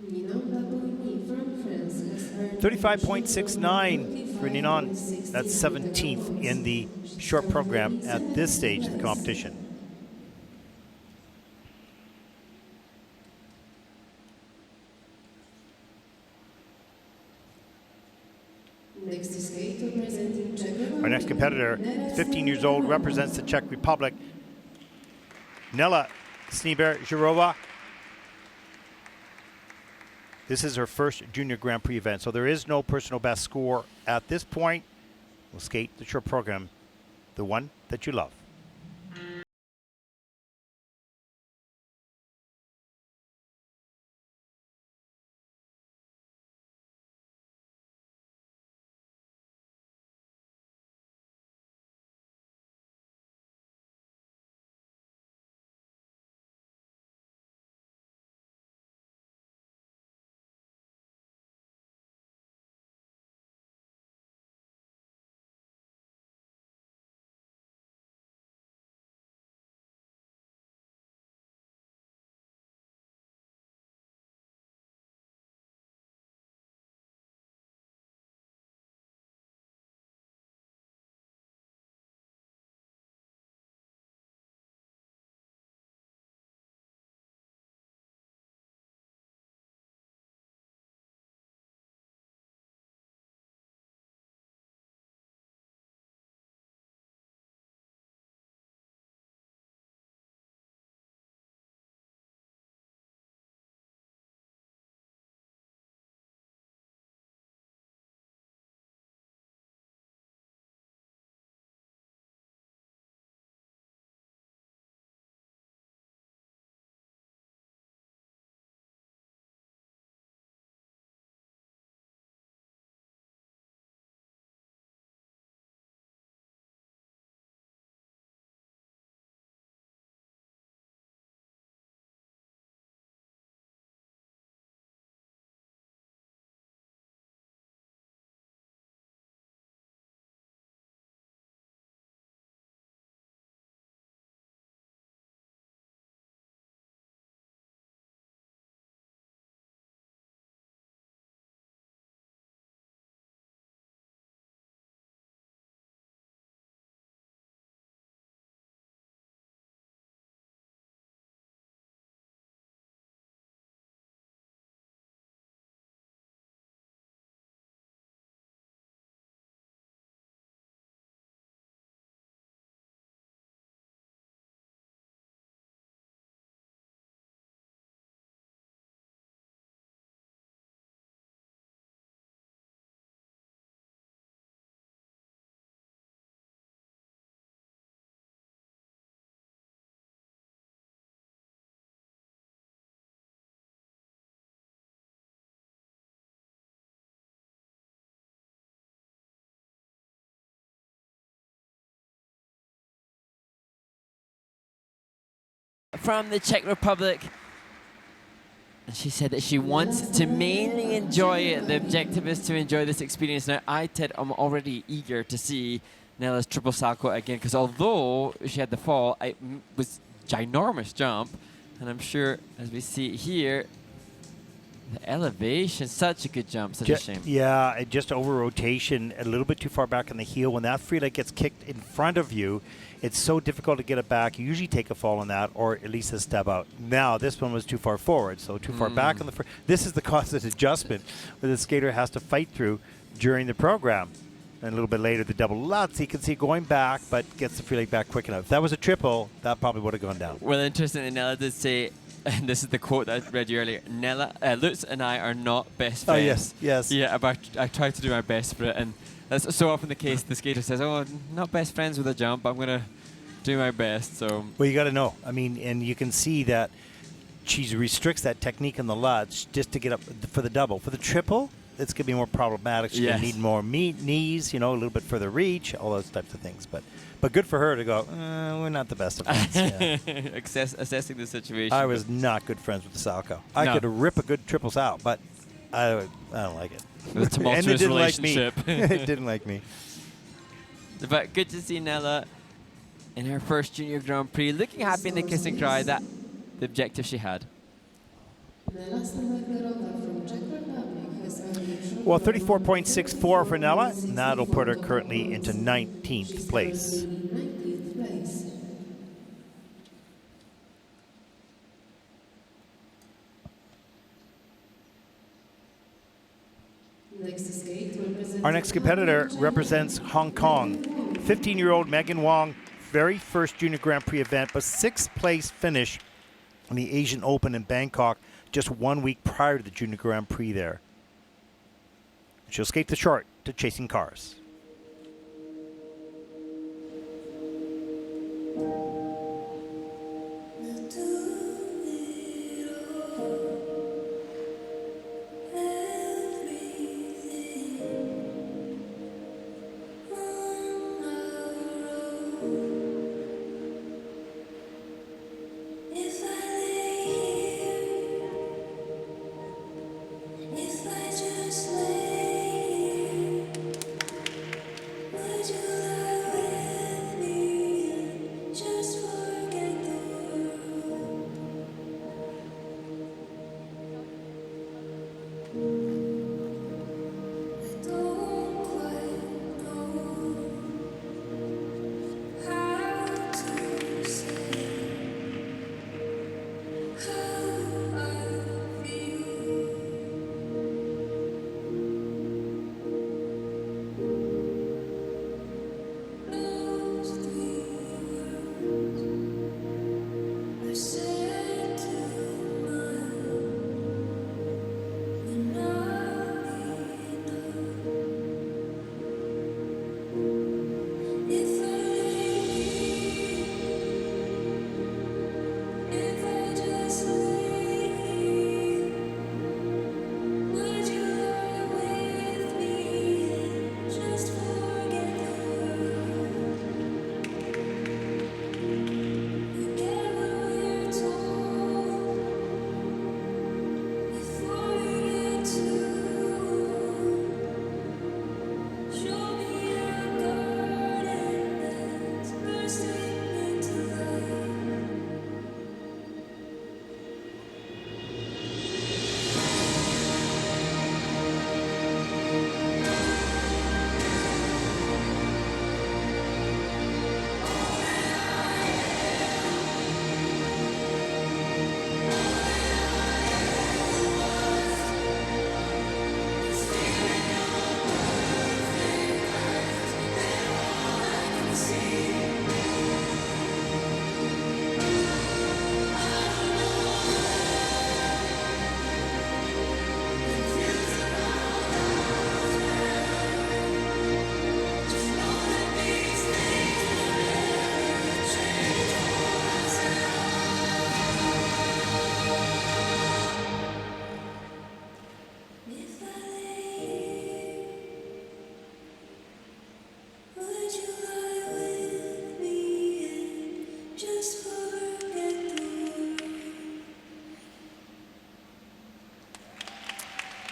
Ninon Babouny from France has earned 35.69 for Ninon. That's 17th in the short program at this stage of the competition. Next to skate representing Czech Republic. Our next competitor, 15 years old, represents the Czech Republic. Nela Snieber-Jirova. This is her first Junior Grand Prix event, so there is no personal best score at this point. We'll skate the short program, the one that you love. from the Czech Republic. And she said that she wants to mainly enjoy it. The objective is to enjoy this experience. Now, I, Ted, am already eager to see Nella's triple salto again, because although she had the fall, it was ginormous jump. And I'm sure, as we see here, the elevation, such a good jump, such a shame. Yeah, just over rotation, a little bit too far back on the heel. When that free leg gets kicked in front of you, it's so difficult to get it back. You usually take a fall on that, or at least a step out. Now, this one was too far forward, so too far back on the front. This is the constant adjustment that the skater has to fight through during the program. And a little bit later, the double Lutz, you can see going back, but gets the free leg back quick enough. If that was a triple, that probably would have gone down. Well, interestingly, Nella did say, and this is the quote that I read you earlier, Lutz and I are not best friends. Oh, yes, yes. Yeah, but I tried to do my best for it, and that's so often the case. The skater says, oh, not best friends with a jump, I'm going to do my best. So. Well, you got to know. I mean, and you can see that she restricts that technique in the Lutz just to get up for the double. For the triple, it's going to be more problematic. She's going to need more knees, a little bit further reach, all those types of things. But good for her to go, we're not the best of friends. Yeah. Assessing the situation. I was not good friends with the Salco. I could rip a good triples out, but I don't like it. It was a tumultuous relationship. Like me. It didn't like me. But good to see Nella in her first Junior Grand Prix, looking happy in the kiss and cry. That the objective she had. Well, 34.64 for Nella, and that'll put her currently into 19th place. Our next competitor represents Hong Kong. 15-year-old Megan Wong, very first Junior Grand Prix event, but 6th place finish in the Asian Open in Bangkok just 1 week prior to the Junior Grand Prix there. She'll skate the short to Chasing Cars. Just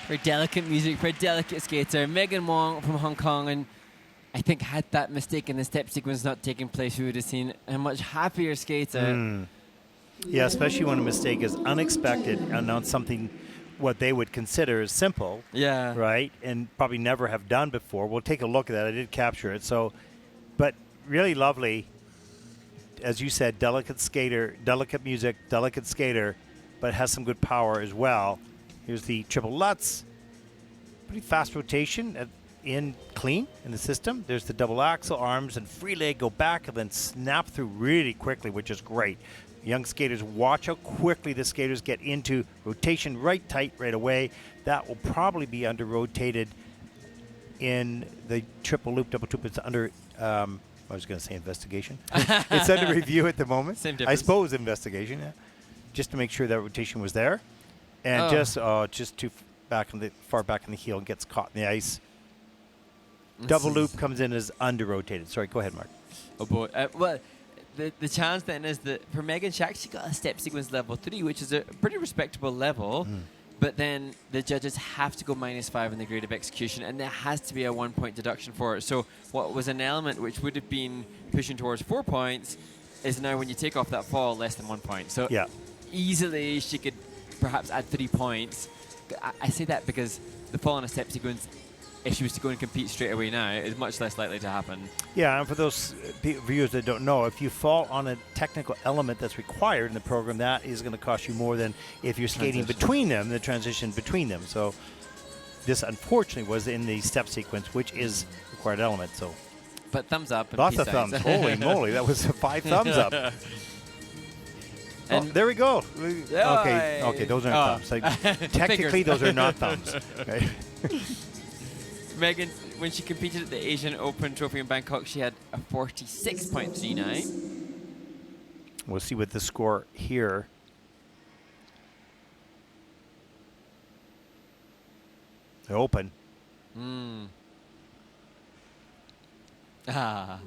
Very delicate music, very delicate skater. Megan Wong from Hong Kong, and I think had that mistake in the step sequence not taking place, we would have seen a much happier skater. Yeah, especially when a mistake is unexpected and on something what they would consider as simple. Yeah. Right? And probably never have done before. We'll take a look at that. I did capture it. So, but really lovely. As you said, delicate skater, delicate music, delicate skater, but has some good power as well. Here's the triple Lutz. Pretty fast rotation in clean in the system. There's the double axel, arms and free leg go back and then snap through really quickly, which is great. Young skaters, watch how quickly the skaters get into rotation right tight right away. That will probably be under rotated in the triple loop, double loop. It's under, I was going to say investigation. It's under review at the moment. Same I difference. suppose investigation, yeah. Just to make sure that rotation was there. And just too far back in the heel and gets caught in the ice. Double loop comes in as under rotated. Sorry, go ahead, Mark. Oh boy. Well, the challenge then is that for Megan, she actually got a step sequence level 3, which is a pretty respectable level. But then the judges have to go -5 in the grade of execution, and there has to be a 1-point deduction for it. So what was an element which would have been pushing towards 4 points is now, when you take off that fall, less than 1 point. So easily she could perhaps add 3 points. I say that because the fall on a step sequence, if she was to go and compete straight away now, is much less likely to happen. Yeah, and for those viewers that don't know, if you fall on a technical element that's required in the program, that is going to cost you more than if you're skating between them, the transition between them. So this, unfortunately, was in the step sequence, which is a required element. So, but thumbs up. And lots of peace out. thumbs. Holy moly, that was 5 thumbs up. And there we go. Okay, those aren't thumbs. Like, technically, those are not thumbs. Okay. Megan, when she competed at the Asian Open Trophy in Bangkok, she had a 46.39. We'll see what the score here. The Open. There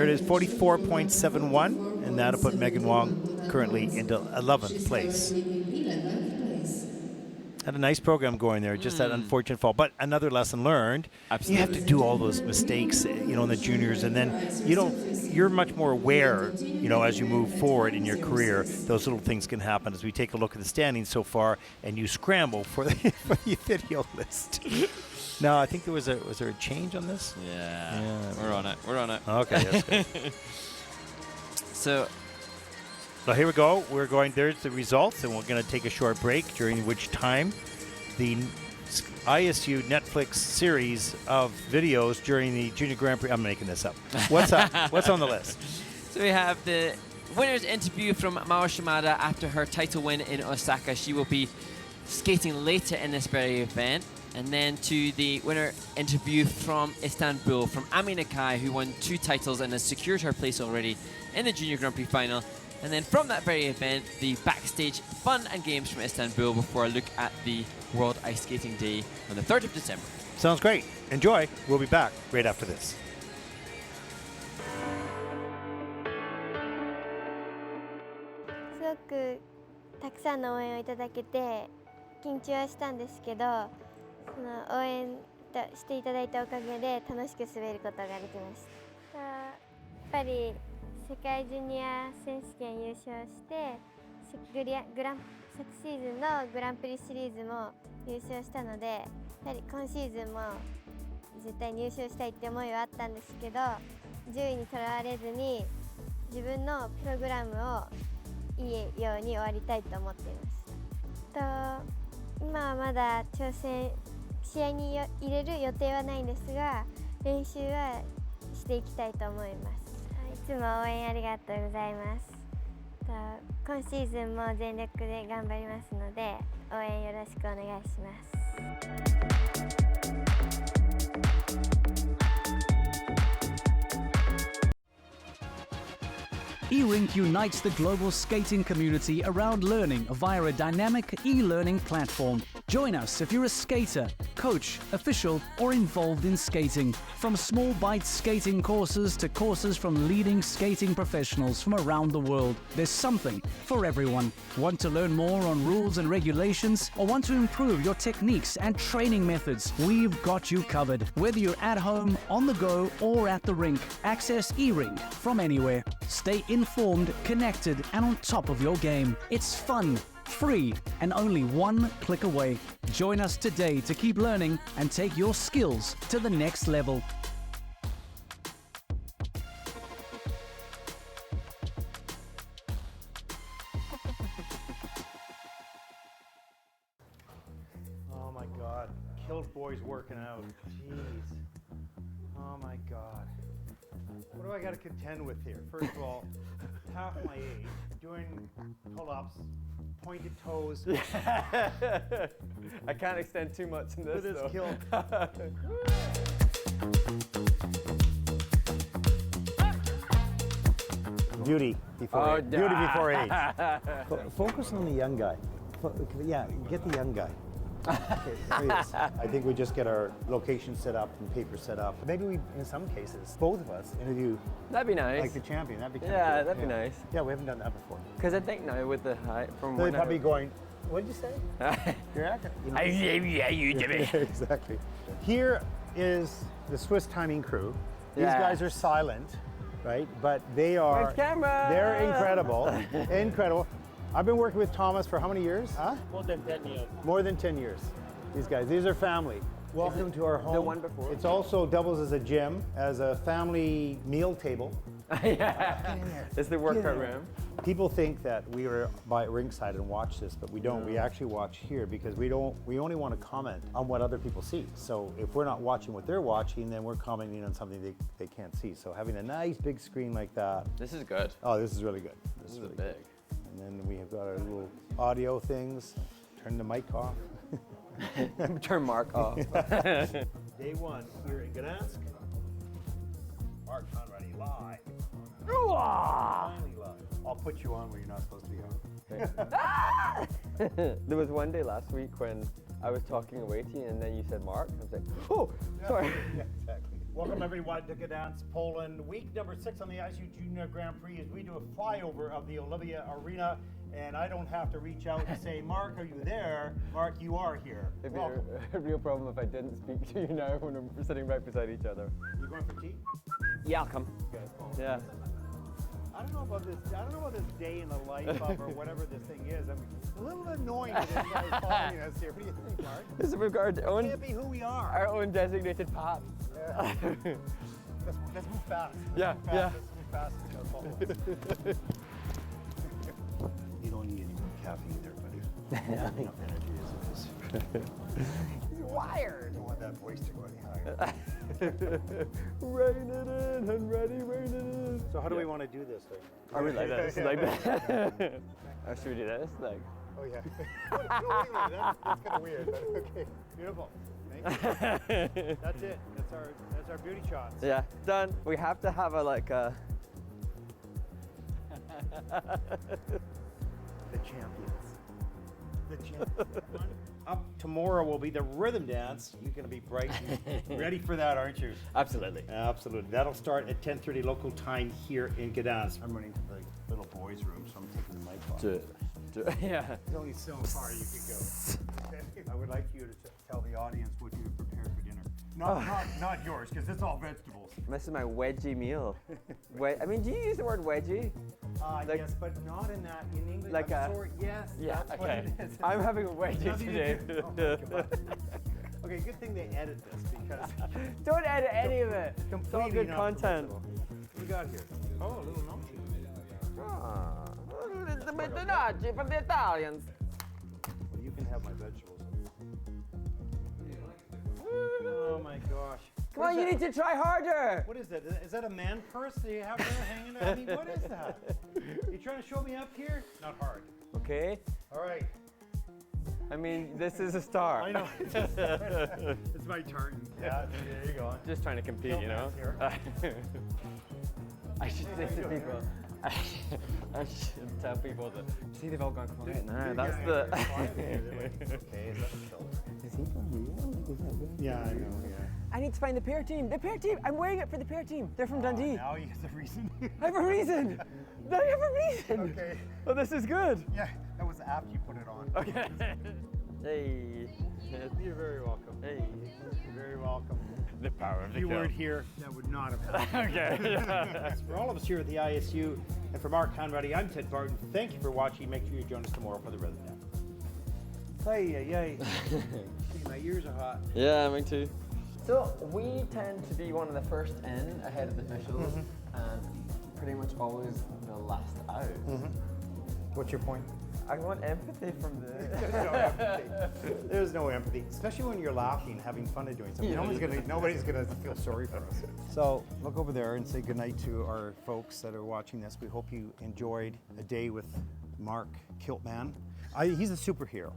it is, 44.71, and that'll put Megan Wong currently into 11th place. Had a nice program going there, just that unfortunate fall. But another lesson learned. Absolutely. You have to do all those mistakes, in the juniors, and then you're much more aware, as you move forward in your career, those little things can happen. As we take a look at the standings so far, and you scramble for the video list. No, I think was there a change on this? Yeah. We're on it. Okay, that's good. So here we go. There's the results, and we're going to take a short break, during which time the ISU Netflix series of videos during the Junior Grand Prix. I'm making this up. What's up? What's on the list? So we have the winner's interview from Mao Shimada after her title win in Osaka. She will be skating later in this very event. And then to the winner interview from Istanbul, from Ami Nakai, who won 2 titles and has secured her place already in the Junior Grand Prix final. And then from that very event, the backstage fun and games from Istanbul before a look at the World Ice Skating Day on the 3rd of December. Sounds great. Enjoy. We'll be back right after this. すごくたくさんの応援をいただけて緊張はしたんですけど、その応援していただいたおかげで楽しく滑ることができました。やっぱり世界ジュニア選手権優勝して昨シーズンのグランプリシリーズも優勝したので、やはり今シーズンも絶対入賞したいって思いはあったんですけど、順位にとらわれずに自分のプログラムをいいように終わりたいと思っています。今はまだ試合に入れる予定はないんですが、練習はしていきたいと思います。いつも応援ありがとうございます。今シーズンも全力で頑張りますので、応援よろしくお願いします。eRink unites the global skating community around learning via a dynamic e-learning platform. Join us if you're a skater, coach, official, or involved in skating. From small bite skating courses to courses from leading skating professionals from around the world, there's something for everyone. Want to learn more on rules and regulations, or want to improve your techniques and training methods? We've got you covered. Whether you're at home, on the go, or at the rink, access eRing from anywhere. Stay informed, connected, and on top of your game. It's fun, free, and only one click away. Join us today to keep learning and take your skills to the next level. Oh my God, killed boys working out. Jeez. Oh my God. What do I got to contend with here? First of all, half my age, doing pull-ups, pointed toes. I can't extend too much in this, Look at this kill. Beauty before age. Beauty before age. Focus on the young guy. Yeah, get the young guy. Okay, there he is. I think we just get our location set up and paper set up. Maybe we, in some cases, both of us interview. That'd be nice. Like the champion. That'd be kind yeah, of cool. that'd be nice. Yeah, we haven't done that before. Because I think now with the height from They'd probably be going, what did you say? You're acting. You know, exactly. Here is the Swiss timing crew. These guys are silent, right? But they are. Where's camera? They're incredible. Incredible. I've been working with Thomas for how many years? Huh? More than 10 years. More than 10 years. These guys, these are family. Welcome to our home. The one before? It's also doubles as a gym, as a family meal table. Yeah. It's the workout room. People think that we are by ringside and watch this, but we don't. We actually watch here because we only want to comment on what other people see. So if we're not watching what they're watching, then we're commenting on something they can't see. So having a nice big screen like that. This is good. Oh, this is really good. This is really big. Good. And then we have got our little audio things. Turn the mic off. Turn Mark off. Day one here in Gdansk. Mark Conradi live. Finally live. I'll put you on where you're not supposed to be on. There was one day last week when I was talking away to you and then you said Mark. I was like, oh, sorry. Yeah, exactly. Welcome everyone to Gdansk, Poland. Week number 6 on the ICU Junior Grand Prix as we do a flyover of the Olympia Arena. And I don't have to reach out and say, Mark, are you there? Mark, you are here. It'd be a real problem if I didn't speak to you now when we're sitting right beside each other. You going for tea? Yeah, I'll come. Okay. Yeah. I don't know about this. I don't know about this day in the life of or whatever this thing is. I'm a little annoyed that this guy's following us here. What do you think, Mark? This is our own. Can't be who we are. Our own designated path. Yeah. let's move fast. Yeah. Let's move fast. You don't need any more caffeine there, buddy. Enough energy as it is. He's wired. I don't want that voice to go any higher. Rein it in, and ready, rein it in. So how do we want to do this thing? I really like this. Like that. Or should we do this? Like. Oh yeah. No, wait a minute. That's kind of weird, but okay. Beautiful. Thank you. That's it. That's our beauty shots. Yeah, done. We have to have a like a. The champions. The champions. Up tomorrow will be the rhythm dance. You're going to be bright and ready for that, aren't you? Absolutely. Absolutely. That'll start at 10:30 local time here in Gdansk. I'm running to the little boys' room, so I'm taking the mic off. Yeah. There's only so far you could go. I would like you to tell the audience what you have prepared for dinner. Not yours, because it's all vegetables. This is my wedgie meal. I mean, do you use the word wedgie? Like, yes, but not in that in English. Like yes. Yeah. That's Okay. What it is. I'm having a wedgie today. Oh my God. Okay, good thing they edit this because. Don't edit any of it. It's all good content. What we got here? Oh, a little gnocchi. The gnocchi for the Italians. Well, you can have my vegetables. Oh my gosh. Come on, you need to try harder. What is that? Is that a man purse that you have there hanging out? I mean, what is that? You trying to show me up here? Not hard. Okay. All right. I mean, this is a star. I know. It's my turn. Yeah, there you go. Just trying to compete, you know? I should say to people, I should tell people that. See, they've all gone quiet now. That's the. Is he from real? Yeah, I know. Yeah. I need to find the pair team. The pair team. I'm wearing it for the pair team. They're from Dundee. Now you have a reason. I have a reason. I have a reason. Okay. Oh, this is good. Yeah, that was after you put it on. Okay. Hey. You're very welcome. Hey. You're very welcome. The power of If the you kill. weren't here, that would not have happened. Okay. For all of us here at the ISU, and for Mark Conradi, I'm Ted Barton. Thank you for watching. Make sure you join us tomorrow for the Rhythm Nap. Hey. My ears are hot. Yeah, me too. So we tend to be one of the first in ahead of the officials, and pretty much always the last out. What's your point? I want empathy from the. There's no empathy, especially when you're laughing, having fun at doing something. Nobody's gonna feel sorry for us. So look over there and say goodnight to our folks that are watching this. We hope you enjoyed a day with Mark Kiltman. He's a superhero,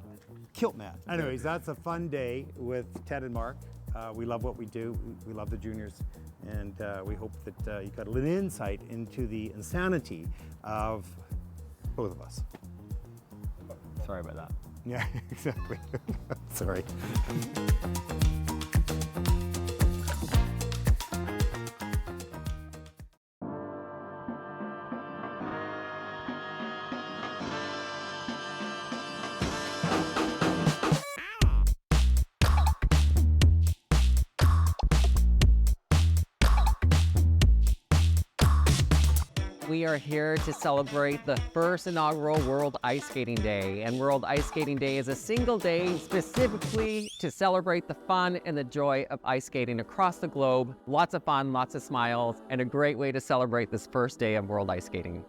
Kiltman. Anyways, that's a fun day with Ted and Mark. We love what we do. We love the juniors, and we hope that you got a little insight into the insanity of both of us. Sorry about that. Yeah, exactly. Sorry. We are here to celebrate the first inaugural World Ice Skating Day. And World Ice Skating Day is a single day specifically to celebrate the fun and the joy of ice skating across the globe. Lots of fun, lots of smiles, and a great way to celebrate this first day of World Ice Skating.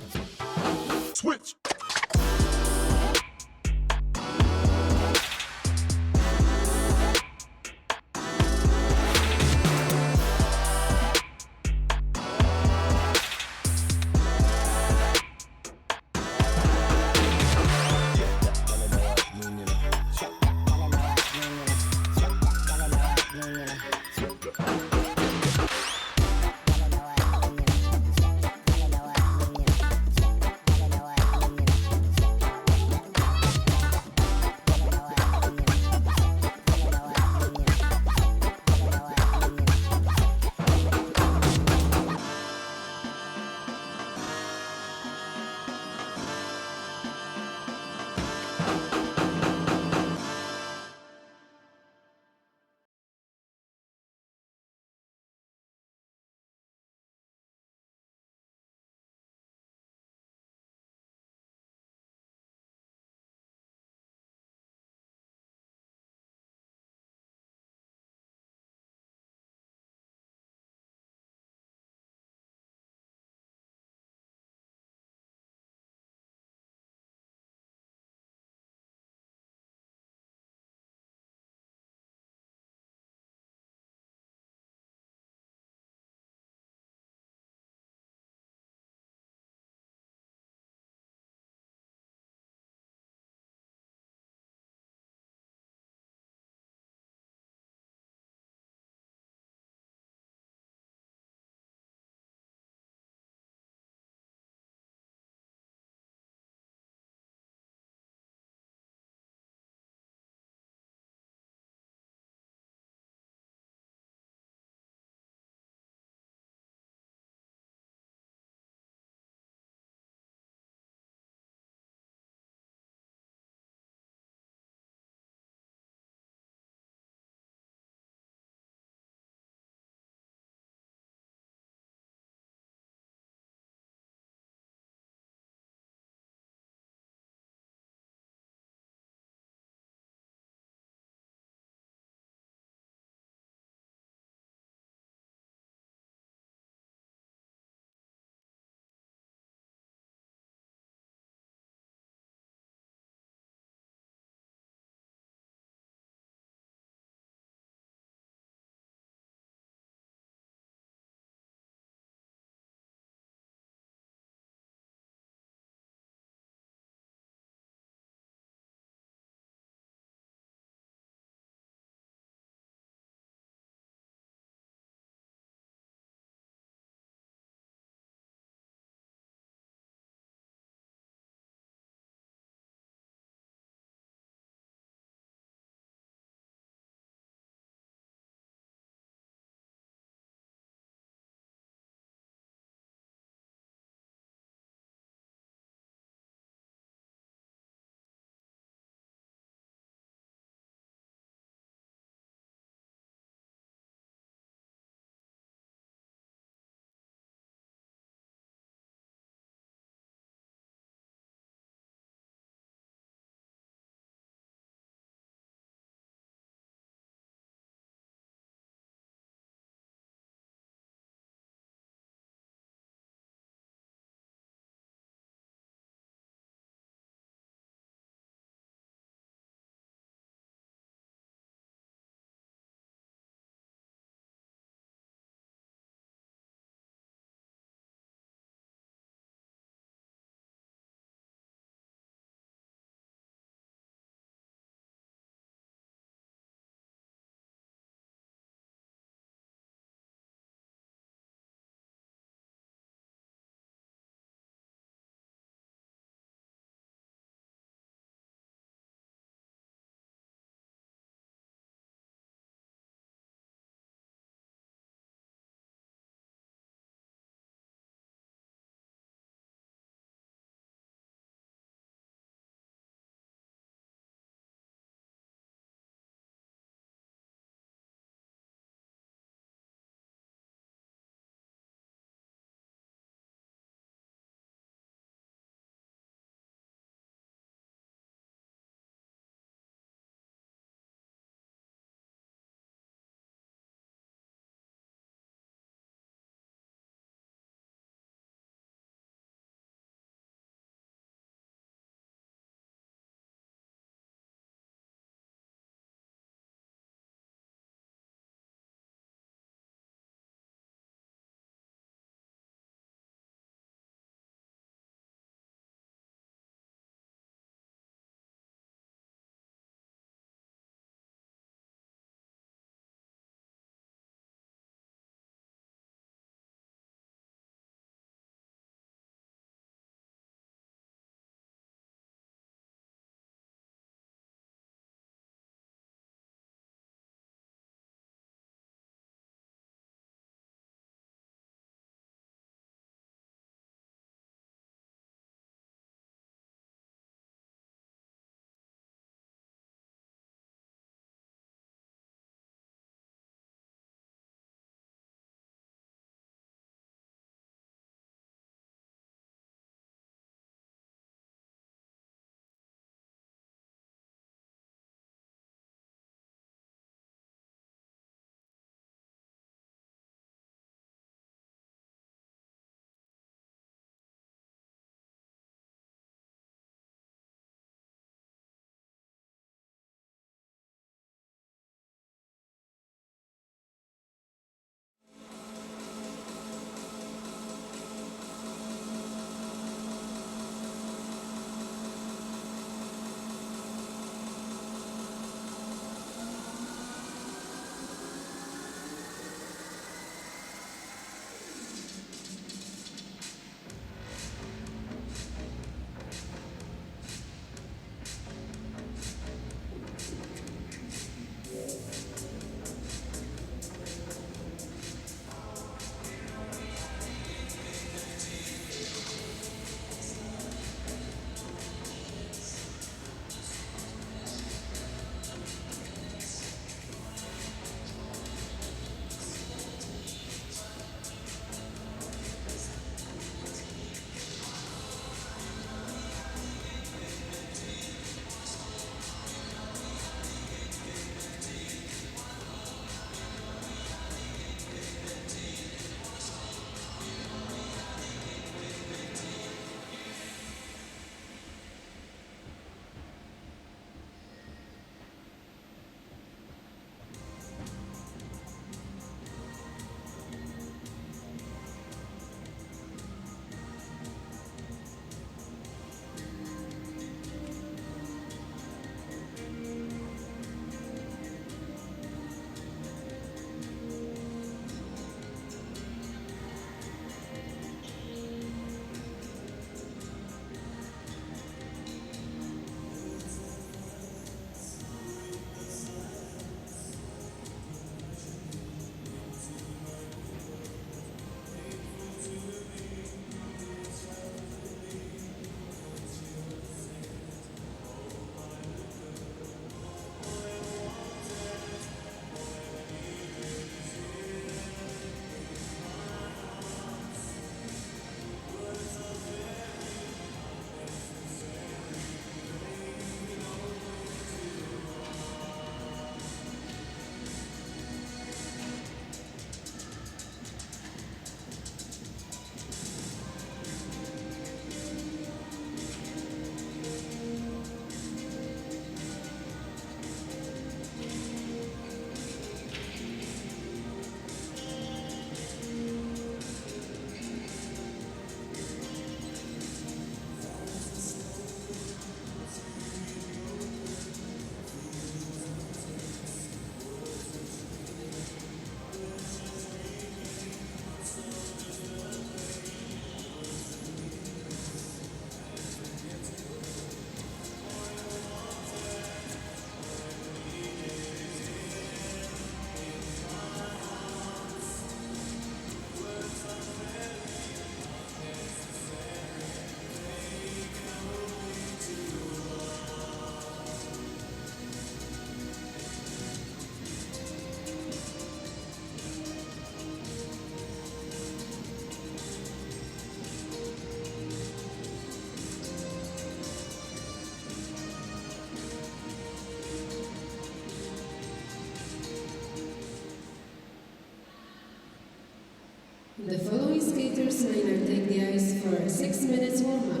The following skaters may not take the ice for a 6 minutes warm-up.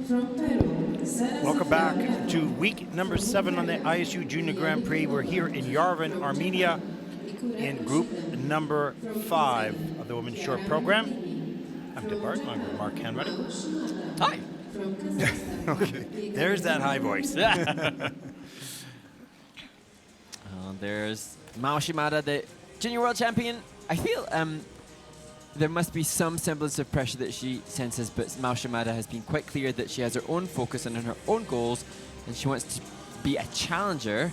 From Peru, Sara Welcome Sofia back to week number 7 on the ISU Junior Grand Prix. We're here in Yerevan, Armenia, in group number 5 of the Women's Short Program. I'm DeBart, I'm with Mark Hanratty. Hi. Okay, there's that high voice. There's Mao Shimada, the junior world champion. I feel there must be some semblance of pressure that she senses, but Mao Shimada has been quite clear that she has her own focus and her own goals, and she wants to be a challenger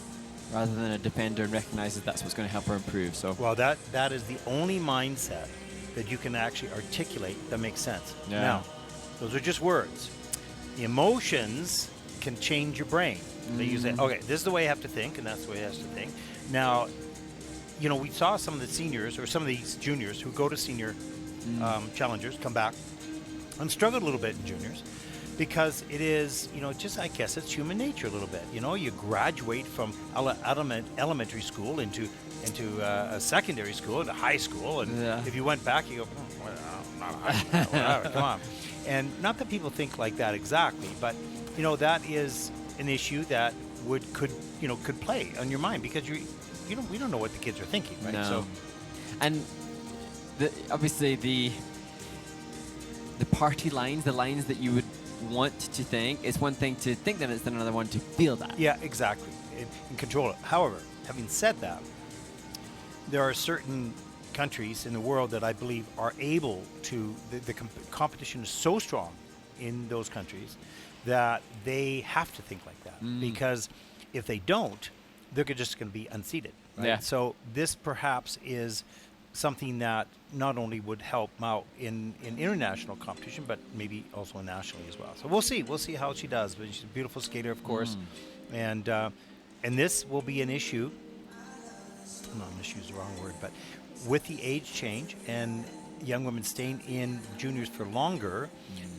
rather than a defender, and recognizes that's what's going to help her improve. So, well, that is the only mindset that you can actually articulate that makes sense. Yeah. Now, those are just words. The emotions can change your brain. You say, okay, this is the way I have to think, and that's the way I have to think. Now, you know, we saw some of the seniors or some of these juniors who go to senior challengers come back and struggled a little bit in juniors because it is, you know, just, I guess it's human nature a little bit. You know, you graduate from elementary school into a secondary school, into high school, and if you went back, you go, whatever, come on. And not that people think like that exactly, but, you know, that is an issue that could play on your mind because we don't know what the kids are thinking, right? No. So, and obviously the party lines, the lines that you would want to think, is one thing to think them, it's another one to feel that. yeah, exactly, and control it. However, having said that, there are certain countries in the world that I believe are able to, the competition is so strong in those countries that they have to think like that, because if they don't, they're just going to be unseated. Right? Yeah. So this perhaps is something that not only would help Mao in international competition, but maybe also nationally as well. So we'll see. We'll see how she does. But she's a beautiful skater, of course, and this will be an issue. Not an issue is the wrong word, but with the age change and young women staying in juniors for longer,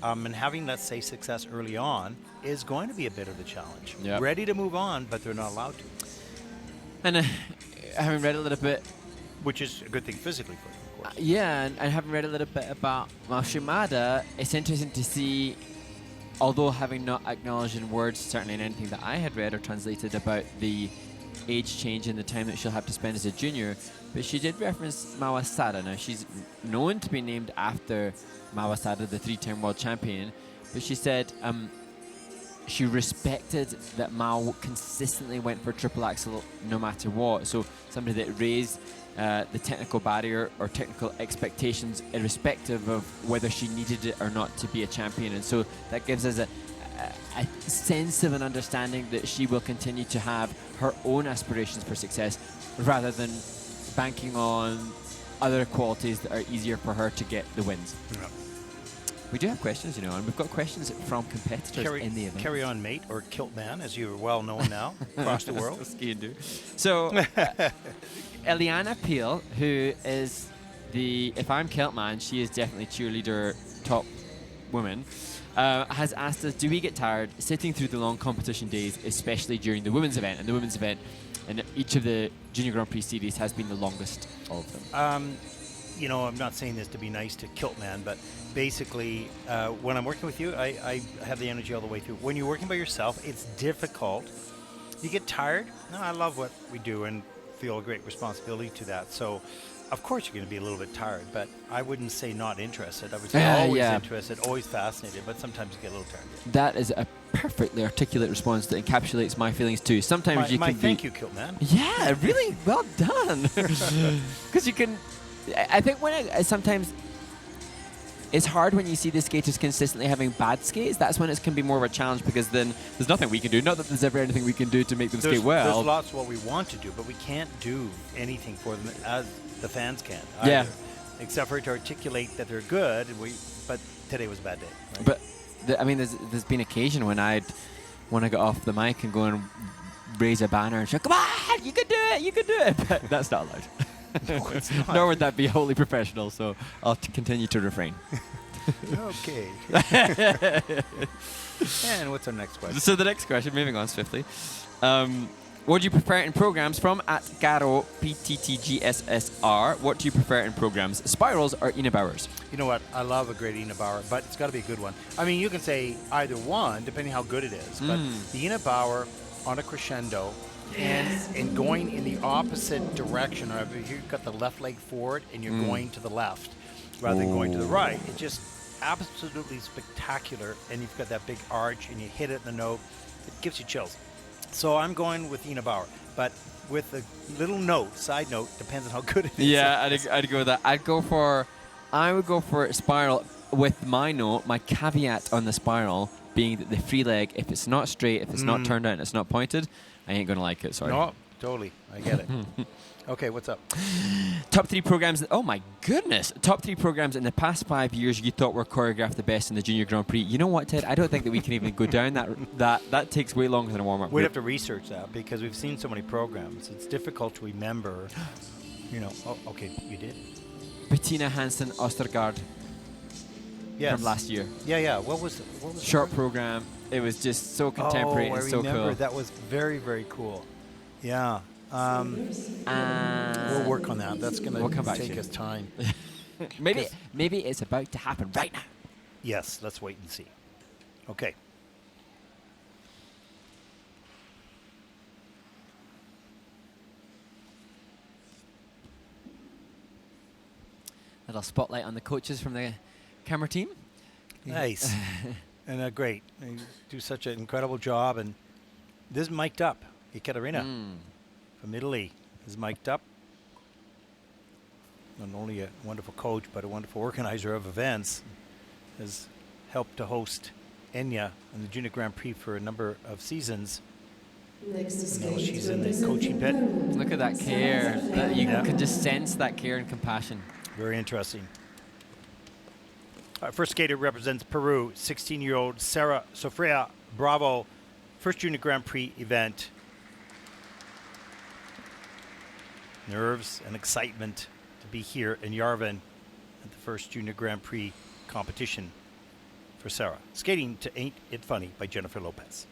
and having, let's say, success early on is going to be a bit of a challenge. Yep. Ready to move on, but they're not allowed to. And having read a little bit, which is a good thing physically for them, of course. and having read a little bit about Mao Shimada, it's interesting to see, although having not acknowledged in words certainly in anything that I had read or translated about the age change and the time that she'll have to spend as a junior, but she did reference Mao Asada. Now, she's known to be named after Mao Asada, the 3-time world champion, but she said she respected that Mao consistently went for triple axel no matter what. So somebody that raised the technical barrier or technical expectations irrespective of whether she needed it or not to be a champion. And so that gives us a sense of an understanding that she will continue to have her own aspirations for success rather than banking on other qualities that are easier for her to get the wins. Yeah. We do have questions, you know, and we've got questions from competitors in the event. Carry on, mate, or kilt man, as you are well known now across the world. So, Eliana Peel, who is if I'm kilt man, she is definitely cheerleader top woman, has asked us, do we get tired sitting through the long competition days, especially during the women's event? And the women's event in each of the Junior Grand Prix series has been the longest of them. You know, I'm not saying this to be nice to kilt man, but basically, when I'm working with you, I have the energy all the way through. When you're working by yourself, it's difficult. You get tired. No, I love what we do and feel a great responsibility to that. So, of course, you're going to be a little bit tired, but I wouldn't say not interested. I would say always interested, always fascinated, but sometimes you get a little tired. That is a perfectly articulate response that encapsulates my feelings too. Sometimes you can thank you, kilt man. Yeah, really well done. Because you can. I think sometimes it's hard when you see the skaters consistently having bad skates. That's when it can be more of a challenge because then there's nothing we can do. Not that there's ever anything we can do to make them skate well. There's lots of what we want to do, but we can't do anything for them as the fans can. Yeah. Either, except for to articulate that they're good. But today was a bad day. Right? But I mean, there's been occasion when I got off the mic and go and raise a banner and shout, "Come on, you can do it, you can do it." But that's not allowed. No, it's not. Nor would that be wholly professional, so I'll continue to refrain. Okay. And what's our next question? So the next question, moving on swiftly. What do you prefer in programs? From at Garo PTTGSSR. What do you prefer in programs? Spirals or Ina Bauers? You know what? I love a great Ina Bauer, but it's got to be a good one. I mean, you can say either one, depending how good it is. But the Ina Bauer on a crescendo and going in the opposite direction. Or if you've got the left leg forward and you're going to the left rather than going to the right. It's just absolutely spectacular. And you've got that big arch and you hit it in the note. It gives you chills. So I'm going with Ina Bauer, but with a little note, side note, depends on how good it is. Yeah, I'd go with that. I would go for spiral with my note, my caveat on the spiral being that the free leg, if it's not straight, if it's not turned out and it's not pointed, I ain't going to like it, sorry. No, totally. I get it. Okay, what's up? Top 3 programs. Oh my goodness. Top 3 programs in the past 5 years you thought were choreographed the best in the Junior Grand Prix. You know what, Ted? I don't think that we can even go down that takes way longer than a warm-up. We'd have to research that because we've seen so many programs. It's difficult to remember. You know, okay, you did? Bettina Hansen Ostergaard from last year. Yeah. What was short program. It was just so contemporary and so cool. That was very, very cool. Yeah. We'll work on that. That's going to take us time. Maybe it's about to happen right now. Yes, let's wait and see. Okay. Little spotlight on the coaches from the camera team. Nice. And great. They do such an incredible job. And this is mic'd up. Ekaterina from Italy is mic'd up. Not only a wonderful coach, but a wonderful organizer of events. Has helped to host Enya in the Junior Grand Prix for a number of seasons. Next to now she's in the coaching pit. Look at that care. You can just sense that care and compassion. Very interesting. Our first skater represents Peru, 16-year-old Sarah Sofia Bravo. First Junior Grand Prix event. Nerves and excitement to be here in Yerevan at the first Junior Grand Prix competition for Sarah. Skating to Ain't It Funny by Jennifer Lopez.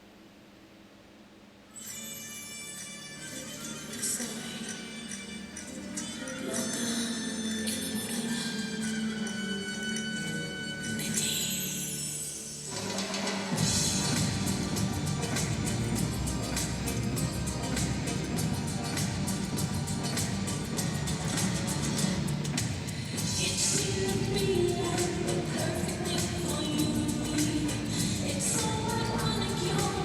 It's so ironic, you're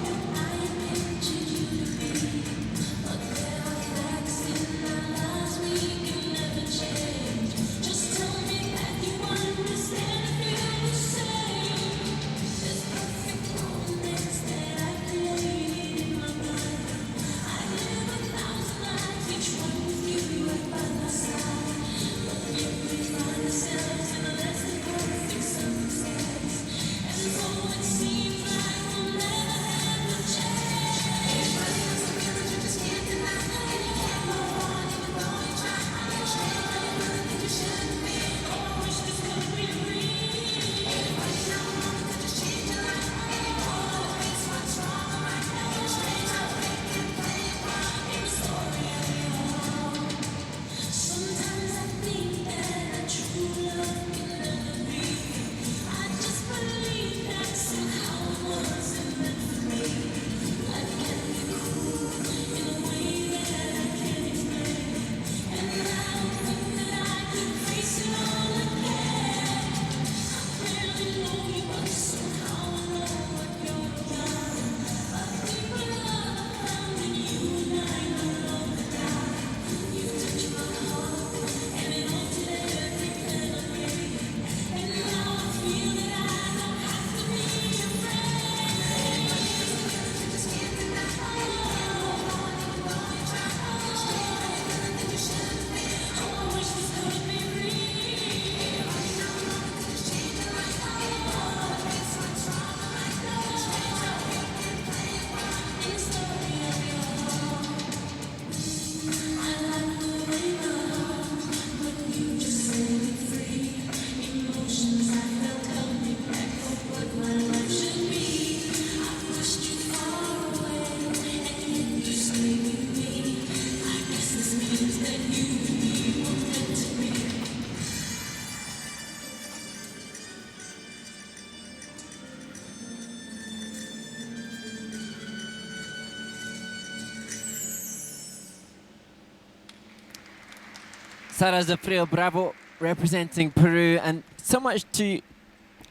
Sara Zafril, bravo, representing Peru, and so much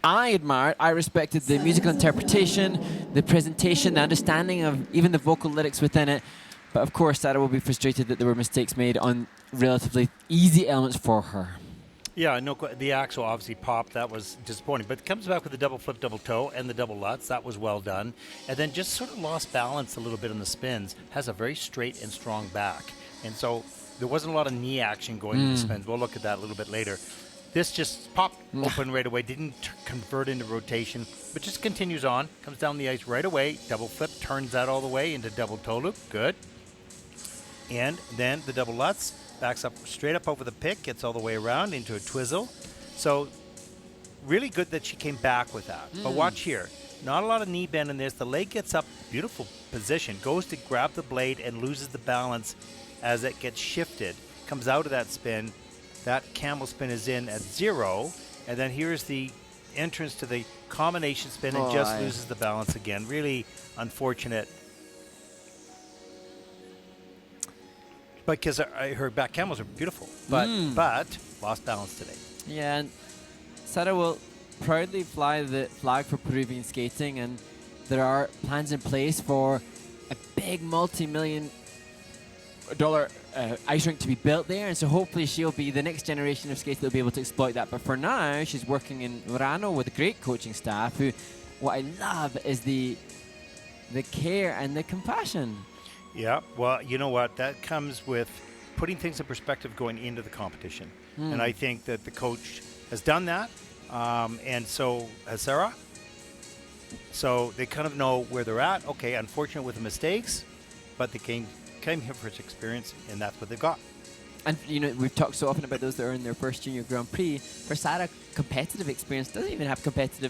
I admired. I respected the musical interpretation, the presentation, the understanding of even the vocal lyrics within it. But of course, Sara will be frustrated that there were mistakes made on relatively easy elements for her. Yeah, no, the axle obviously popped. That was disappointing. But it comes back with the double flip, double toe, and the double lutz. That was well done. And then just sort of lost balance a little bit on the spins. Has a very straight and strong back. And so there wasn't a lot of knee action going in the spins. We'll look at that a little bit later. This just popped open right away, didn't convert into rotation, but just continues on, comes down the ice right away, double flip, turns that all the way into double toe loop, good. And then the double lutz, backs up straight up over the pick, gets all the way around into a twizzle. So really good that she came back with that. But watch here, not a lot of knee bend in this. The leg gets up, beautiful position, goes to grab the blade and loses the balance as it gets shifted, comes out of that spin. That camel spin is in at 0, and then here's the entrance to the combination spin and just loses the balance again. Really unfortunate. Because her back camels are beautiful, but lost balance today. Yeah, and Sara will proudly fly the flag for Peruvian skating, and there are plans in place for a big multi-million-dollar ice rink to be built there, and so hopefully she'll be the next generation of skaters that'll be able to exploit that. But for now, she's working in Murano with a great coaching staff who, what I love is the care and the compassion. Yeah, well, you know what? That comes with putting things in perspective going into the competition. And I think that the coach has done that, and so has Sara. So they kind of know where they're at. Okay, unfortunate with the mistakes, but they came here for its experience, and that's what they've got. And, you know, we've talked so often about those that are in their first Junior Grand Prix. For Sara, competitive experience doesn't even have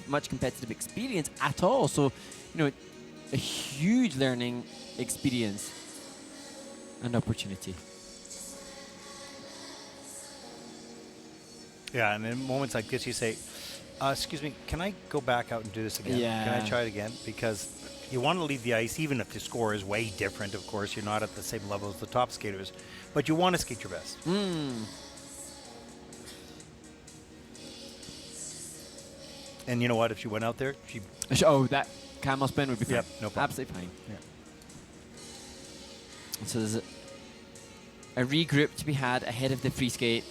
much competitive experience at all. So, you know, a huge learning experience and opportunity. Yeah, and in moments like this, you say, excuse me, can I go back out and do this again? Yeah. Can I try it again? Because you want to leave the ice, even if the score is way different, of course. You're not at the same level as the top skaters. But you want to skate your best. And you know what? If she went out there, that camel spin would be fine. Yep, no problem. Absolutely fine. Yeah. So there's a regroup to be had ahead of the free skate.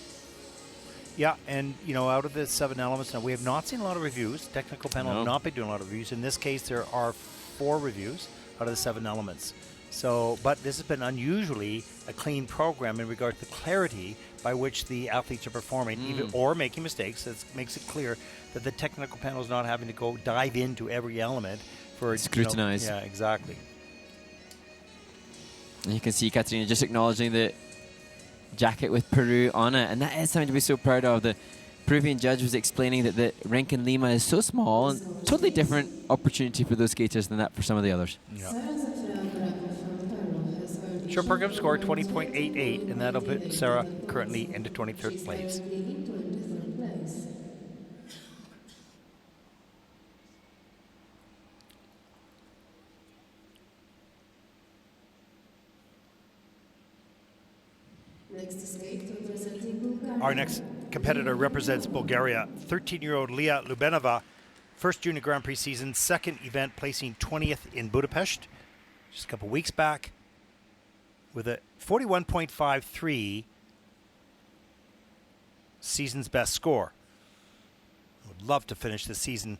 Yeah, and, you know, out of the 7 elements, now we have not seen a lot of reviews. Technical panel have not been doing a lot of reviews. In this case, there are 4 reviews out of the 7 elements. So, but this has been unusually a clean program in regard to the clarity by which the athletes are performing, even or making mistakes. That makes it clear that the technical panel is not having to go dive into every element for scrutinize. Yeah, exactly. And you can see Katerina just acknowledging the jacket with Peru on it, and that is something to be so proud of. The Peruvian judge was explaining that the rink in Lima is so small and totally different opportunity for those skaters than that for some of the others. Yeah. Short program score 20.88, and that'll put Sara currently into 23rd place. Our next competitor represents Bulgaria, 13-year-old Leah Lubenova. First Junior Grand Prix season, second event, placing 20th in Budapest just a couple weeks back with a 41.53 season's best score. I would love to finish the season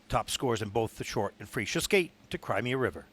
top scores in both the short and free. She'll skate to Crimea River.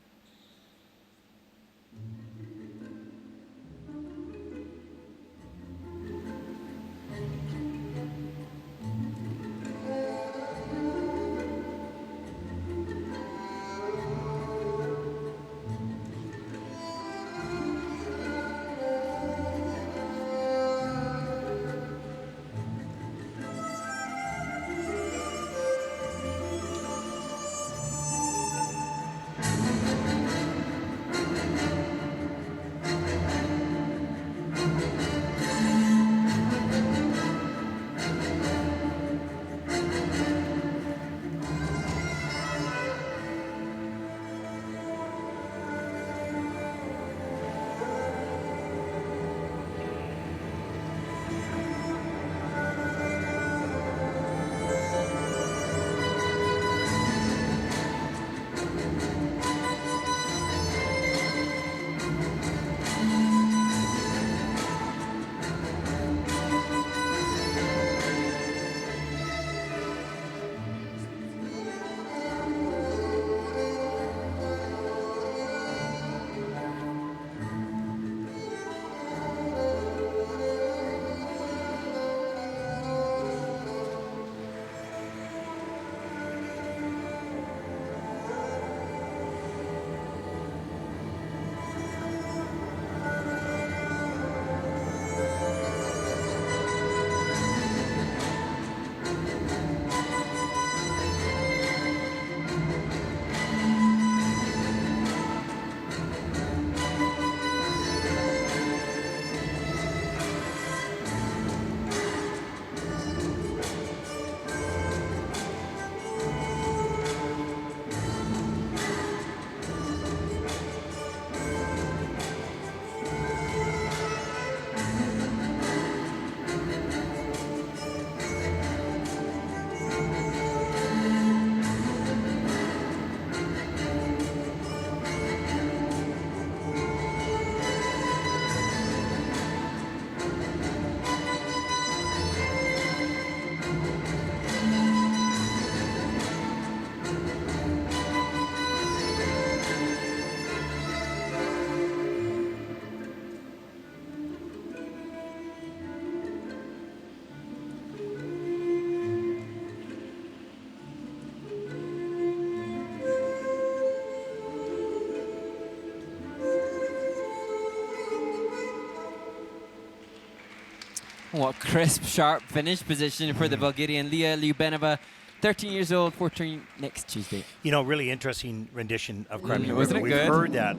What crisp, sharp finish position for the Bulgarian Leah Lyubenova. 13 years old, 14 next Tuesday. You know, really interesting rendition of Cry Me a wasn't River. it We've good? heard that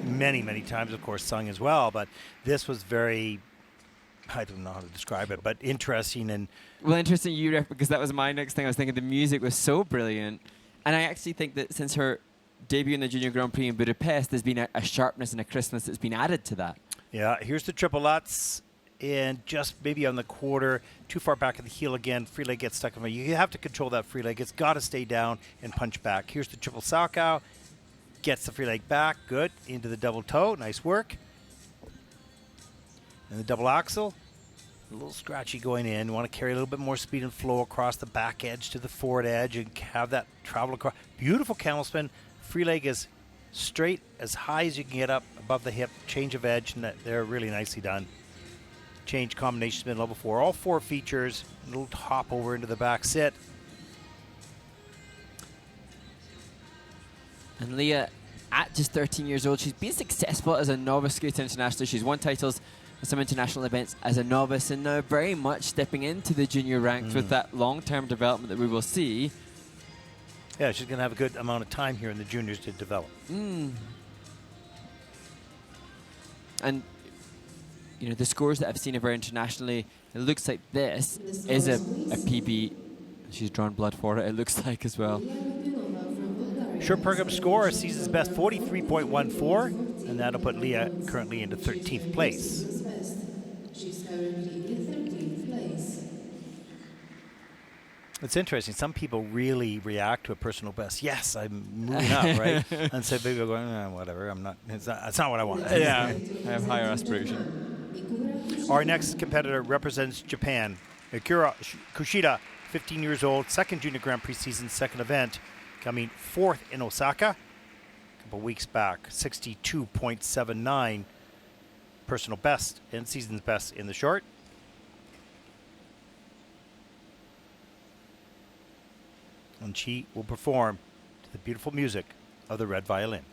many, many times, of course, sung as well, but this was very, I don't know how to describe it, but interesting. And Well, interesting you ref, because that was my next thing. I was thinking the music was so brilliant. And I actually think that since her debut in the Junior Grand Prix in Budapest, there's been a sharpness and a crispness that's been added to that. yeah, here's the triple Lutz. And just maybe on the quarter, too far back at the heel again. Free leg gets stuck in my. You have to control that free leg. It's got to stay down and punch back. Here's the triple Salchow. Gets the free leg back. Good. Into the double toe. Nice work. And the double axel. A little scratchy going in. You want to carry a little bit more speed and flow across the back edge to the forward edge and have that travel across. Beautiful camel spin. Free leg is straight as high as you can get up above the hip. Change of edge. And they're really nicely done. Change combination spin level 4. All 4 features. A little hop over into the back sit. And Leah, at just 13 years old, she's been successful as a novice skater internationally. She's won titles at some international events as a novice, and now very much stepping into the junior ranks with that long-term development that we will see. Yeah, she's going to have a good amount of time here in the juniors to develop. And you know, the scores that I've seen of her internationally, it looks like this is a PB. She's drawn blood for it, it looks like as well. Short program score, season's best 43.14, and that'll put Leah currently into 13th place. She's currently in 13th place. It's interesting. Some people really react to a personal best. Yes, I'm moving up, right? And some people are going, whatever. I'm not. That's not what I want. Yeah, I have higher aspiration. Our next competitor represents Japan. Akira Kushida, 15 years old, second Junior Grand Prix season, second event, coming 4th in Osaka a couple weeks back. 62.79 personal best and season's best in the short. And she will perform to the beautiful music of the red violin.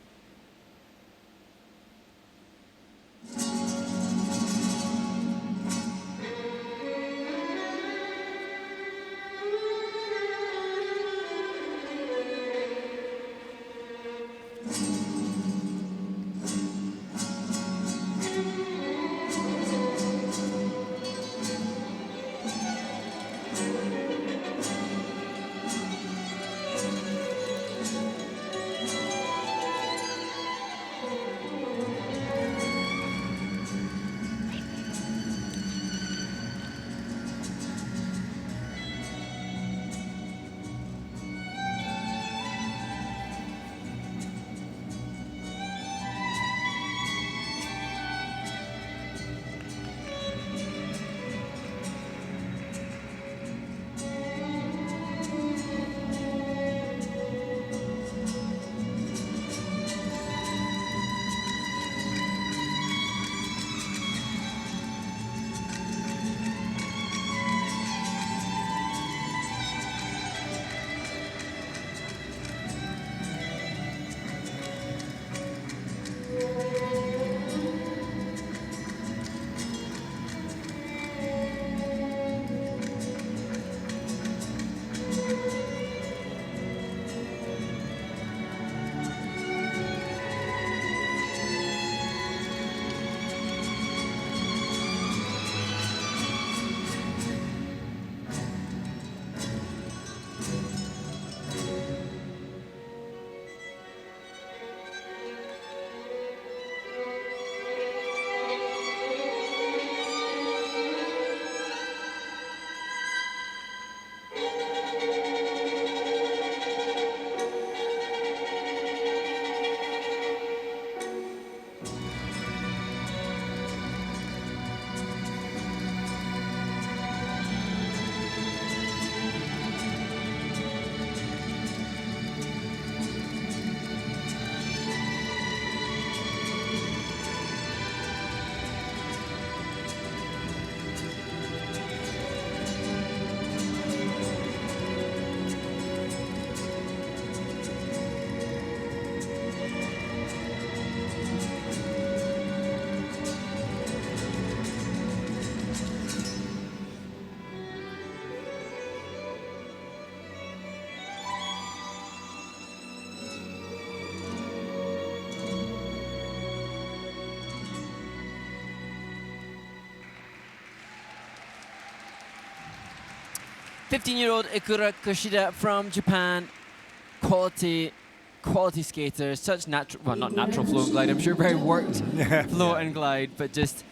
15-year-old Ikura Kushida from Japan. Quality skater. Such natural, well, not natural flow and glide. I'm sure very worked flow and glide, but just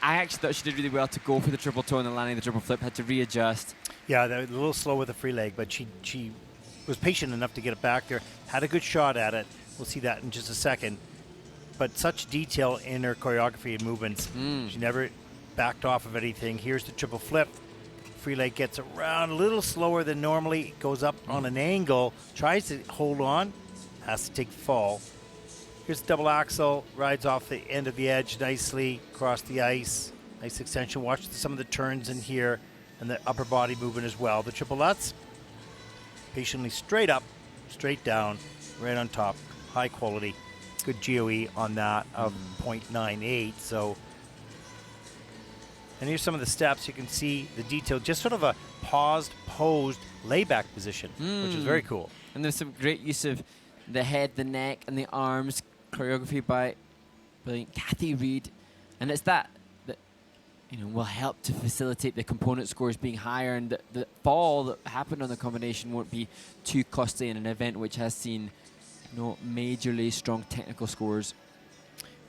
I actually thought she did really well to go for the triple toe and then landing the triple flip. Had to readjust. Yeah, a little slow with the free leg, but she was patient enough to get it back there. Had a good shot at it. We'll see that in just a second. But such detail in her choreography and movements. She never backed off of anything. Here's the triple flip. Free leg gets around a little slower than normally. Goes up on an angle. Tries to hold on. Has to take the fall. Here's the double axel. Rides off the end of the edge nicely. Across the ice. Nice extension. Watch some of the turns in here. And the upper body movement as well. The triple lutz. Patiently straight up. Straight down. Right on top. High quality. Good GOE on that of 0.98. So, and here's some of the steps. You can see the detail, just sort of a paused, posed, layback position, which is very cool. And there's some great use of the head, the neck, and the arms. Choreography by brilliant Kathy Reed. And it's that will help to facilitate the component scores being higher, and the fall that happened on the combination won't be too costly in an event which has seen majorly strong technical scores.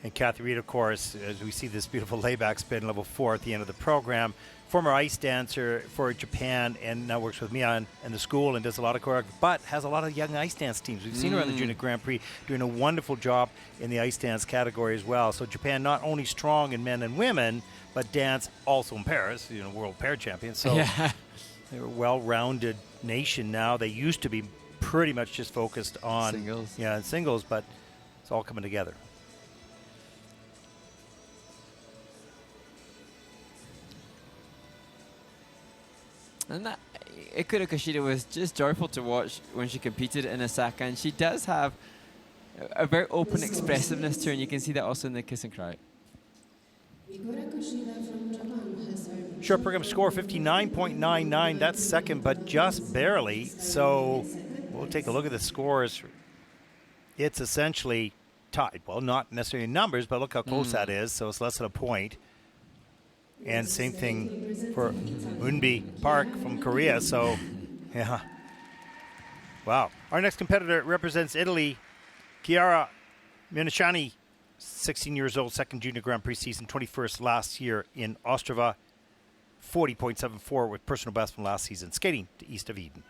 And Kathy Reed, of course, as we see this beautiful layback spin, level 4 at the end of the program. Former ice dancer for Japan, and now works with Mia and the school and does a lot of choreography, but has a lot of young ice dance teams. We've seen her on the Junior Grand Prix doing a wonderful job in the ice dance category as well. So Japan not only strong in men and women, but dance also in Paris, world pair champions. So they're a well-rounded nation now. They used to be pretty much just focused on singles, but it's all coming together. And that Ikura Kushida was just joyful to watch when she competed in Osaka, and she does have a very open expressiveness to her, and you can see that also in the kiss and cry. Short program score 59.99. That's second, but just barely. So we'll take a look at the scores. It's essentially tied. Well, not necessarily in numbers, but look how close that is. So it's less than a point. And same thing for Eunbi Park from Korea. So, yeah. Wow. Our next competitor represents Italy. Chiara Minasciani, 16 years old, second Junior Grand Prix season, 21st last year in Ostrava. 40.74 with personal best from last season, skating to East of Eden.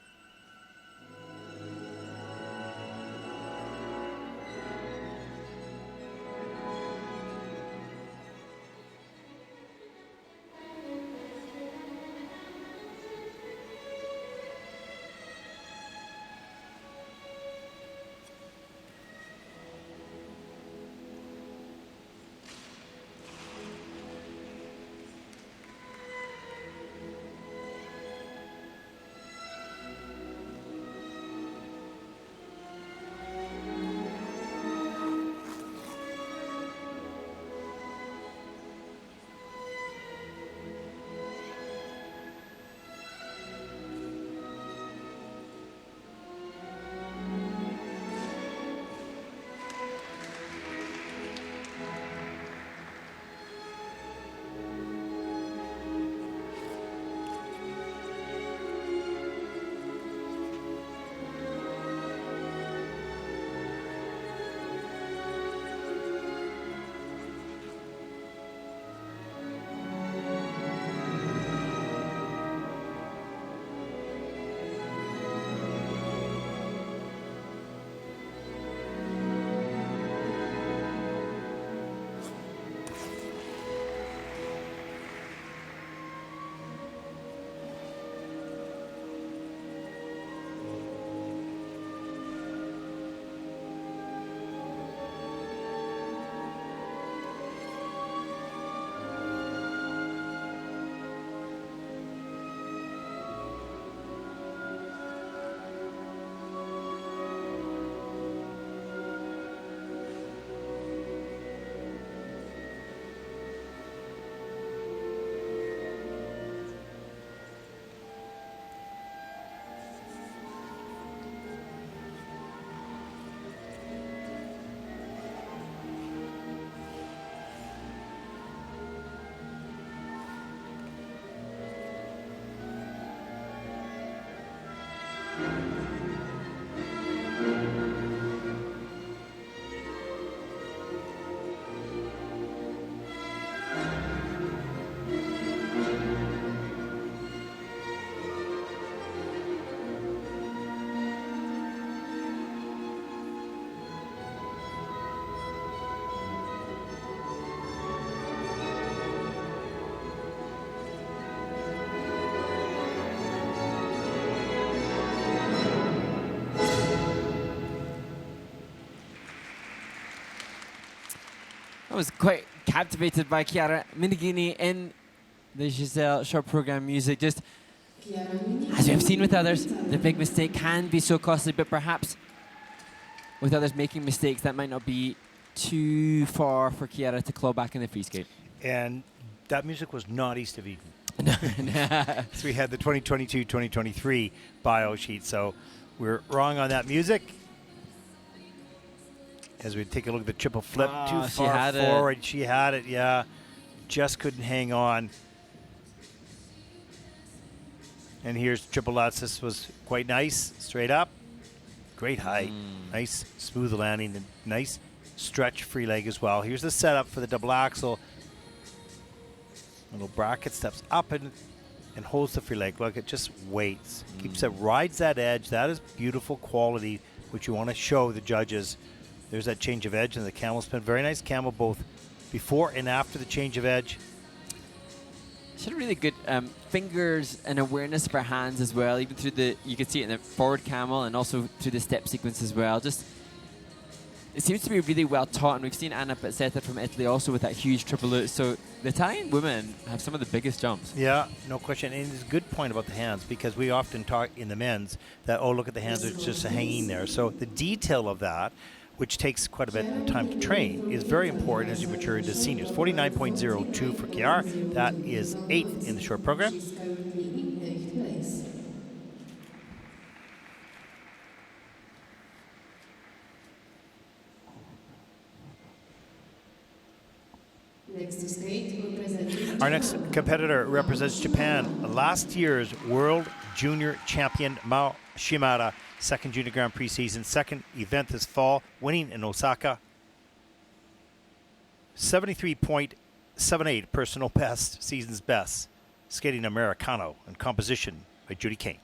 I was quite captivated by Chiara Minigini in the Giselle short program music. Just as we have seen with others, the big mistake can be so costly, but perhaps with others making mistakes, that might not be too far for Chiara to claw back in the free skate. And that music was not East of Eden. So we had the 2022-2023 bio sheet, so we're wrong on that music. As we take a look at the triple flip, too far forward. She had it, yeah. Just couldn't hang on. And here's triple Lutz. This was quite nice. Straight up. Great height. Nice smooth landing. And nice stretch free leg as well. Here's the setup for the double axel. Little bracket steps up and holds the free leg. Look, it just waits. Keeps it, rides that edge. That is beautiful quality, which you want to show the judges. There's that change of edge and the camel spin. Very nice camel both before and after the change of edge. She had really good fingers and awareness of her hands as well, even through the, you could see it in the forward camel and also through the step sequence as well. Just, it seems to be really well taught, and we've seen Anna Pezzetta from Italy also with that huge triple Lutz. So the Italian women have some of the biggest jumps. Yeah, no question. And it's a good point about the hands, because we often talk in the men's that, oh, look at the hands, it's just hanging there. So the detail of that, which takes quite a bit of time to train, is very important as you mature into seniors. 49.02 for Chiara. That is 8th in the short program. Our next competitor represents Japan. Last year's World Junior Champion Mao Shimada. Second Junior Grand Prix season, second event this fall, winning in Osaka. 73.78 personal best, season's best. Skating Americano and composition by Judy Kane.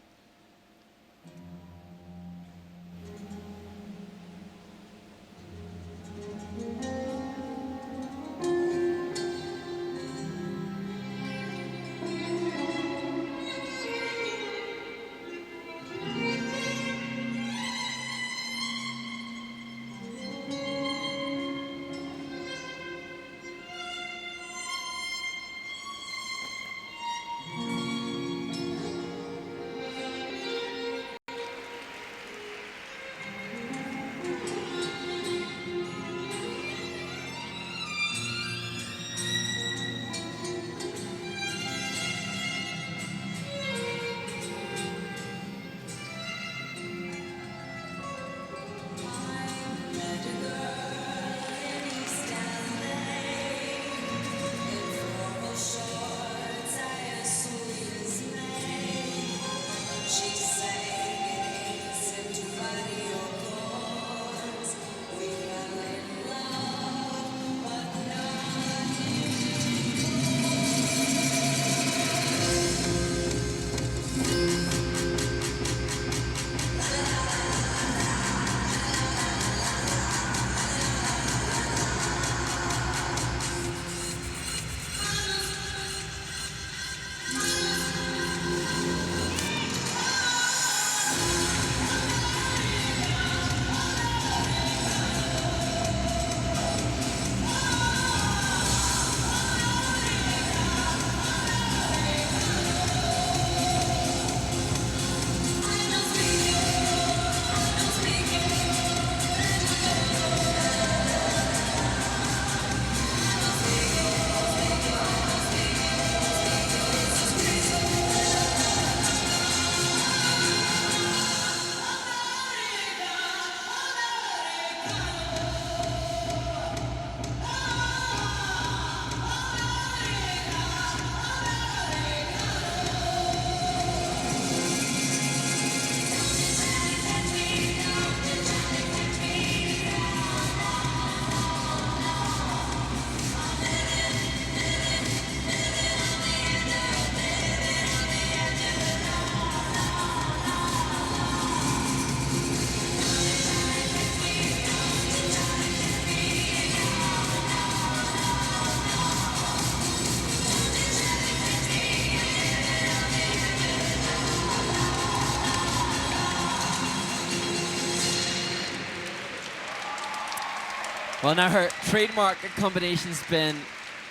Well, now her trademark combination spin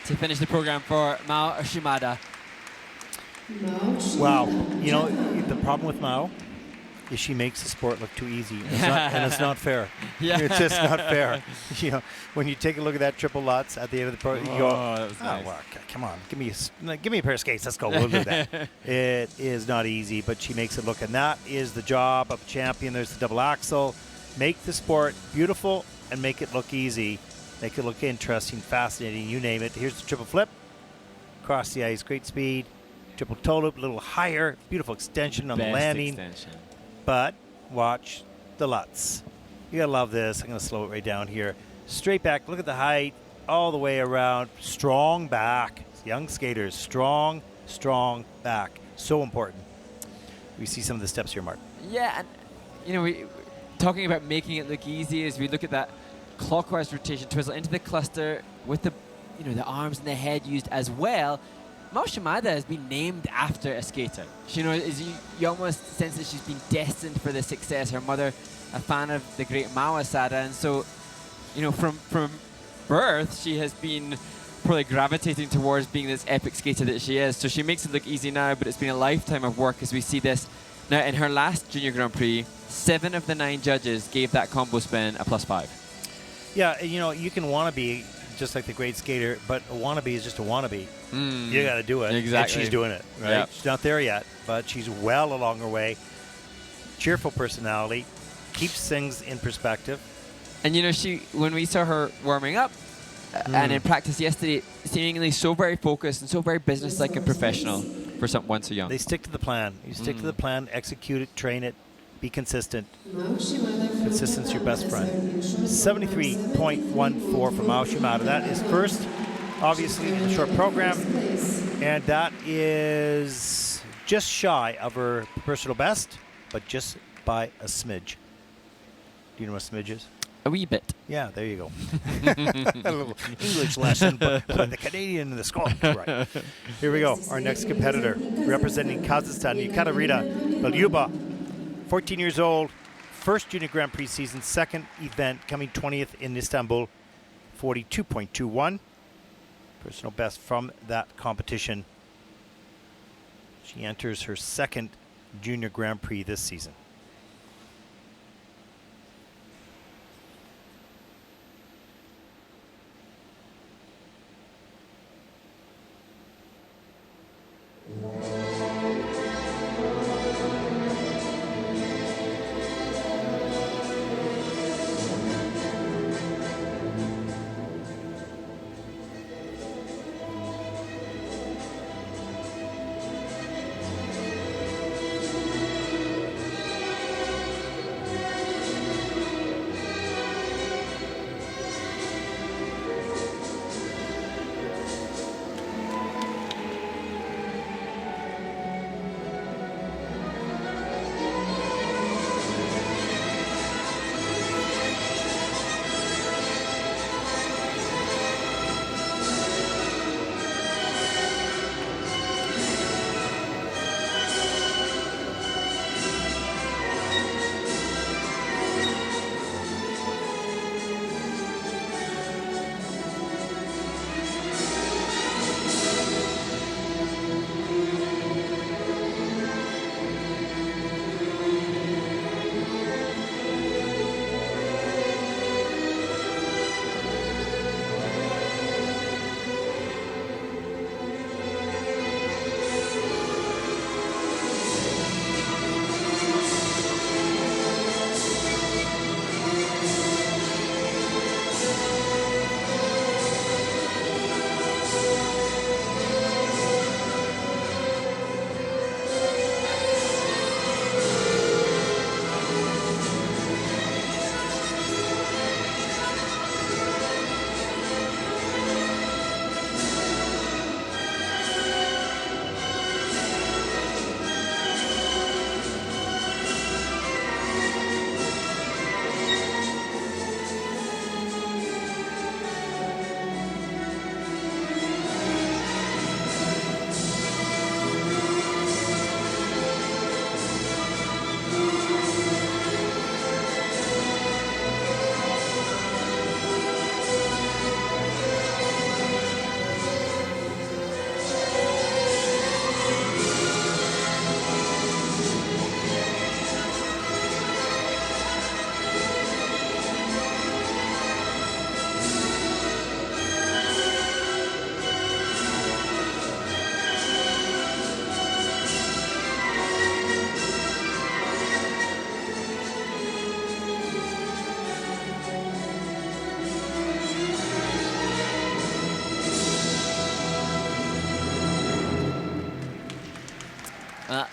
to finish the program for Mao Shimada. Wow. You know, the problem with Mao is she makes the sport look too easy. And it's not fair. Yeah. It's just not fair. You know, when you take a look at that triple Lutz at the end of the program, you go, that was nice. well, come on, give me a pair of skates. Let's go. We'll do that. It is not easy, but she makes it look, and that is the job of a champion. There's the double axel. Make the sport beautiful and make it look easy. Make it look interesting, fascinating, you name it. Here's the triple flip. Across the ice, great speed. Triple toe loop, a little higher. Beautiful extension on the landing. Extension. But watch the Lutz. You gotta love this. I'm gonna slow it right down here. Straight back, look at the height, all the way around. Strong back. Young skaters, strong back. So important. We see some of the steps here, Mark. Yeah, and you know, we talking about making it look easy as we look at that clockwise rotation twizzle into the cluster with the, you know, the arms and the head used as well. Mao Shimada has been named after a skater. You know, you almost sense that she's been destined for this success. Her mother, a fan of the great Mao Asada, and so, you know, from birth, she has been probably gravitating towards being this epic skater that she is. So she makes it look easy now, but it's been a lifetime of work as we see this. Now, in her last Junior Grand Prix, 7 of the 9 judges gave that combo spin a +5. Yeah, you know, you can want to be just like the great skater, but a wannabe is just a wannabe. You got to do it. Exactly. And she's doing it, right? Yep. She's not there yet, but she's well along her way. Cheerful personality, keeps things in perspective. And, you know, when we saw her warming up and in practice yesterday, seemingly so very focused and so very businesslike and professional for one so young. They stick to the plan. You stick to the plan, execute it, train it, be consistent. Consistency's your best friend. 73.14 for Mao Shimada. That is first, obviously, in the short program. And that is just shy of her personal best, but just by a smidge. Do you know what a smidge is? A wee bit. Yeah, there you go. A little English lesson, but the Canadian and the Scottish, right. Here we go. Our next competitor, representing Kazakhstan, Ekaterina Belyuba, 14 years old, first Junior Grand Prix season, second event, coming 20th in Istanbul, 42.21. Personal best from that competition. She enters her second Junior Grand Prix this season.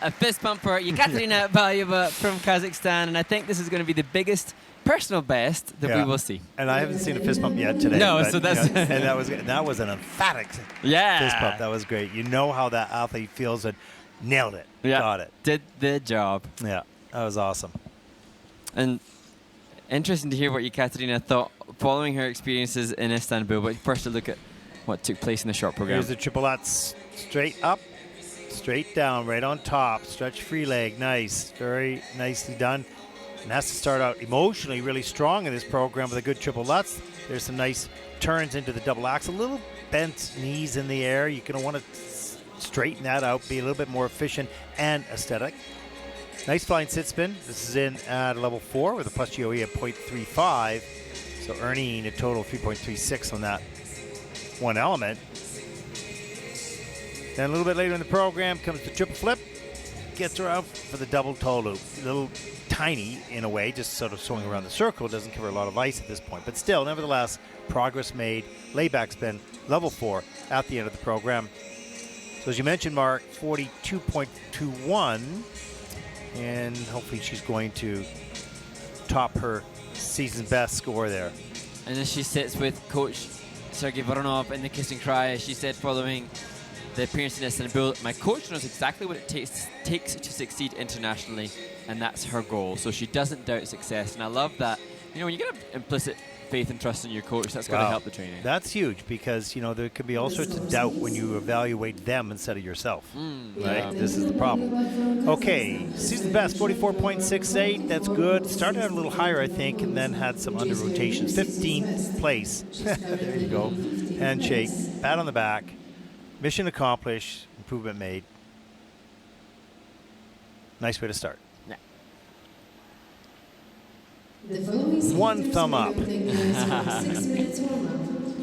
a fist bump for Yekaterina Valyeva from Kazakhstan, and I think this is going to be the biggest personal best that we will see. And I haven't seen a fist bump yet today. No, but, so that's and that was an emphatic fist bump. That was great. You know how that athlete feels and nailed it. Yeah, got it. Did the job. Yeah, that was awesome. And interesting to hear what Yekaterina thought following her experiences in Istanbul. But first, a look at what took place in the short program. Here's the triple Lutz, straight up, straight down, right on top, stretch free leg, nice, very nicely done. And has to start out emotionally really strong in this program with a good triple Lutz. There's some nice turns into the double axel, little bent knees in the air. You're going to want to straighten that out, be a little bit more efficient and aesthetic. Nice flying sit spin. This is in at level 4 with a plus GOE of 0.35. So earning a total of 3.36 on that one element. Then a little bit later in the program comes the triple flip. Gets her out for the double toe loop. A little tiny in a way, just sort of swinging around the circle. Doesn't cover a lot of ice at this point. But still, nevertheless, progress made. Layback spin, level 4 at the end of the program. So as you mentioned, Mark, 42.21. And hopefully she's going to top her season best score there. And as she sits with Coach Sergei Voronov in the kiss and cry, she said following the appearance in Istanbul, my coach knows exactly what it takes to succeed internationally, and that's her goal. So she doesn't doubt success, and I love that. You know, when you get an implicit faith and trust in your coach, that's going to help the training. That's huge because, you know, there could be all sorts of doubt when you evaluate them instead of yourself. Right? This is the problem. Okay, season best, 44.68. That's good. Started out a little higher, I think, and then had some under rotations. 15th place. There you go. Handshake, pat on the back. Mission accomplished, improvement made. Nice way to start. Yeah. One thumb up. So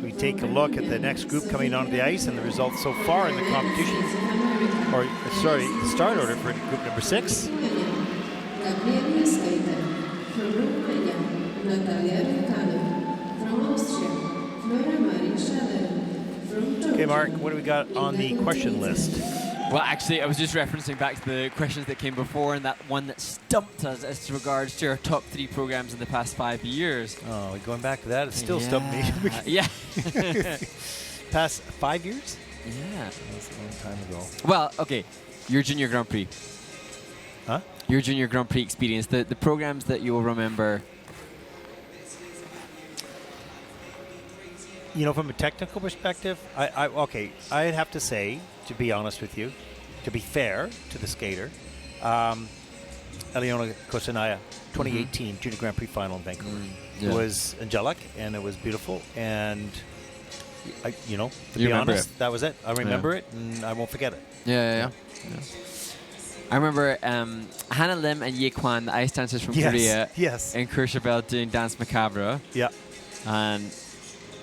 we take a look at the next group coming onto the ice and the results so far in the competition. Or, sorry, the start order for group number 6. From Romania, Natalia Recano. From Austria, Flora Marin Schaller. Okay, Mark, what do we got on the question list? Well, actually, I was just referencing back to the questions that came before and that one that stumped us as regards to our top 3 programs in the past 5 years. Oh, going back to that, it still stumped me. Yeah. Past 5 years? Yeah. That's a long time ago. Well, okay, your Junior Grand Prix. Huh? Your Junior Grand Prix experience, the programs that you will remember. You know, from a technical perspective, I'd have to say, to be honest with you, to be fair to the skater, Eliona Kosanaya, 2018 Junior Grand Prix final in Vancouver. It was angelic and it was beautiful, and to be honest, that was it. I remember it, and I won't forget it. Yeah. I remember Hannah Lim and Ye Kwan, the ice dancers from Korea, in Courchevel doing Dance Macabre. Yeah. And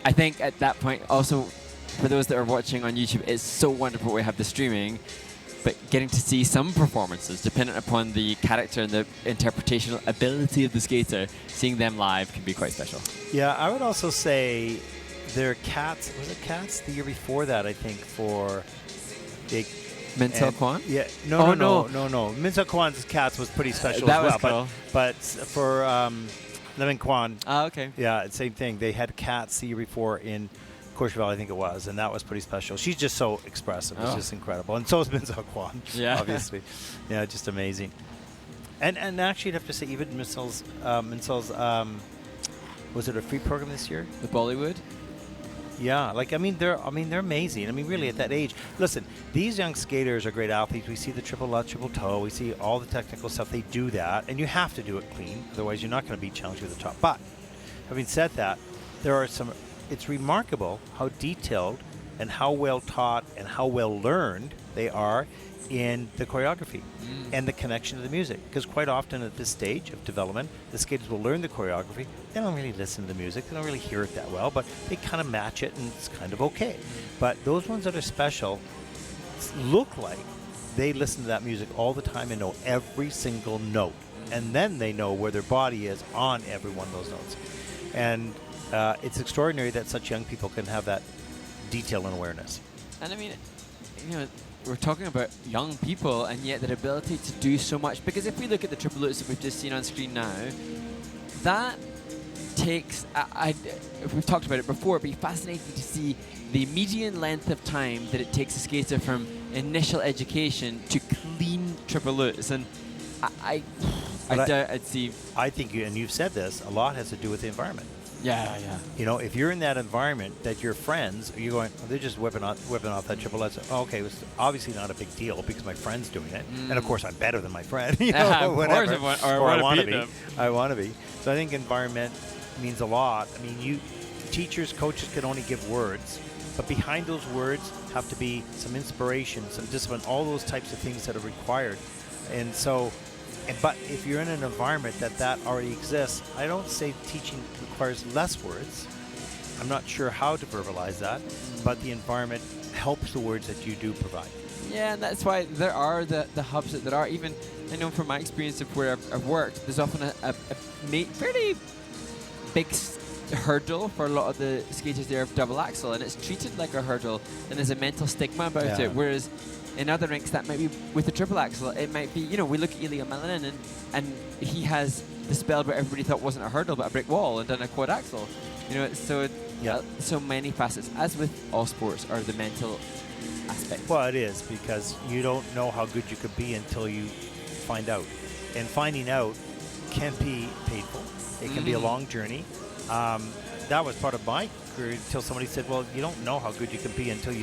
I think at that point, also, for those that are watching on YouTube, it's so wonderful we have the streaming, but getting to see some performances, dependent upon the character and the interpretational ability of the skater, seeing them live can be quite special. Yeah, I would also say their Cats, was it Cats the year before that, I think, for Jake Min Seo Kwan? Yeah, no. Min Seo Kwan's Cats was pretty special that as well. Was cool. But for Lemon Kwan, okay. Yeah, same thing. They had Cats the year before in Courchevel, I think it was, and that was pretty special. She's just so expressive. It's just incredible. And so is Min Seo Kwan, obviously. Yeah, just amazing. And actually, you'd have to say even Min Seo's, was it a free program this year? The Bollywood? Yeah, they're amazing. I mean, really, at that age, listen, these young skaters are great athletes. We see the triple Lutz, triple toe. We see all the technical stuff. They do that, and you have to do it clean. Otherwise, you're not going to be challenged with the top. But having said that, there are some. It's remarkable how detailed and how well taught and how well learned they are in the choreography and the connection to the music. Because quite often at this stage of development, the skaters will learn the choreography. They don't really listen to the music. They don't really hear it that well, but they kind of match it, and it's kind of okay. But those ones that are special look like they listen to that music all the time and know every single note. And then they know where their body is on every one of those notes. And it's extraordinary that such young people can have that detail and awareness. And I mean, we're talking about young people, and yet their ability to do so much. Because if we look at the triple loops that we've just seen on screen now, that takes, we've talked about it before, it'd be fascinating to see the median length of time that it takes a skater from initial education to clean triple loops. And I doubt I'd see. I think, and you've said this, a lot has to do with the environment. Yeah. You know, if you're in that environment that your friends, you're going, oh, they're just whipping off that triple lutz. Oh, okay, it was obviously not a big deal because my friend's doing it, and of course I'm better than my friend. You know, whatever. Or I want to be. them. I want to be. So I think environment means a lot. I mean, teachers, coaches can only give words, but behind those words have to be some inspiration, some discipline, all those types of things that are required. And so. But if you're in an environment that already exists, I don't say teaching requires less words. I'm not sure how to verbalize that, but the environment helps the words that you do provide. Yeah, and that's why there are the hubs that there are. Even, I know from my experience of where I've worked, there's often a fairly big hurdle for a lot of the skaters there of double axel, and it's treated like a hurdle, and there's a mental stigma about it, whereas in other rinks, that might be with the triple axel. It might be, you know, we look at Ilya Malinin and he has dispelled what everybody thought wasn't a hurdle but a brick wall and done a quad axel. You know, so many facets, as with all sports, are the mental aspect. Well, it is, because you don't know how good you could be until you find out. And finding out can be painful. It can be a long journey. That was part of my career until somebody said, well, you don't know how good you can be until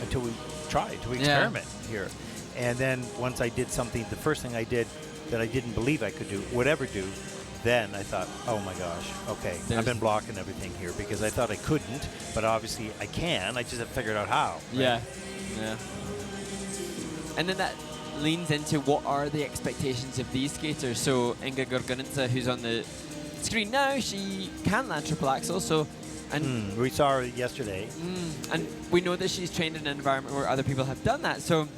until we try to experiment here. And then once I did something, the first thing I did that I didn't believe I could do, would ever do, then I thought, oh my gosh, okay, I've been blocking everything here because I thought I couldn't, but obviously I can. I just have figured out how. Right? Yeah. And then that leans into what are the expectations of these skaters. So Inga Gorgonitsa, who's on the screen now, she can land triple axel, so. And we saw her yesterday. And we know that she's trained in an environment where other people have done that. So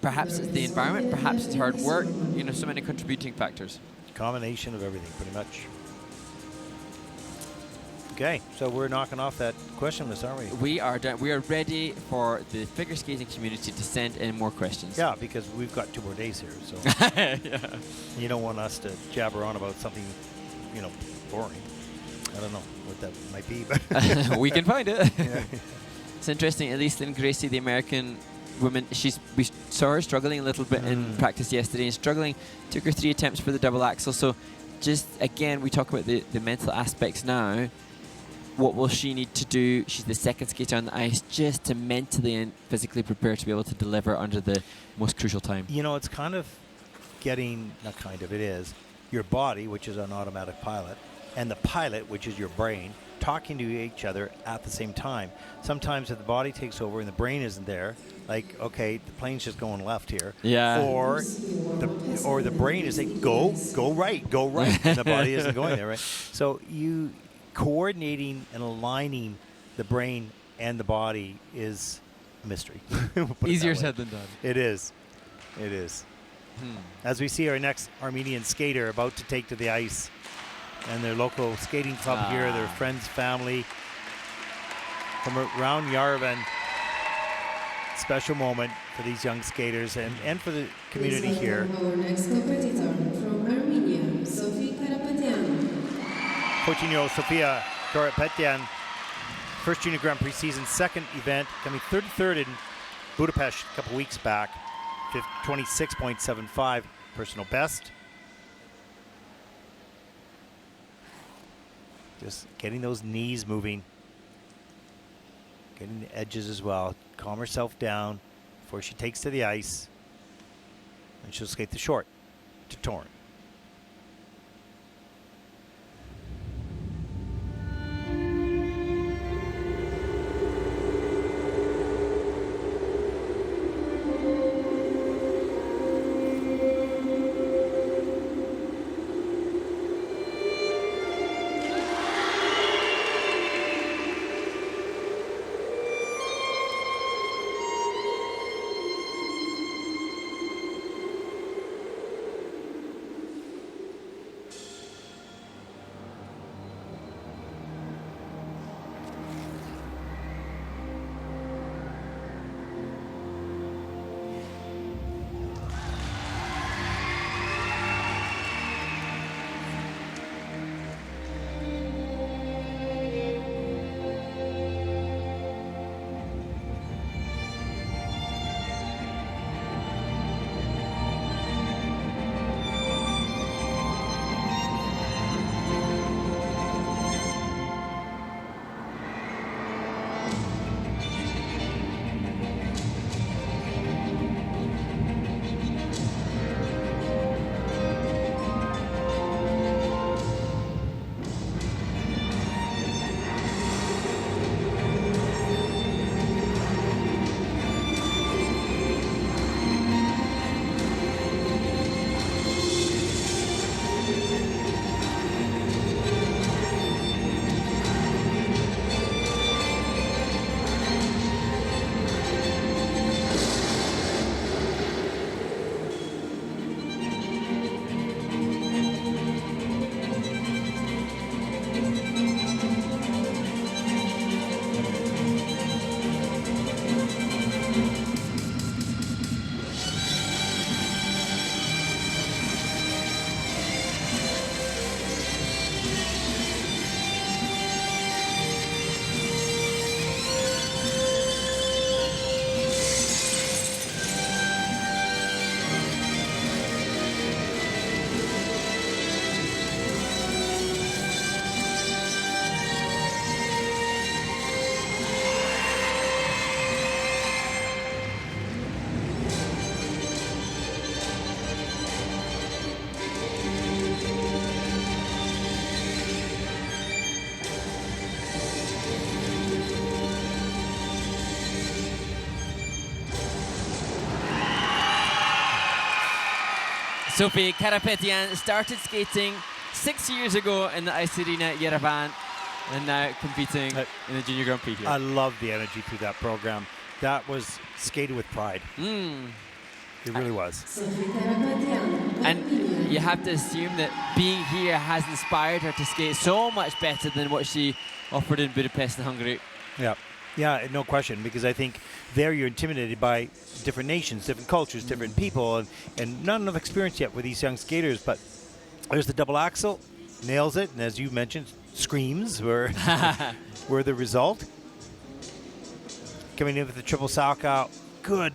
perhaps it's the environment, perhaps it's hard work, you know, so many contributing factors. Combination of everything, pretty much. Okay, so we're knocking off that question list, aren't we? We are done. We are ready for the figure skating community to send in more questions. Yeah, because we've got 2 more days here. So you don't want us to jabber on about something, you know, boring. I don't know what that might be, but we can find it. It's interesting. At least in Gracie, the American woman, we saw her struggling a little bit in practice yesterday, and struggling. Took her 3 attempts for the double axel. So, just again, we talk about the mental aspects now. What will she need to do? She's the second skater on the ice, just to mentally and physically prepare to be able to deliver under the most crucial time. You know, it's kind of getting, not kind of, it is your body, which is an automatic pilot, and the pilot, which is your brain, talking to each other at the same time. Sometimes if the body takes over and the brain isn't there, like, okay, the plane's just going left here. Yeah. Or the brain is saying, go right, and the body isn't going there, right? So you coordinating and aligning the brain and the body is a mystery. Easier said than done. It is. As we see our next Armenian skater about to take to the ice, and their local skating club here, their friends, family, from around Yerevan. Special moment for these young skaters and for the community here. Our next competitor from Armenia, Sofia Karapetyan. 14-year-old Sofia Karapetyan, first Junior Grand Prix season, second event, coming 33rd in Budapest a couple weeks back, 26.75 personal best. Just getting those knees moving, getting the edges as well. Calm herself down before she takes to the ice, and she'll skate the short to Torn. Sophie Karapetyan started skating 6 years ago in the ice arena at Yerevan and now competing in the Junior Grand Prix here. I love the energy through that program. That was skated with pride. It really was. And you have to assume that being here has inspired her to skate so much better than what she offered in Budapest and Hungary. Yeah, no question, because I think there you're intimidated by different nations, different cultures, different people, and not enough experience yet with these young skaters. But there's the double axel, nails it, and as you mentioned, screams were the result. Coming in with the triple salchow, good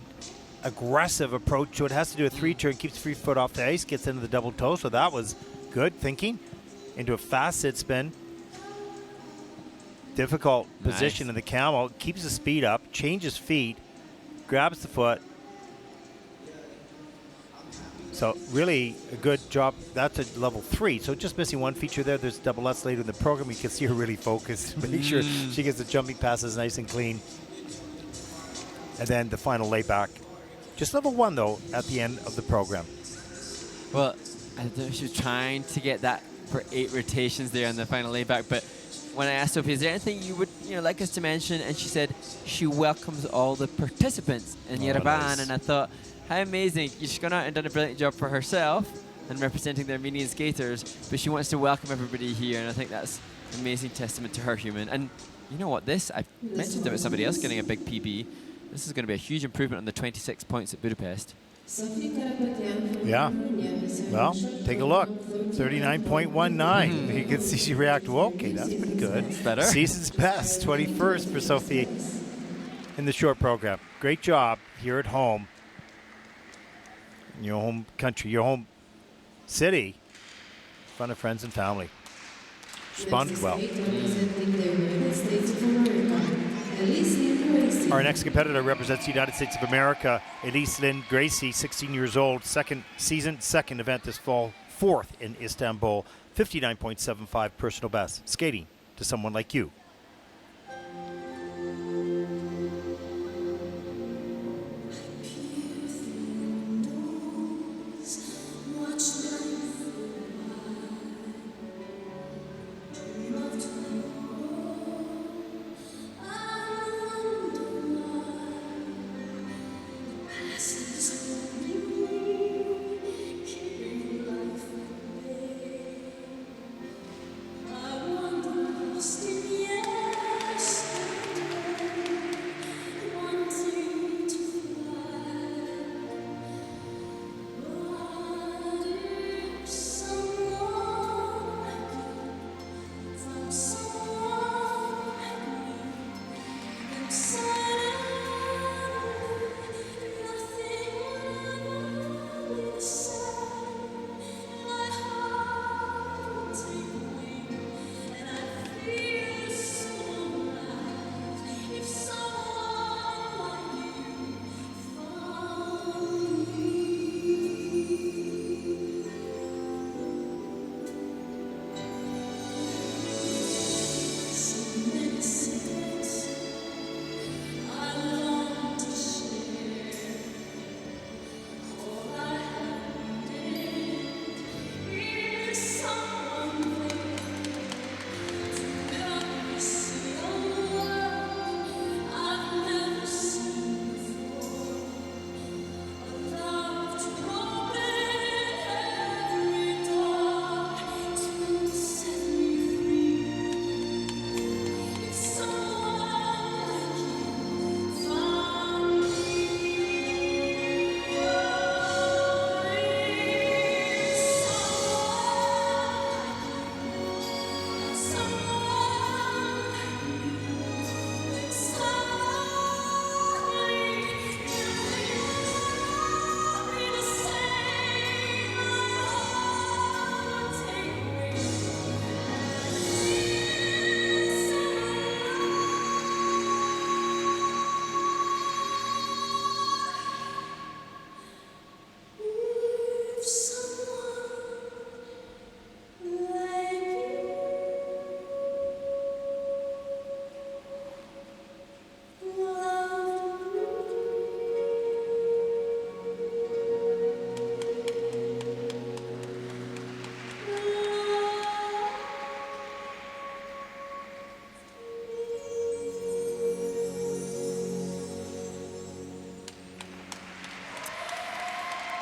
aggressive approach to it. Has to do a 3-turn, keeps free foot off the ice, gets into the double toe, so that was good thinking. Into a fast sit spin. Difficult position in the camel, keeps the speed up, changes feet, grabs the foot. So really a good job. That's a level 3. So just missing one feature there. There's double Lutz later in the program. You can see her really focused. Make sure she gets the jumping passes nice and clean. And then the final layback. Just level 1 though at the end of the program. Well, I think she was trying to get that for 8 rotations there on the final layback, but when I asked Sophie, is there anything you would like us to mention? And she said she welcomes all the participants in Yerevan. Nice. And I thought, how amazing. She's gone out and done a brilliant job for herself and representing the Armenian skaters, but she wants to welcome everybody here, and I think that's an amazing testament to her human. And you know what, I mentioned about somebody else getting a big PB. This is going to be a huge improvement on the 26 points at Budapest. Yeah. Well, take a look. 39.19. You can see she react. Well, okay, that's pretty good. That's better. Season's best, 21st for Sophie in the short program. Great job here at home. In your home country, your home city, in front of friends and family. Responded well. Our next competitor represents the United States of America, Elise Lynn Gracie, 16 years old, second season, second event this fall, 4th in Istanbul, 59.75 personal best, skating to someone like you. Lost in the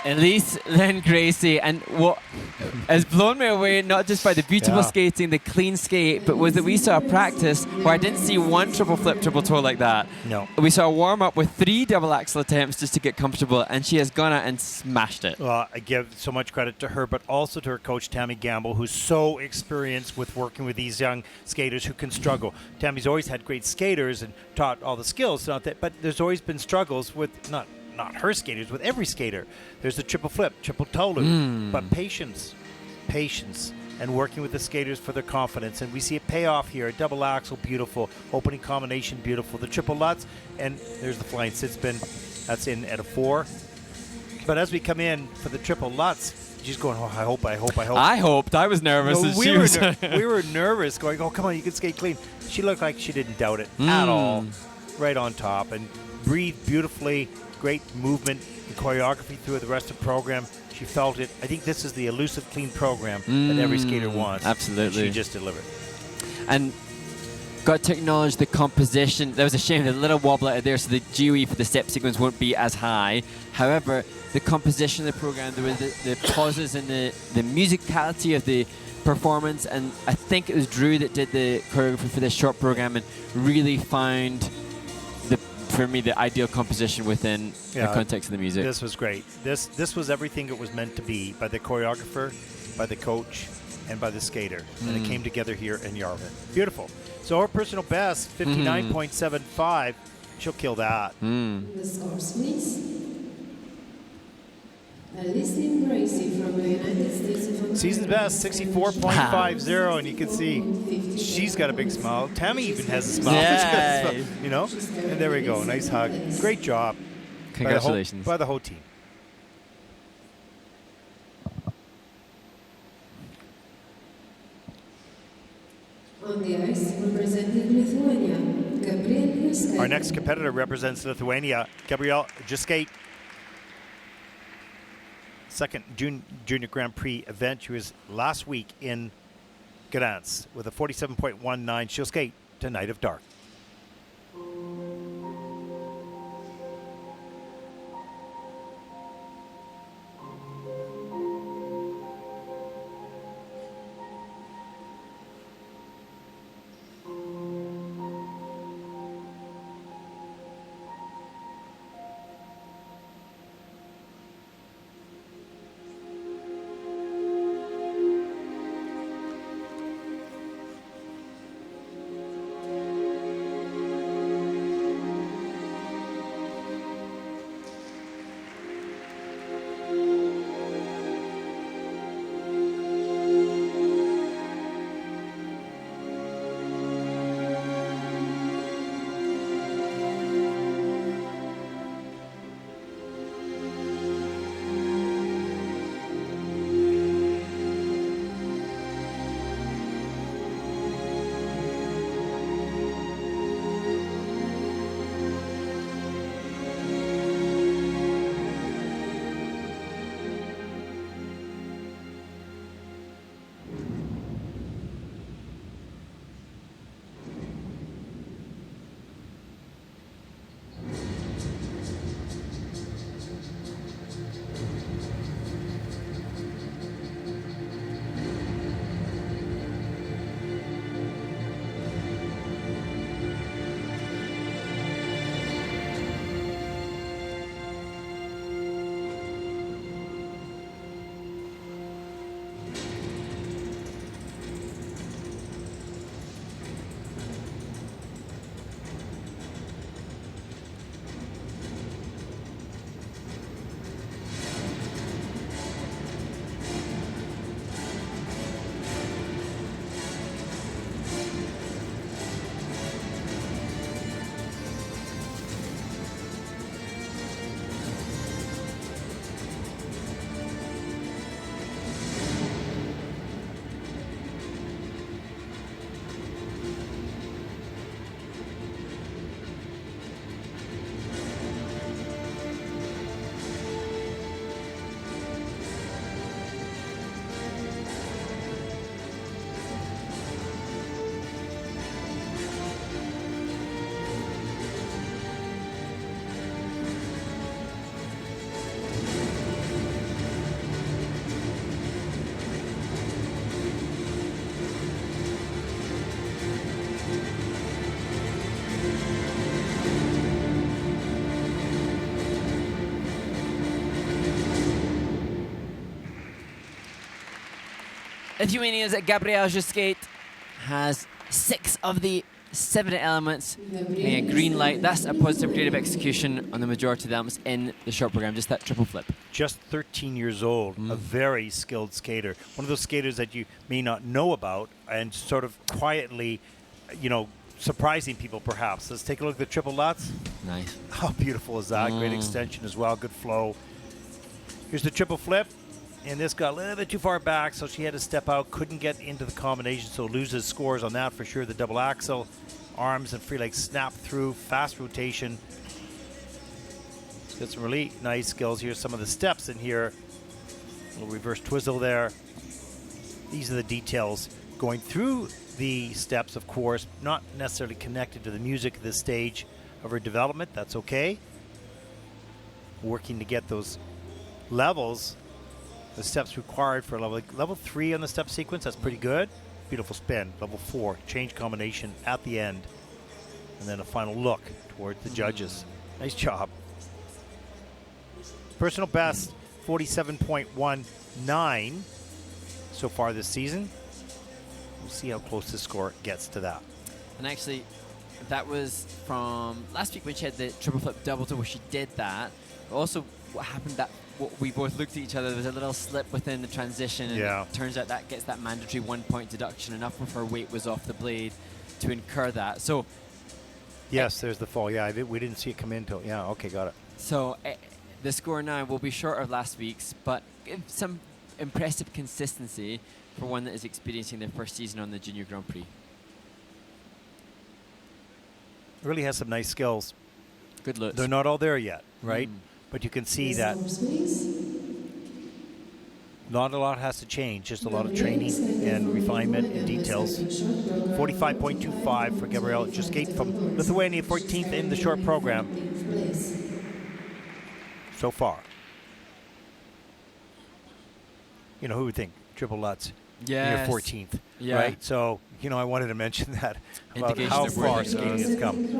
Elise Lynn Gracie, and what has blown me away, not just by the beautiful skating, the clean skate, but was that we saw a practice where I didn't see one triple flip, triple toe like that. No. We saw a warm up with 3 double axel attempts just to get comfortable, and she has gone out and smashed it. Well, I give so much credit to her, but also to her coach, Tammy Gamble, who's so experienced with working with these young skaters who can struggle. Tammy's always had great skaters and taught all the skills, not that, but there's always been struggles with not her skaters, with every skater. There's the triple flip, triple toe loop, but patience, and working with the skaters for their confidence. And we see it pay off here. A double axel, beautiful. Opening combination, beautiful. The triple lutz, and there's the flying sit spin. That's in at a 4. But as we come in for the triple lutz, she's going, oh, I hope. I hoped. I was nervous. No, we were nervous, going, oh, come on, you can skate clean. She looked like she didn't doubt it at all. Right on top, and breathed beautifully. Great movement and choreography through the rest of the program. She felt it. I think this is the elusive, clean program that every skater wants. Absolutely. And she just delivered. And got to acknowledge the composition. That was a shame, the little wobble out of there, so the GOE for the step sequence won't be as high. However, the composition of the program, there were the pauses and the musicality of the performance, and I think it was Drew that did the choreography for this short program and really found for me the ideal composition within the context of the music. This was great. This was everything it was meant to be by the choreographer, by the coach, and by the skater. And it came together here in Yerevan. Beautiful. So her personal best, 59.75. She'll kill that. The scores, please. Elise Lynn Gracie from the United States of America. Season's best, 64.50, and you can see she's got a big smile. Tammy even has a smile. Yay. You know? And there we go. Nice hug. Great job. Congratulations. By the whole team. On the ice, representing Lithuania, Gabriel Juskait. Our next competitor represents Lithuania, Gabriel Juskait. Second junior Grand Prix event. She was last week in Gdansk with a 47.19. She'll skate to Night of Dark. Lithuania's Gabriel Juskate has 6 of the 7 elements getting a green light. That's a positive grade of execution on the majority of the elements in the short program, just that triple flip. Just 13 years old, a very skilled skater. One of those skaters that you may not know about and sort of quietly, you know, surprising people perhaps. Let's take a look at the triple Lutz. Nice. How beautiful is that? Great extension as well, good flow. Here's the triple flip. And this got a little bit too far back, so she had to step out, couldn't get into the combination, so loses scores on that for sure. The double axel, arms and free legs snap through, fast rotation. She's got some really nice skills. Here's some of the steps in here. A little reverse twizzle there. These are the details going through the steps, of course, not necessarily connected to the music at this stage of her development. That's okay. Working to get those levels, the steps required for level 3 on the step sequence. That's pretty good. Beautiful spin. Level 4, change combination at the end. And then a final look towards the judges. Nice job. Personal best, 47.19 so far this season. We'll see how close the score gets to that. And actually, that was from last week when she had the triple flip double toe where she did that. Also, what happened that we both looked at each other, there was a little slip within the transition, and it turns out that gets that mandatory 1 point deduction. Enough of her weight was off the blade to incur that. So, yes, there's the fall. Yeah, we didn't see it come in till. Yeah, okay, got it. So the score now will be short of last week's, but some impressive consistency for one that is experiencing their first season on the Junior Grand Prix. Really has some nice skills. Good looks. They're not all there yet, right? But you can see that not a lot has to change, just a lot of training and refinement and details. 45.25 for Gabriel Juskate from Lithuania, 14th in the short program so far. You know, who would think? Triple Lutz. Yes. You're 14th, Yeah. right? So, you know, I wanted to mention that about Indication how of where far they're skating has come.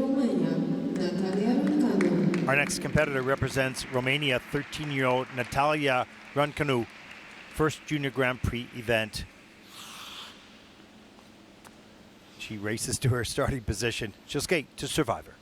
Our next competitor represents Romania, 13-year-old Natalia Runcanu, first Junior Grand Prix event. She races to her starting position. She'll skate to Survivor.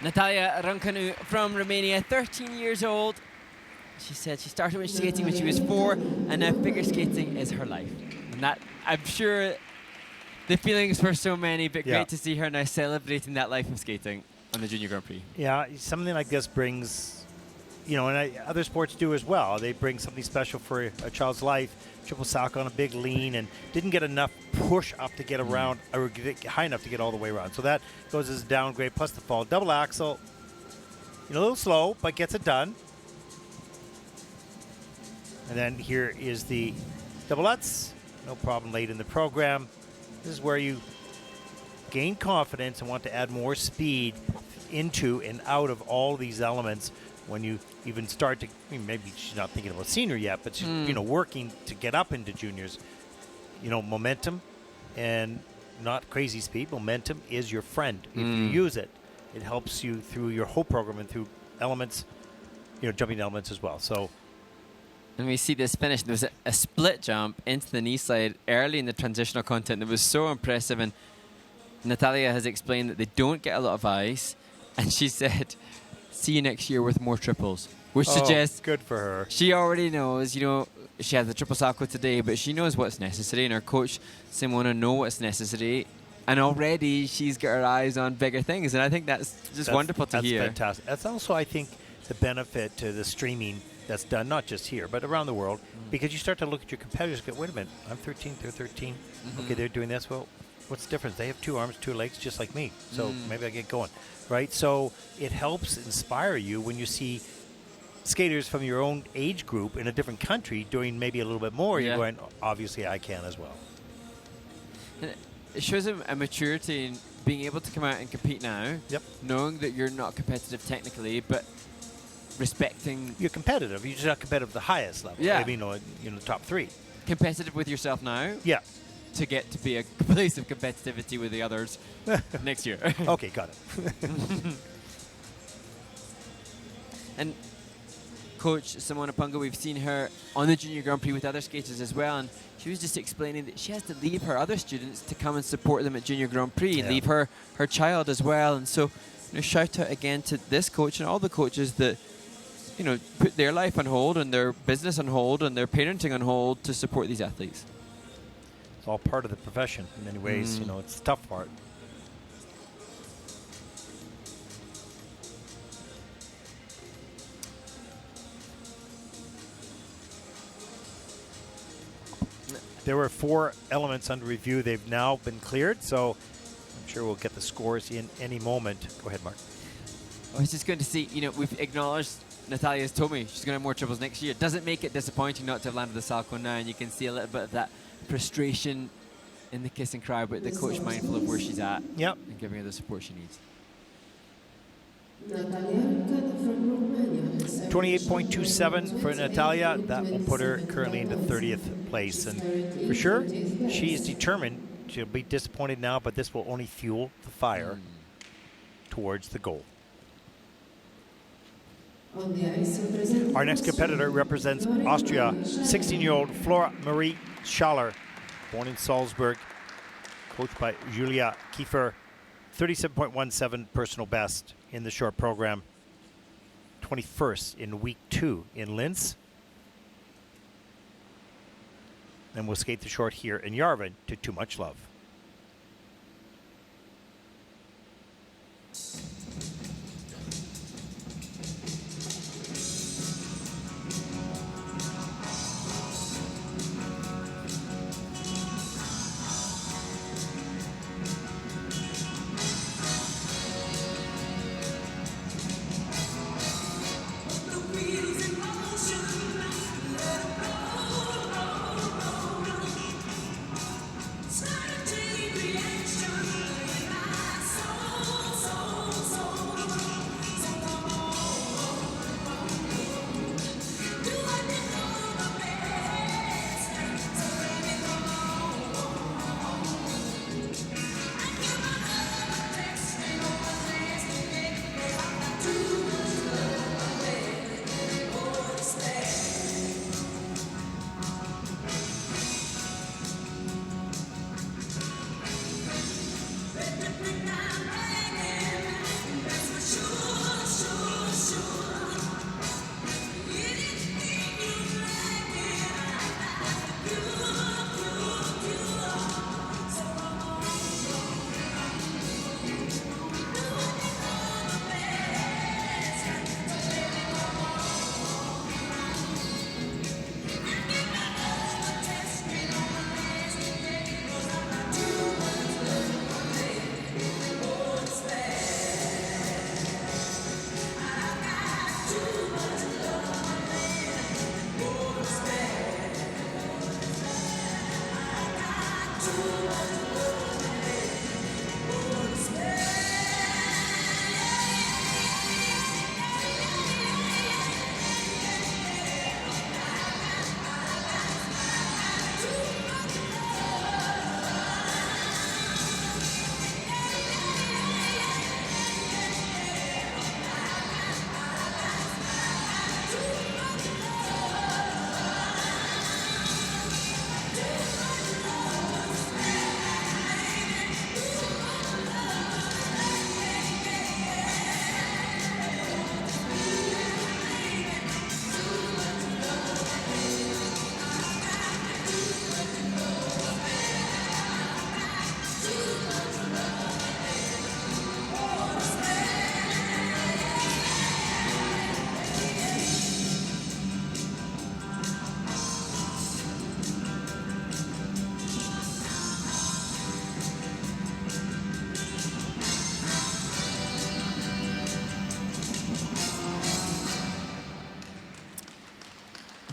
Natalia Rancanu from Romania, 13 years old. She said she started with skating when she was 4, and now figure skating is her life. And that, I'm sure the feelings were so many, but great to see her now celebrating that life of skating on the Junior Grand Prix. Yeah, something like this brings, you know, and other sports do as well. They bring something special for a child's life. Triple sock on a big lean and didn't get enough push up to get around, or get high enough to get all the way around. So that goes as a downgrade, plus the fall. Double axel, you know, a little slow, but gets it done. And then here is the double Lutz. No problem late in the program. This is where you gain confidence and want to add more speed into and out of all these elements when you even start to, I mean, maybe she's not thinking about senior yet, but she's, you know, working to get up into juniors. You know, momentum and not crazy speed. Momentum is your friend if you use it. It helps you through your whole program and through elements, you know, jumping elements as well. So. And we see this finish. There was a split jump into the knee slide early in the transitional content that was so impressive. And Natalia has explained that they don't get a lot of ice. And she said, see you next year with more triples. Which suggests good for her. She already knows, you know, she had the triple salchow today, but she knows what's necessary. And her coach, Simona, knows what's necessary. And already she's got her eyes on bigger things. And I think that's wonderful to hear. That's fantastic. That's also, I think, the benefit to the streaming that's done, not just here, but around the world, because you start to look at your competitors and go, wait a minute, I'm 13, they're 13. Okay, they're doing this. Well, what's the difference? They have 2 arms, 2 legs, just like me. So maybe I get going, right? So it helps inspire you when you see skaters from your own age group in a different country doing maybe a little bit more. You're going, obviously I can as well. And it shows a maturity in being able to come out and compete now, knowing that you're not competitive technically, but respecting. You're competitive. You're just not competitive at the highest level. Yeah. Maybe, you know, the top 3. Competitive with yourself now. Yeah. To get to be a place of competitivity with the others next year. Okay, got it. And Coach Simona Punga, we've seen her on the Junior Grand Prix with other skaters as well, and she was just explaining that she has to leave her other students to come and support them at Junior Grand Prix and leave her child as well. And so, you know, shout out again to this coach and all the coaches that, you know, put their life on hold and their business on hold and their parenting on hold to support these athletes. It's all part of the profession in many ways. You know, it's the tough part. There were 4 elements under review. They've now been cleared, so I'm sure we'll get the scores in any moment. Go ahead, Mark. I was just going to see, you know, we've acknowledged Natalia's told me she's going to have more triples next year. Doesn't make it disappointing not to have landed the salchow now, and you can see a little bit of that frustration in the kiss and cry, but the coach mindful of where she's at and giving her the support she needs. 28.27 for Natalia. That will put her currently into 30th place. And for sure, she is determined. She'll be disappointed now, but this will only fuel the fire towards the goal. Our next competitor represents Austria, 16-year-old Flora Marie Schaller, born in Salzburg, coached by Julia Kiefer, 37.17 personal best in the short program, 21st in week 2 in Linz. And we'll skate the short here in Yerevan to Too Much Love.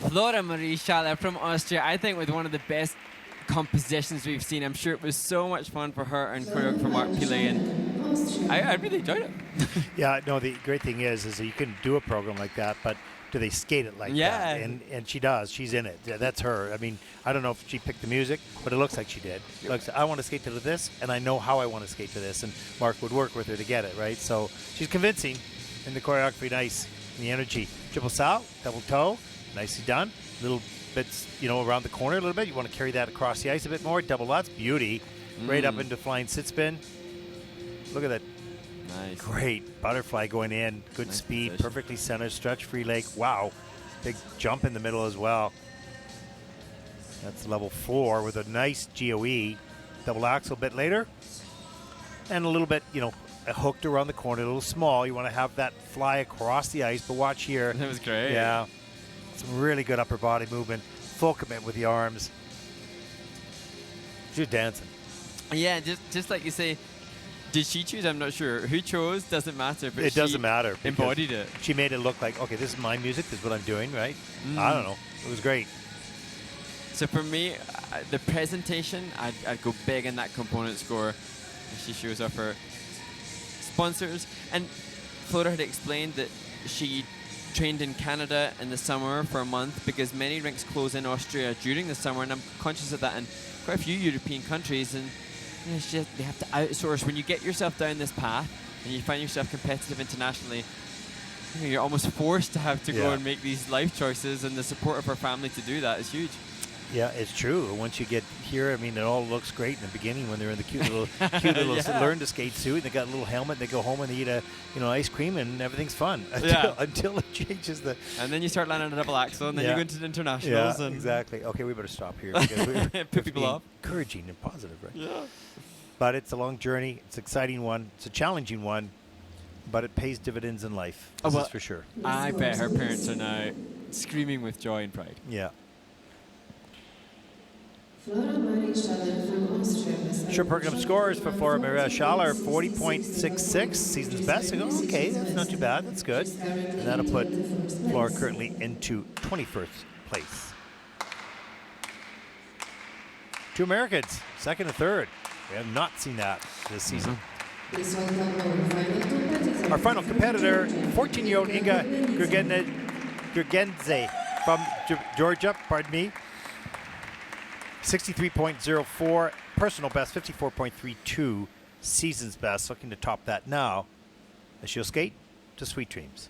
Flora Marie Schaller from Austria, I think with one of the best compositions we've seen. I'm sure it was so much fun for her and for Mark Pillay, and I really enjoyed it. Yeah, no, the great thing is that you can do a program like that, but do they skate it like that? And she does. She's in it. Yeah, that's her. I mean, I don't know if she picked the music, but it looks like she did. It looks, I want to skate to this, and I know how I want to skate to this, and Mark would work with her to get it, right? So she's convincing, and the choreography nice, and the energy. Triple sow, double toe, nicely done. Little bits, around the corner a little bit. You want to carry that across the ice a bit more. Double lutz, beauty. Right up into flying sit spin. Look at that. Nice. Great butterfly going in. Good Nice speed. position. Perfectly centered. Stretch free leg. Wow. Big jump in the middle as well. That's level 4 with a nice GOE. Double axle a bit later. And a little bit, hooked around the corner. A little small. You want to have that fly across the ice. But watch here. That was great. Yeah. Some really good upper body movement. Full commit with the arms. She's dancing. Yeah, just like you say, did she choose? I'm not sure. Who chose? Doesn't matter. But It doesn't matter. because Embodied it. She made it look like, okay, this is my music. This is what I'm doing, right? I don't know. It was great. So for me, the presentation, I'd go big in that component score. She shows off her sponsors. And Flora had explained that she trained in Canada in the summer for a month because many rinks close in Austria during the summer, and I'm conscious of that in quite a few European countries. And it's just, they have to outsource. When you get yourself down this path and you find yourself competitive internationally, you're almost forced to have to go and make these life choices, and the support of her family to do that is huge. Yeah, it's true. Once you get here, I mean, it all looks great in the beginning when they're in the cute little learn to skate suit. And they got a little helmet. They go home and they eat ice cream, and everything's fun until it changes the. And then you start landing a double axle, and then you go into the internationals. Yeah, and exactly. Okay, we better stop here. Because we're Put people off. Encouraging and positive, right? Yeah. But it's a long journey. It's an exciting one. It's a challenging one, but it pays dividends in life. This is for sure. I bet her parents are now screaming with joy and pride. Yeah. Flora Marie Schaller from Austria. Sure, program scores for Flora Marie Schaller, 40.66, season's best. I go, okay, that's not too bad. That's good. And that'll put Flora currently into 21st place. 2 Americans, second and third. We have not seen that this season. Please welcome Our final competitor, 14-year-old Inga Gurgenze from Georgia, pardon me. 63.04, personal best, 54.32, season's best. Looking to top that now as she'll skate to Sweet Dreams.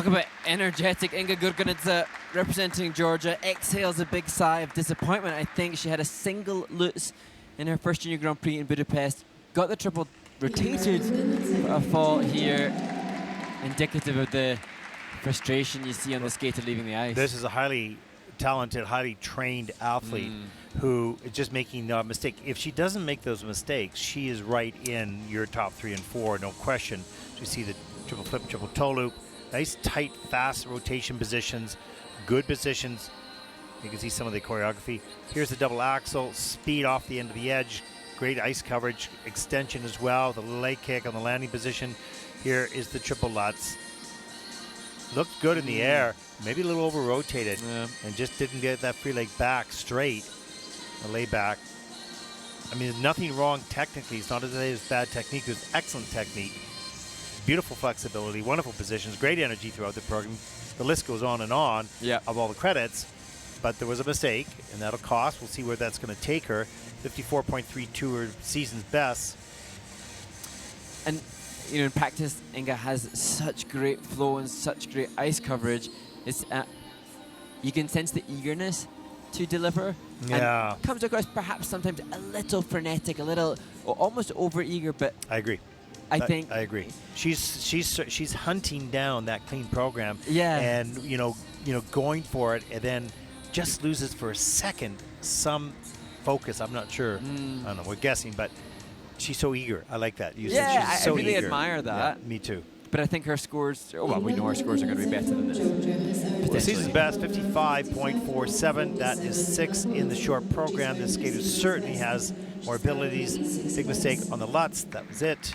Talk about energetic. Inga Gurganidze representing Georgia exhales a big sigh of disappointment. I think she had a single lutz in her first Junior Grand Prix in Budapest. Got the triple rotated for a fall here. Indicative of the frustration you see on the skater leaving the ice. This is a highly talented, highly trained athlete who is just making a mistake. If she doesn't make those mistakes, she is right in your top 3 and 4, no question. You see the triple flip, triple toe loop. Nice, tight, fast rotation positions, good positions. You can see some of the choreography. Here's the double axel, speed off the end of the edge, great ice coverage, extension as well, the leg kick on the landing position. Here is the triple lutz. Looked good in the air, maybe a little over-rotated, and just didn't get that free leg back straight, the lay back. I mean, there's nothing wrong technically. It's not as it is bad technique, it's excellent technique. Beautiful flexibility, wonderful positions, great energy throughout the program. The list goes on and on of all the credits, but there was a mistake, and that'll cost. We'll see where that's going to take her. 54.32 her season's best. And you know, in practice, Inga has such great flow and such great ice coverage. It's you can sense the eagerness to deliver. Yeah, and comes across perhaps sometimes a little frenetic, a little almost over-eager, but I agree. I think I agree. She's hunting down that clean program. Yeah. And you know, going for it, and then just loses for a second some focus. I'm not sure. I don't know. We're guessing, but she's so eager. I like that. She's so I really eager. admire that. Yeah, me too. But I think her scores, well, we know her scores are going to be better than this. Well, season's best, 55.47. That is 6th in the short program. This skater certainly has more abilities. Big mistake on the lutz. That was it.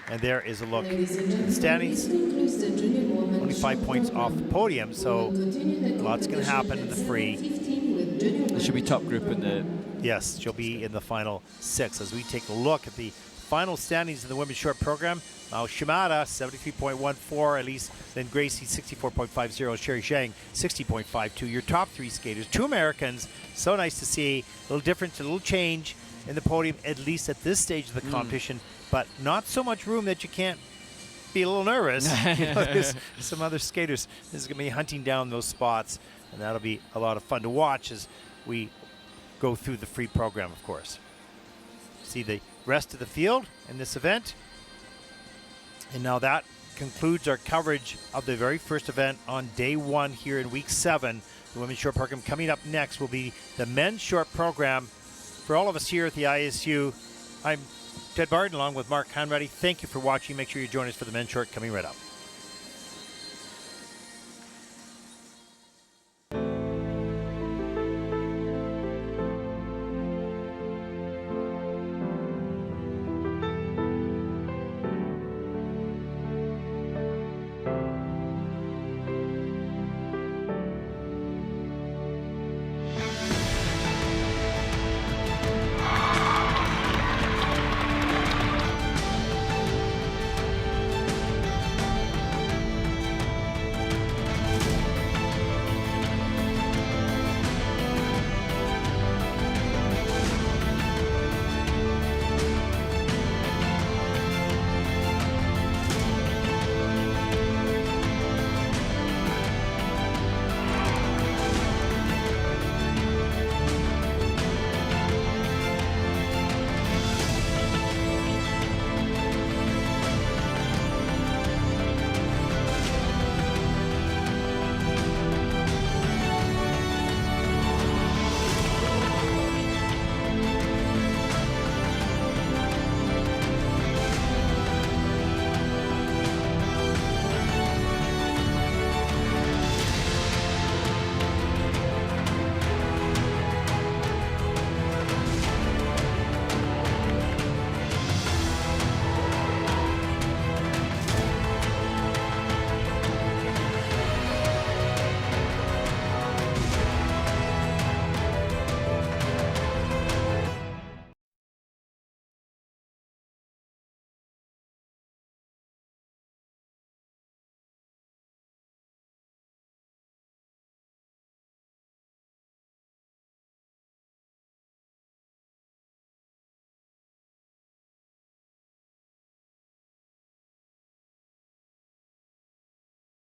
And there is a look at the standings. Only 5 points off the podium, so lots going to happen in the free. It should be top group in the... Yes, she'll be in the final 6 as we take a look at the final standings in the women's short program. Now Shimada, 73.14, Elise, then Gracie, 64.50, Sherry Zhang, 60.52. Your top 3 skaters, 2 Americans. So nice to see. A little difference, a little change in the podium, at least at this stage of the competition, but not so much room that you can't be a little nervous. You know, there's some other skaters. This is going to be hunting down those spots, and that'll be a lot of fun to watch as we go through the free program, of course. See the rest of the field in this event. And now that concludes our coverage of the very first event on day 1 here in week 7. The women's short program. Coming up next will be the men's short program. For all of us here at the ISU, I'm Ted Barton along with Mark Hanratty. Thank you for watching. Make sure you join us for the men's short coming right up.